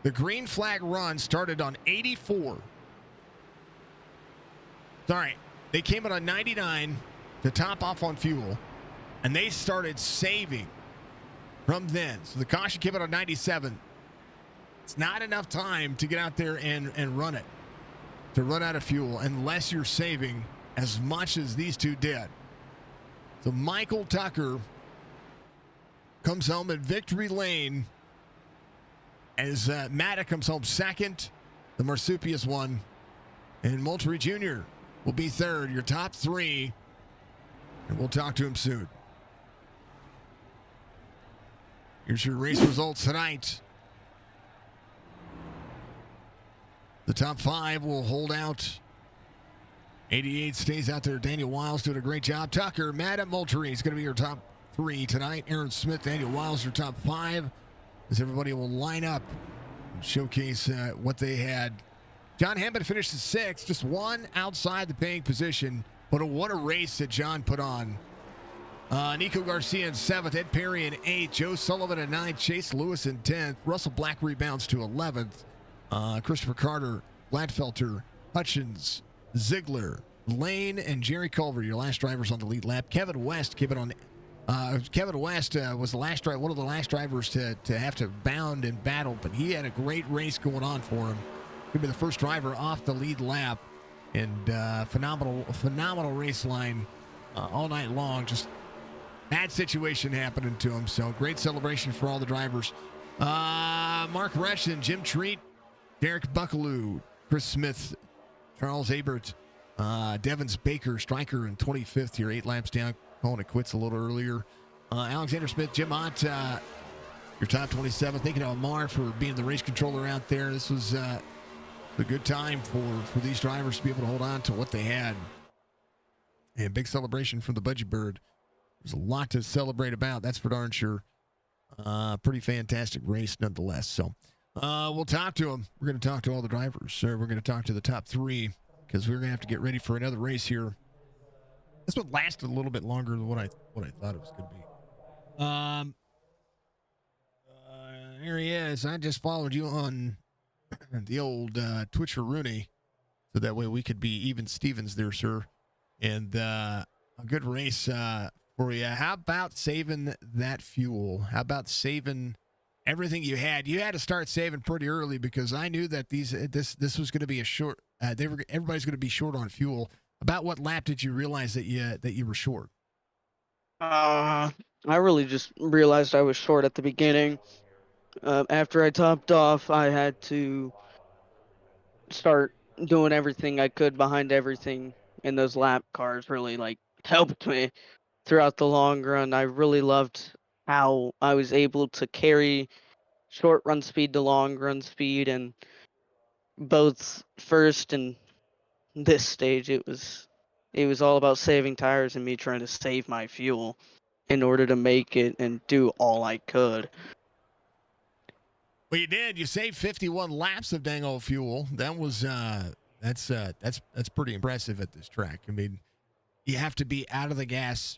The green flag run started on 84. Sorry, they came out on 99 to top off on fuel, and they started saving from then. So the caution came out on 97. It's not enough time to get out there and run it, to run out of fuel, unless you're saving as much as these two did. So Michael Tucker comes home in victory lane as Matta comes home second, the Marsupius one, and Moultrie Jr. will be third. Your top three, and we'll talk to him soon. Here's your race results tonight. The top five will hold out. 88 stays out there. Daniel Wiles doing a great job. Tucker, Matta, Moultrie is going to be your top three tonight. Aaron Smith, Daniel Wiles, your top five, as everybody will line up and showcase what they had. John Hammond finished at sixth, just one outside the paying position, but what a race that John put on. Nico Garcia in seventh, Ed Perry in eighth, Joe Sullivan in ninth, Chase Lewis in 10th, Russell Black rebounds to 11th, Christopher Carter, Gladfelter, Hutchins, Ziegler, Lane, and Jerry Culver, your last drivers on the lead lap. Kevin West came it on. Kevin West was the last one of the last drivers to have to bound and battle, but he had a great race going on for him. He'll be the first driver off the lead lap, and phenomenal race line all night long. Just bad situation happening to him, so great celebration for all the drivers. Mark Reschen, Jim Treat, Derek Buckaloo, Chris Smith, Charles Abert, Devins Baker, striker in 25th here, 8 laps down, calling it quits a little earlier. Alexander Smith, Jim Ott, your top 27. Thanking Amar for being the race controller out there. This was a good time for these drivers to be able to hold on to what they had. And big celebration from the Budgie Bird. There's a lot to celebrate about, that's for darn sure. Pretty fantastic race nonetheless. So we'll talk to them. We're going to talk to all the drivers. We're going to talk to the top three, because we're going to have to get ready for another race here. This one lasted a little bit longer than what I thought it was going to be. Here he is. I just followed you on the old Twitcher Rooney, so that way we could be even Stevens there, sir. And a good race for you. How about saving that fuel? How about saving everything you had? You had to start saving pretty early, because I knew that this was going to be a short. Everybody's going to be short on fuel. About what lap did you realize that you were short? I really just realized I was short at the beginning. After I topped off, I had to start doing everything I could behind everything, and those lap cars really helped me throughout the long run. I really loved how I was able to carry short run speed to long run speed, and both first and this stage it was all about saving tires and me trying to save my fuel in order to make it and do all I could. Well, you did. You saved 51 laps of dang old fuel. That was that's pretty impressive at this track. I mean, you have to be out of the gas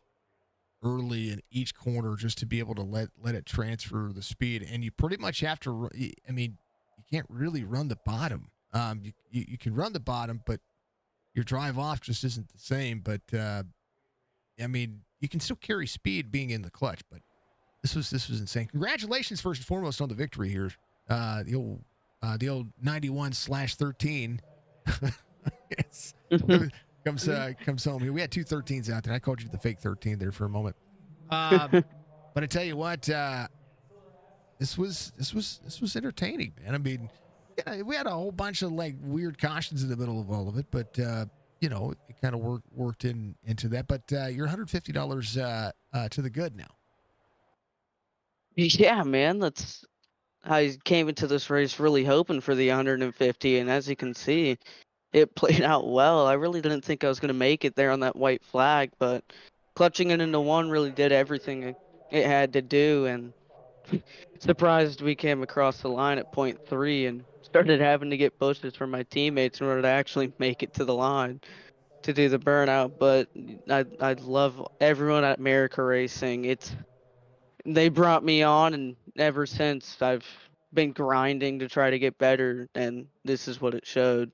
early in each corner just to be able to let it transfer the speed, and you pretty much have to. I mean, you can't really run the bottom. You can run the bottom, but your drive off just isn't the same. But I mean, you can still carry speed being in the clutch. But this was insane. Congratulations first and foremost on the victory here. The old 91/13. comes home here. We had two 13s out there. I called you the fake 13 there for a moment. But I tell you what, this was entertaining, man. I mean, we had a whole bunch of like weird cautions in the middle of all of it, but it kind of worked into that. But you're $150 to the good now. Yeah, man, I came into this race really hoping for the 150, and as you can see, it played out well. I really didn't think I was going to make it there on that white flag, but clutching it into one really did everything it had to do, and surprised we came across the line at point 3 and started having to get pushes from my teammates in order to actually make it to the line to do the burnout. But I love everyone at Merica Racing. They brought me on, and ever since I've been grinding to try to get better, and this is what it showed.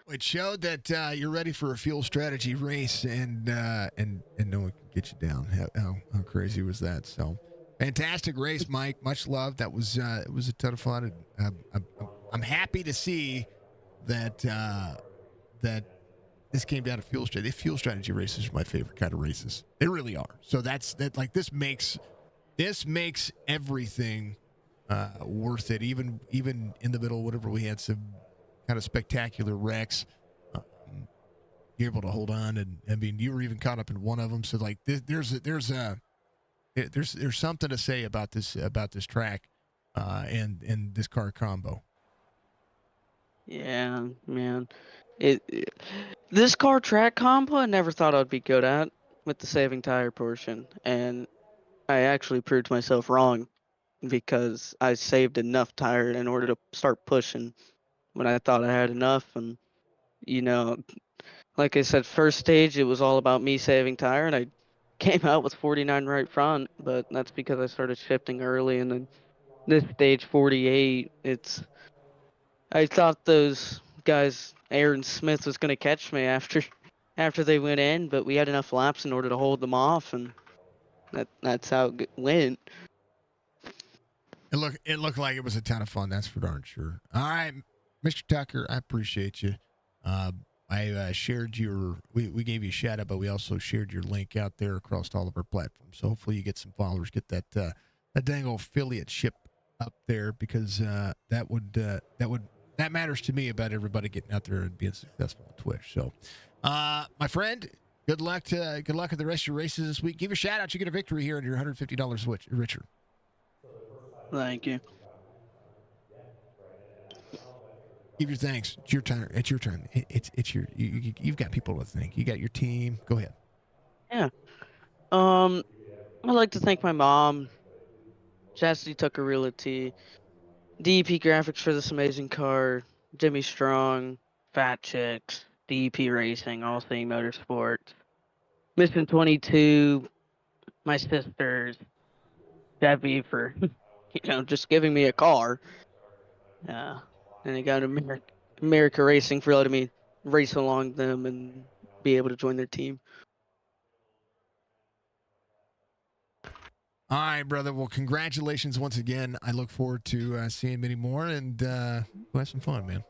It showed that you're ready for a fuel strategy race, and no one can get you down. How crazy was that? So, fantastic race, Mike. Much love. That was it was a ton of fun. And, I'm happy to see that that this came down to fuel strategy. Fuel strategy races are my favorite kind of races. They really are. So that's that. Like this makes everything worth it. Even in the middle, whatever we had some kind of spectacular wrecks. You're able to hold on, and I mean, you were even caught up in one of them. So like, there's something to say about this track, and this car combo. Yeah, man. This car track combo I never thought I'd be good at with the saving tire portion, and I actually proved myself wrong because I saved enough tire in order to start pushing when I thought I had enough. And you know, like I said, first stage it was all about me saving tire, and I came out with 49 right front, but that's because I started shifting early. And then this stage 48, I thought those guys, Aaron Smith was going to catch me after they went in, but we had enough laps in order to hold them off, and that's how it went. It looked like it was a ton of fun. That's for darn sure. All right, Mr. Tucker, I appreciate you. I shared we gave you a shout out, but we also shared your link out there across all of our platforms. So hopefully you get some followers, get that dang old affiliate ship up there, because that matters to me about everybody getting out there and being successful on Twitch. So, my friend, good luck with the rest of your races this week. Give your shout out. You get a victory here, and you're $150 richer. Thank you. Give your thanks. It's your turn. It's your turn. It's your. You've got people to thank. You got your team. Go ahead. Yeah. I'd like to thank my mom, Chastity Tucker Realty, DEP Graphics for this amazing car, Jimmy Strong, Fat Chicks, DEP Racing, All Thing Motorsports, Mission 22, my sisters, Debbie for, just giving me a car. And I got Merica Racing for letting me race along them and be able to join their team. All right, brother. Well, congratulations once again. I look forward to seeing many more, and go have some fun, man.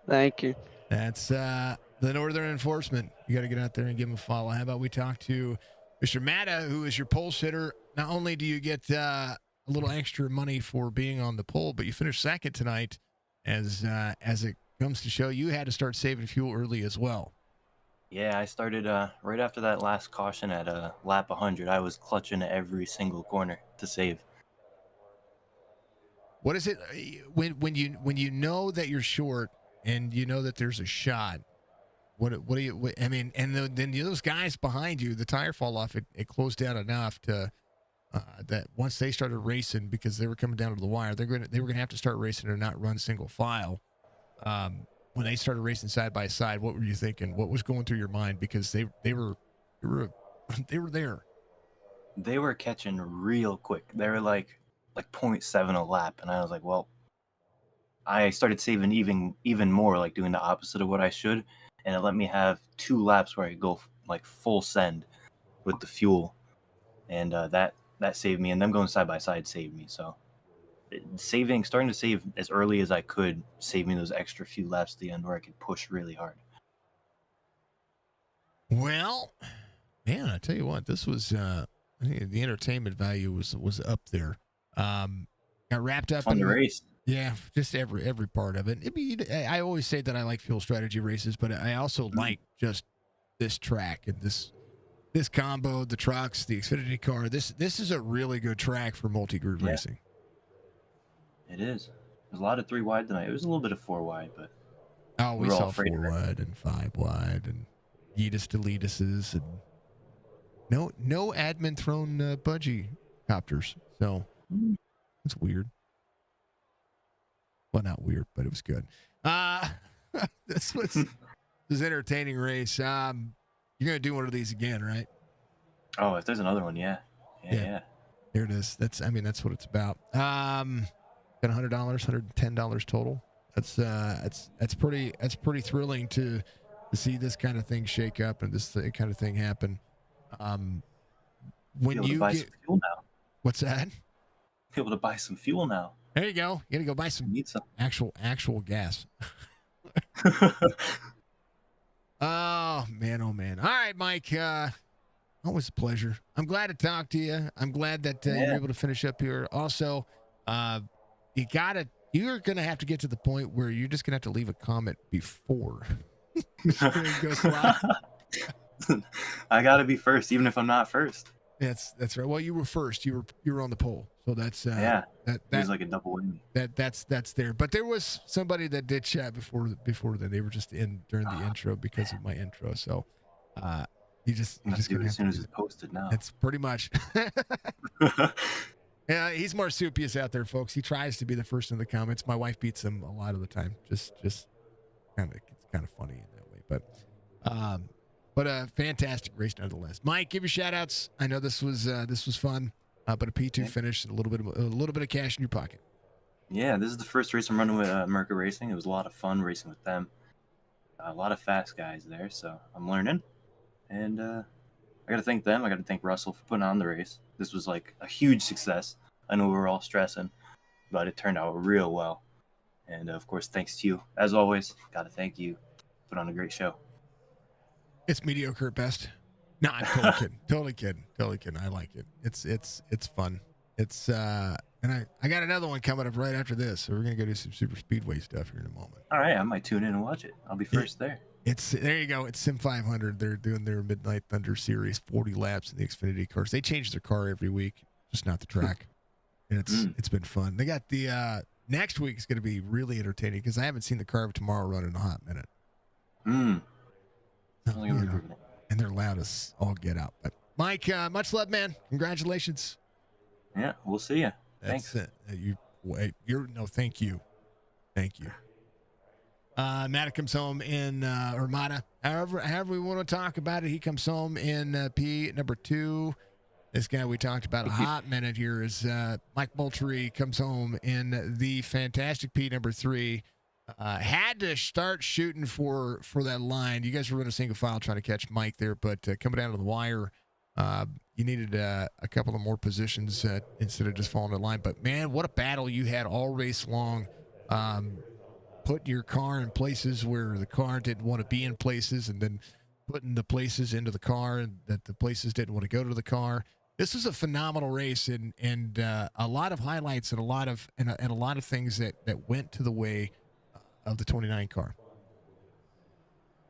Thank you. That's the Northern Enforcement. You got to get out there and give them a follow. How about we talk to Mr. Matta, who is your pole sitter? Not only do you get a little extra money for being on the pole, but you finished second tonight. As it comes to show, you had to start saving fuel early as well. Yeah, I started right after that last caution at lap 100. I was clutching every single corner to save. What is it when you know that you're short and you know that there's a shot? What do you? I mean, and then those guys behind you, the tire fall off. It closed down enough to that once they started racing, because they were coming down to the wire, they were gonna have to start racing and not run single file. When they started racing side by side, what were you thinking? What was going through your mind? Because they were there. They were catching real quick. They were like 0.7 a lap, and I was like, well, I started saving even more, like doing the opposite of what I should, and it let me have 2 laps where I could go like full send with the fuel, and that saved me. And them going side by side saved me. So starting to save as early as I could saved me those extra few laps at the end where I could push really hard. Well, man, I tell you what, this was I think the entertainment value was up there. Got wrapped up in the race. Yeah, just every part of it. I always say that I like fuel strategy races, but I also like just this track and this combo, the trucks, the Xfinity car. This is a really good track for multi-groove racing. It is. There's a lot of 3 wide tonight. It was a little bit of 4 wide, but we saw 4 wide and 5 wide and Yeetus to Leetuses and no admin thrown budgie copters. So it's weird. Well, not weird, but it was good. This was entertaining race. You're gonna do one of these again, right? Oh, if there's another one, yeah. There it is. That's what it's about. Got $100, $110 total. That's pretty thrilling to see this kind of thing shake up and this kind of thing happen. When you buy get some fuel now. What's that? Be able to buy some fuel now. There you go. You gotta go buy some actual gas. Oh man. All right, Mike. Always a pleasure. I'm glad to talk to you. I'm glad that you're able to finish up here. Also, you're gonna have to get to the point where you're just gonna have to leave a comment before the stream goes live. I gotta be first, even if I'm not first. That's right. Well, you were first. You were on the poll, so that's that was like a double win. That's there. But there was somebody that did chat before then. They were just in during the intro because of my intro. So, you just do it as soon as it's posted now. It's pretty much. Yeah, he's marsupious out there, folks. He tries to be the first in the comments. My wife beats him a lot of the time. Just kind of funny in that way, but a fantastic race nonetheless. Mike, give your shout outs. I know this was fun, but a P2 finish and a little bit of cash in your pocket. Yeah, this is the first race I'm running with Merica Racing. It was a lot of fun racing with them. A lot of fast guys there, so I'm learning. And I got to thank them. I got to thank Russell for putting on the race. This was like a huge success. I know we were all stressing, but it turned out real well. And of course, thanks to you. As always, got to thank you. Put on a great show. It's mediocre at best. No, I'm totally kidding. Totally kidding. I like it. It's fun. It's and I got another one coming up right after this. So we're gonna go do some super speedway stuff here in a moment. All right, I might tune in and watch it. I'll be first there. There you go. It's Sim 500. They're doing their Midnight Thunder series, 40 laps in the Xfinity cars. They change their car every week, just not the track. And it's been fun. They got the next week is going to be really entertaining because I haven't seen the car of tomorrow run in a hot minute. And they're loud as all get out. But Mike, much love, man. Congratulations. Yeah, we'll see you. Thanks. Thank you. Thank you. Matt comes home in Armada. However we want to talk about it, he comes home in P number 2. This guy we talked about a hot minute here is Mike Moultrie comes home in the fantastic P number 3. Had to start shooting for that line. You guys were running single file trying to catch Mike there, but coming down to the wire, you needed a couple of more positions instead of just falling in line. But man, what a battle you had all race long. Putting your car in places where the car didn't want to be in places, and then putting the places into the car and that the places didn't want to go to the car. This was a phenomenal race and a lot of highlights and a lot of things that went to the way of the 29 car.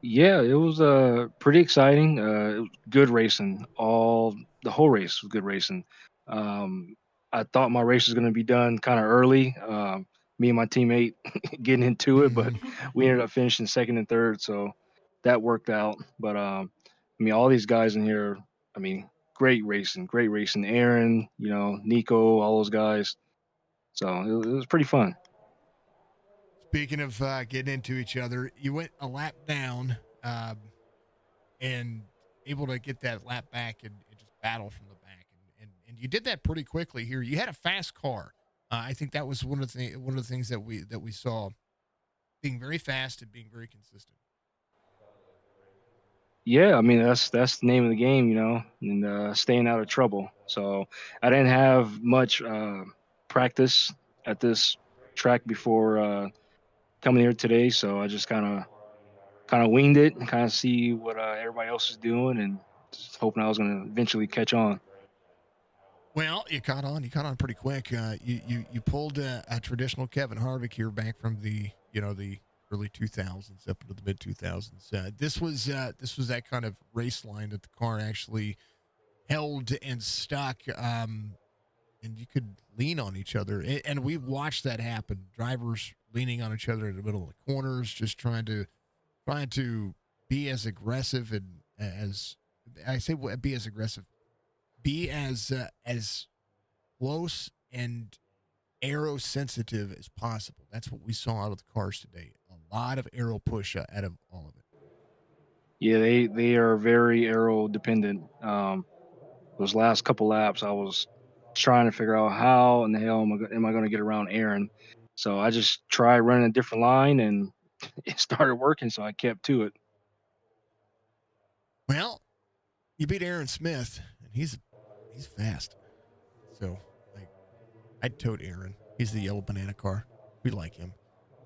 Yeah, it was pretty exciting. It was good racing. The whole race was good racing. I thought my race was going to be done kind of early. Me and my teammate getting into it, but we ended up finishing second and third, so that worked out. But all these guys in here, great racing. Aaron, Nico, all those guys. So it was pretty fun. Speaking of getting into each other, you went a lap down and able to get that lap back and just battle from the back. And you did that pretty quickly here. You had a fast car. I think that was one of the things that we saw, being very fast and being very consistent. Yeah, that's the name of the game, and staying out of trouble. So I didn't have much practice at this track before coming here today, so I just kind of winged it and kind of see what everybody else is doing, and just hoping I was going to eventually catch on. Well, you caught on pretty quick. You pulled a traditional Kevin Harvick here back from the early 2000s up into the mid 2000s. This was that kind of race line that the car actually held and stuck, and you could lean on each other. And we watched that happen. Drivers leaning on each other in the middle of the corners, just trying to be as aggressive and be as close and aero sensitive as possible. That's what we saw out of the cars today. A lot of aero push out of all of it. Yeah, they are very aero dependent. Those last couple laps, I was trying to figure out how in the hell am I going to get around Aaron. So I just tried running a different line, and it started working. So I kept to it. Well, you beat Aaron Smith, and he's fast. So I'd tote Aaron. He's the yellow banana car. We like him.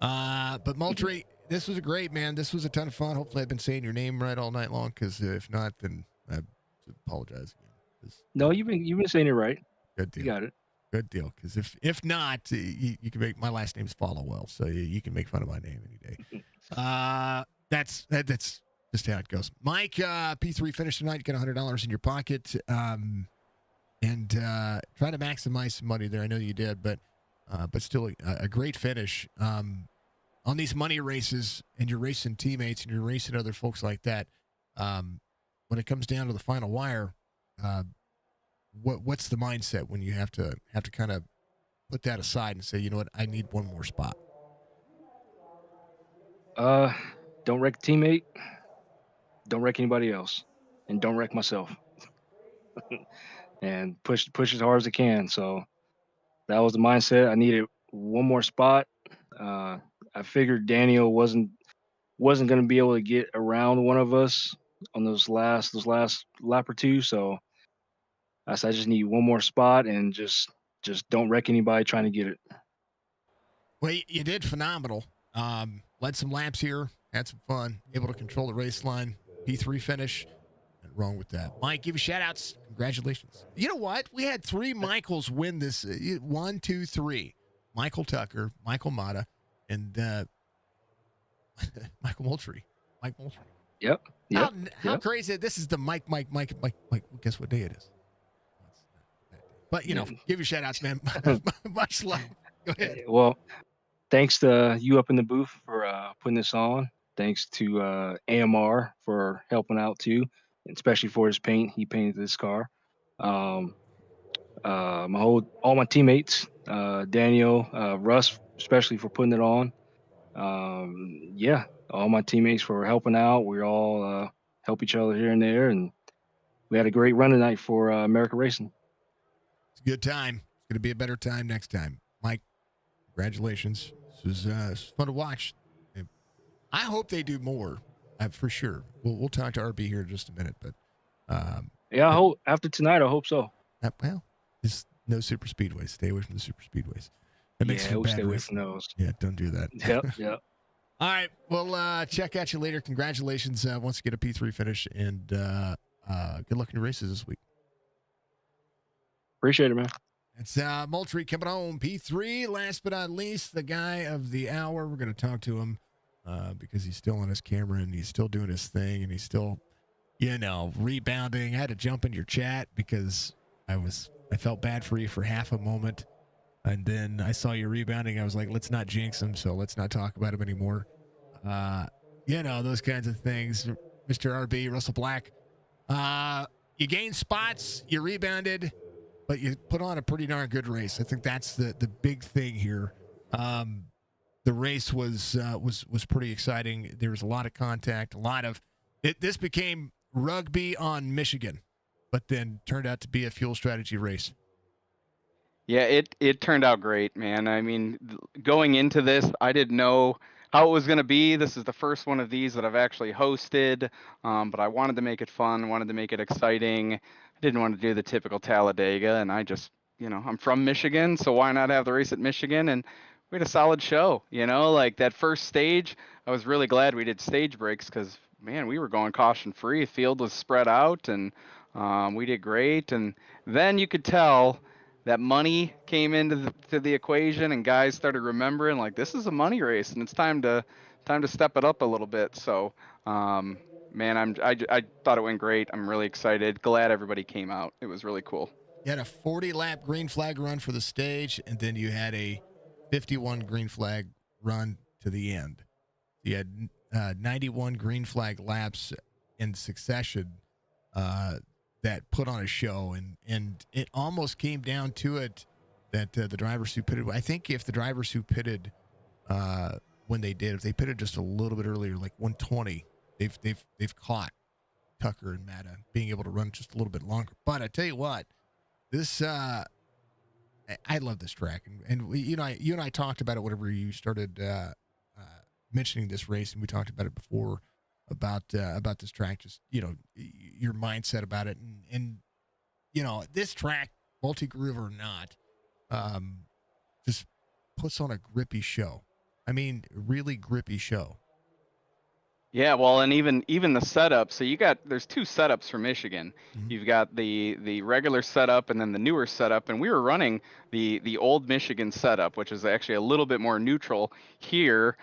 But Moultrie, this was a great, man. This was a ton of fun. Hopefully I've been saying your name right all night long, because if not, then I apologize again. No, you've been saying it right. Good deal. You got it. Good deal. Because if not, you can make my last name's Followwell, so you can make fun of my name any day. That's just how it goes. Mike, P3 finished tonight. You got $100 in your pocket, and try to maximize some money there. I know you did, but still a great finish on these money races, and you're racing teammates and you're racing other folks like that. When it comes down to the final wire, what's the mindset when you have to kind of put that aside and say, you know what, I need one more spot? Don't wreck a teammate. Don't wreck anybody else, and don't wreck myself. And push as hard as I can. So that was the mindset. I needed one more spot. I figured Daniel wasn't going to be able to get around one of us on those last lap or two. So I said I just need one more spot, and just don't wreck anybody trying to get it. Well, you did phenomenal. Led some laps here, had some fun, able to control the race line. P3 finish. Nothing wrong with that. Mike, give you shout outs. Congratulations. You know what? We had 3 Michaels win this. 1, 2, 3. Michael Tucker, Michael Mata, and Michael Moultrie. Mike Moultrie. Yep. How crazy. This is the Mike. Guess what day it is? But, give your shout outs, man. Much love. Go ahead. Well, thanks to you up in the booth for putting this on. Thanks to AMR for helping out too, especially for his paint. He painted this car. All my teammates, Daniel, Russ, especially for putting it on. All my teammates for helping out. We all help each other here and there, and we had a great run tonight for Merica Racing. It's a good time. It's going to be a better time next time. Mike, congratulations. This was fun to watch. I hope they do more, for sure. We'll talk to RB here in just a minute, but I hope after tonight. I hope so. Well, it's no super speedways. Stay away from the super speedways. That makes we'll bad stay away racing. from those. Yeah, don't do that. Yep. All right, we'll check at you later. Congratulations once you get a P3 finish, and good luck in your races this week. Appreciate it, man. It's Moultrie coming home. P3, last but not least, the guy of the hour. We're going to talk to him because he's still on his camera and he's still doing his thing and he's still, rebounding. I had to jump in your chat because I felt bad for you for half a moment. And then I saw you rebounding. I was like, let's not jinx him, so let's not talk about him anymore. Those kinds of things. Mr. RB, Russell Black. You gained spots, you rebounded, but you put on a pretty darn good race. I think that's the big thing here. The race was pretty exciting. There was a lot of contact, this became rugby on Michigan, but then turned out to be a fuel strategy race. Yeah, it turned out great, man. I mean, going into this, I didn't know how it was going to be. This is the first one of these that I've actually hosted, but I wanted to make it fun, wanted to make it exciting. I didn't want to do the typical Talladega, and I just, I'm from Michigan, so why not have the race at Michigan? And we had a solid show, like that first stage. I was really glad we did stage breaks because, man, we were going caution free. The field was spread out, and we did great. And then you could tell that money came into the equation, and guys started remembering, like, this is a money race, and it's time to step it up a little bit. So, man, I thought it went great. I'm really excited. Glad everybody came out. It was really cool. You had a 40-lap green flag run for the stage, and then you had a 51 green flag run to the end. You had 91 green flag laps in succession. that put on a show, and it almost came down to it that the drivers who pitted. I think if the drivers who pitted when they did, if they pitted just a little bit earlier, like 120, they've caught Tucker and Matta being able to run just a little bit longer. But I tell you what, this I love this track, and we, you and I talked about it whenever you started mentioning this race, and we talked about it before about this track. Just your mindset about it, and this track, multi-groove or not, just puts on a grippy show. I mean, really grippy show. Yeah, well, and even the setup. So there's two setups for Michigan. Mhm. You've got the regular setup and then the newer setup, and we were running the old Michigan setup, which is actually a little bit more neutral here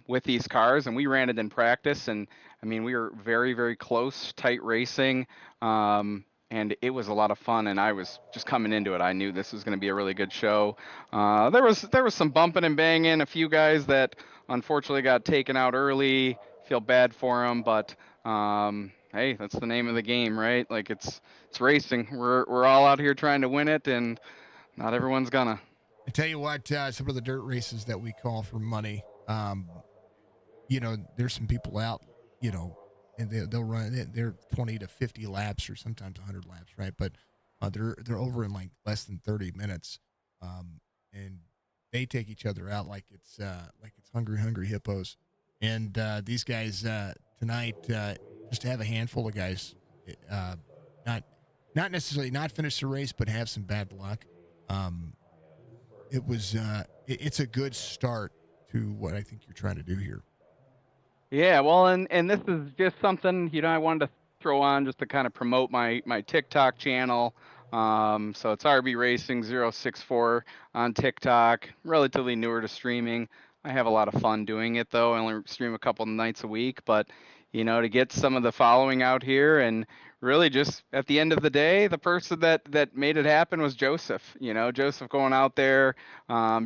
with these cars, and we ran it in practice, and I mean we were very, very close, tight racing, and it was a lot of fun. And I was just coming into it, I knew this was going to be a really good show. There was some bumping and banging, a few guys that unfortunately got taken out early. Feel bad for him, but hey, that's the name of the game, right? Like it's racing. We're all out here trying to win it, and not everyone's gonna. I tell you what, some of the dirt races that we call for money, there's some people out, and they'll run. They're 20 to 50 laps, or sometimes 100 laps, right? But they're over in like less than 30 minutes, and they take each other out like it's hungry hippos. And these guys tonight, just to have a handful of guys, not necessarily not finish the race, but have some bad luck. It's a good start to what I think you're trying to do here. Yeah, well, and this is just something I wanted to throw on just to kind of promote my TikTok channel. So it's RB Racing 064 on TikTok. Relatively newer to streaming. I have a lot of fun doing it though. I only stream a couple nights a week, but to get some of the following out here, and really just at the end of the day, the person that made it happen was Joseph. Joseph going out there.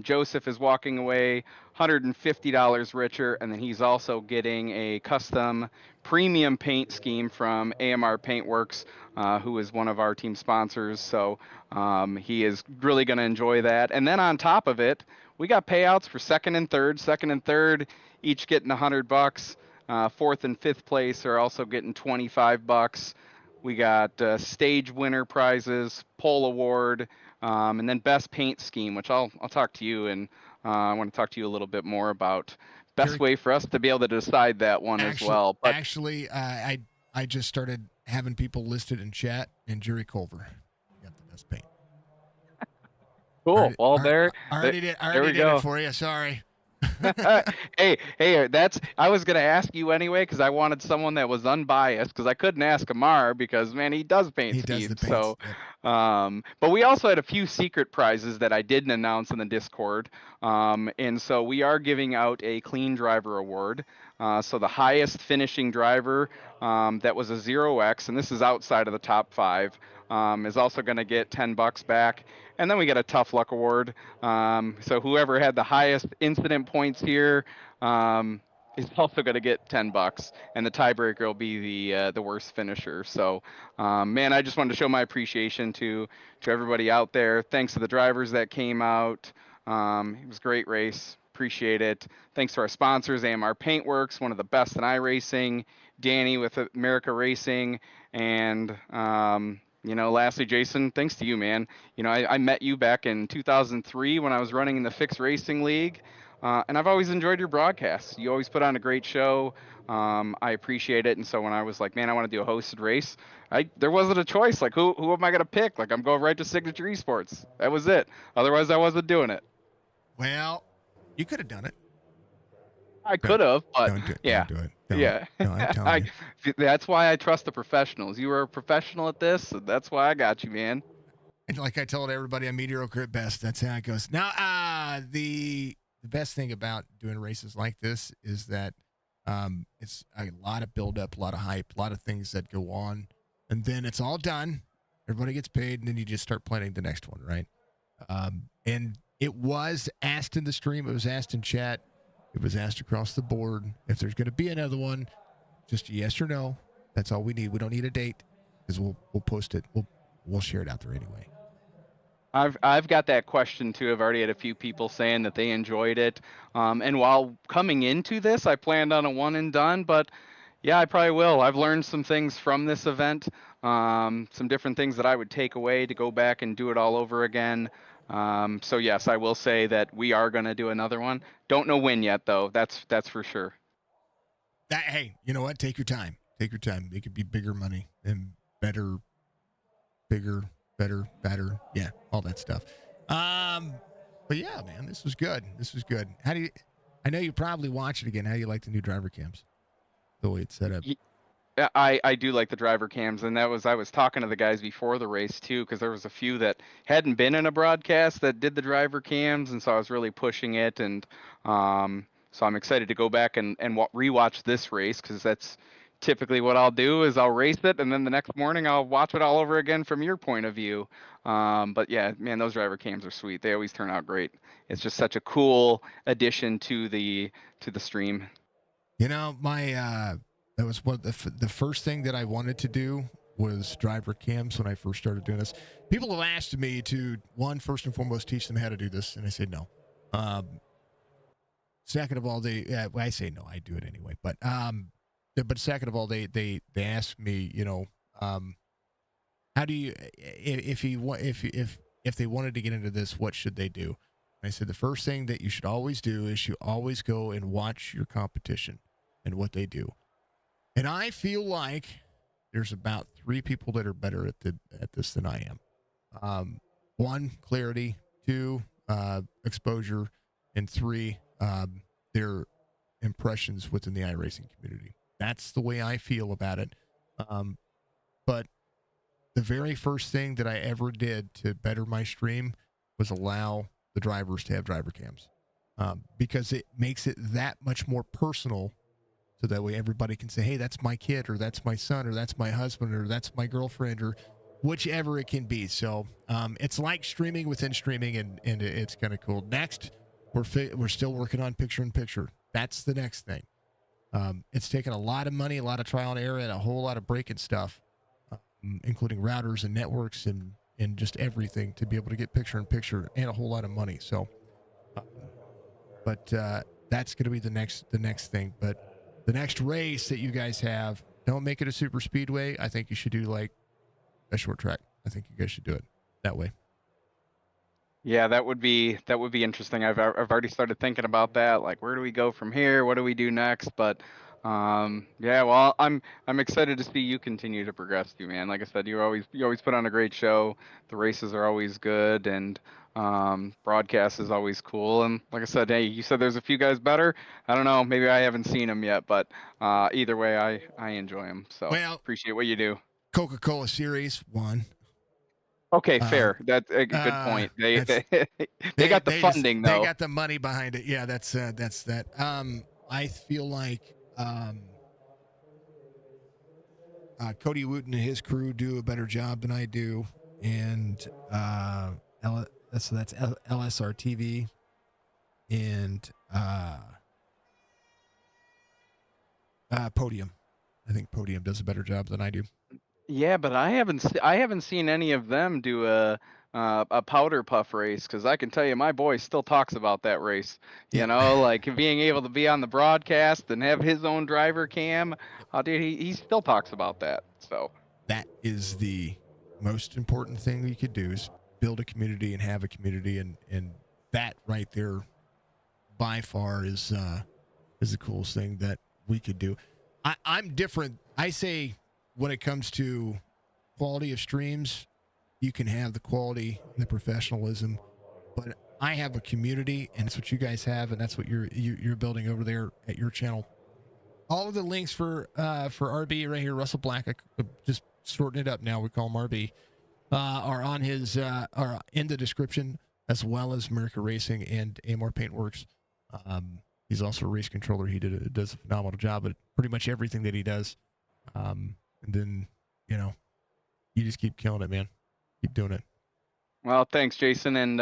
Joseph is walking away $150 richer, and then he's also getting a custom premium paint scheme from AMR Paint Works, who is one of our team sponsors. So he is really going to enjoy that. And then on top of it, we got payouts for second and third, each getting $100. Fourth and fifth place are also getting $25. We got stage winner prizes, pole award, and then best paint scheme, which I'll talk to you, and I want to talk to you a little bit more about best way for us to be able to decide that one as well. But actually, I just started having people listed in chat, and Jerry Culver got the best paint. Cool. I already did it for you. Sorry. hey, I was gonna ask you anyway because I wanted someone that was unbiased, because I couldn't ask Amar because man, he does paint schemes. So, but we also had a few secret prizes that I didn't announce in the Discord, and so we are giving out a clean driver award. So the highest finishing driver that was a 0x, and this is outside of the top 5, is also going to get $10 back. And then we get a tough luck award. So whoever had the highest incident points here is also going to get $10, and the tiebreaker will be the worst finisher. So, man, I just wanted to show my appreciation to everybody out there. Thanks to the drivers that came out. It was a great race. Appreciate it. Thanks to our sponsors, AMR Paint Works, one of the best in iRacing, Danny with Merica Racing, and lastly, Jason, thanks to you, man. I met you back in 2003 when I was running in the Fixed Racing League, and I've always enjoyed your broadcasts. You always put on a great show. I appreciate it. And so when I was like, man, I want to do a hosted race, there wasn't a choice. Like, who am I going to pick? Like, I'm going right to Signature Esports. That was it. Otherwise, I wasn't doing it. Well, you could have done it. I could have, but don't do it. Yeah. Don't do it. Yeah. No, I'm telling you. That's why I trust the professionals. You were a professional at this, so that's why I got you, man. And like I told everybody, I'm mediocre at best. That's how it goes. Now, the best thing about doing races like this is that it's a lot of build-up, a lot of hype, a lot of things that go on, and then it's all done. Everybody gets paid, and then you just start planning the next one, right? And it was asked in the stream. It was asked in chat. It was asked across the board if there's going to be another one. Just a yes or no. That's all we need. We don't need a date. because we'll post it. We'll share it out there anyway. I've got that question too. I've already had a few people saying that they enjoyed it. And while coming into this, I planned on a one and done, but yeah, I probably will. I've learned some things from this event, some different things that I would take away to go back and do it all over again. So yes, I will say that we are going to do another one. Don't know when yet, though. That's for sure. Hey, you know what? Take your time. Take your time. It could be bigger money and better, bigger, better, better. Yeah, all that stuff. But yeah, man, this was good. This was good. How do you? I know you probably watch it again. How do you like the new driver cams? The way it's set up. I do like the driver cams, and I was talking to the guys before the race too, because there was a few that hadn't been in a broadcast that did the driver cams, and so I was really pushing it, and so I'm excited to go back and rewatch this race, because that's typically what I'll do is I'll race it, and then the next morning I'll watch it all over again from your point of view. But yeah, man, those driver cams are sweet. They always turn out great. It's just such a cool addition to the stream. You know, that was one of the first thing that I wanted to do was driver cams when I first started doing this. People have asked me to, first and foremost, teach them how to do this, and I said no. Second of all, I say no, I do it anyway. But second of all, they asked me, you know, how do you if they wanted to get into this, what should they do? And I said the first thing that you should always do is you always go and watch your competition and what they do. And I feel like there's about 3 people that are better at this than I am. 1, clarity. 2, exposure. And 3, their impressions within the iRacing community. That's the way I feel about it. But the very first thing that I ever did to better my stream was allow the drivers to have driver cams, because it makes it that much more personal. So that way everybody can say, hey, that's my kid, or that's my son, or that's my husband, or that's my girlfriend, or whichever it can be. So it's like streaming within streaming, and it's kind of cool. Next, we're still working on picture-in-picture. That's the next thing. It's taken a lot of money, a lot of trial and error, and a whole lot of breaking stuff, including routers and networks and just everything to be able to get picture-in-picture, and a whole lot of money. So, but that's going to be the next thing. But the next race that you guys have, don't make it a super speedway. I think you should do like a short track. I think you guys should do it that way. Yeah, that would be interesting. I've already started thinking about that. Like, where do we go from here? What do we do next? But yeah, well, I'm excited to see you continue to progress too, man. Like I said, you always put on a great show. The races are always good, and broadcast is always cool. And like I said, hey, you said there's a few guys better. I don't know, maybe I haven't seen them yet, but either way, I enjoy them. So appreciate what you do. Coca-Cola Series 1. Okay, fair. That's a good point. They got the funding though. They got the money behind it. Yeah, that's that. I feel like Cody Wooten and his crew do a better job than I do, and that's LSR TV, and Podium. I think Podium does a better job than I do. Yeah, but I haven't seen any of them do a powder puff race, because I can tell you my boy still talks about that race. You know, like being able to be on the broadcast and have his own driver cam. Dude, he still talks about that. So that is the most important thing you could do, is build a community and have a community, and that right there by far is the coolest thing that we could do. I'm different. I say, when it comes to quality of streams, you can have the quality and the professionalism, but I have a community, and it's what you guys have, and that's what you're building over there at your channel. All of the links for RB right here, Russell Black, just sorting it up now, we call him RB, are on his are in the description, as well as Merica Racing and AMR Paint Works. He's also a race controller. He does a phenomenal job at pretty much everything that he does. And then, you know, you just keep killing it, man. Keep doing it. Well, thanks, Jason, and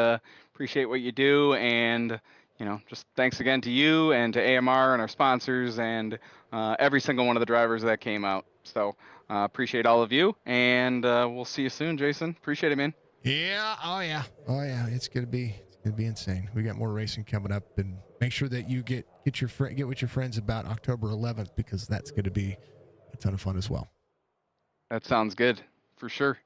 appreciate what you do. And, you know, just thanks again to you and to AMR and our sponsors and every single one of the drivers that came out. So appreciate all of you, and we'll see you soon, Jason. Appreciate it, man. Yeah. Oh yeah. Oh yeah. It's gonna be insane. We got more racing coming up, and make sure that you get with your friends about October 11th, because that's gonna be a ton of fun as well. That sounds good for sure.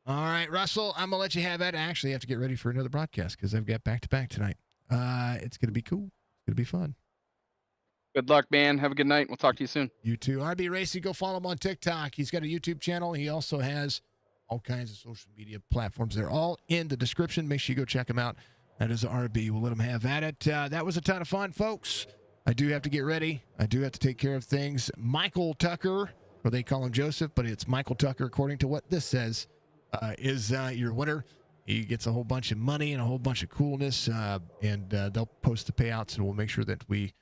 All right, Russell, I'm gonna let you have that. I actually have to get ready for another broadcast because I've got back-to-back tonight. It's gonna be cool. It's gonna be fun. Good luck, man. Have a good night. We'll talk to you soon. You too. RB Racing, go follow him on TikTok. He's got a YouTube channel. He also has all kinds of social media platforms. They're all in the description. Make sure you go check him out. That is RB. We'll let him have at it. That was a ton of fun, folks. I do have to get ready. I do have to take care of things. Michael Tucker, or they call him Joseph, but it's Michael Tucker according to what this says, is your winner. He gets a whole bunch of money and a whole bunch of coolness, and they'll post the payouts, and we'll make sure that we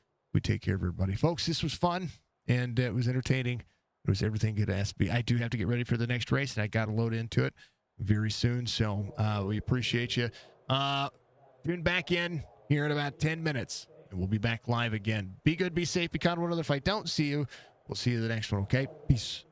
take care of everybody. Folks, this was fun, and it was entertaining. It was everything it has to be. I do have to get ready for the next race, and I got to load into it very soon, so we appreciate you. Tune back in here in about 10 minutes, and we'll be back live again. Be good, be safe, be kind to one another. If I don't see you, we'll see you in the next one, okay? Peace.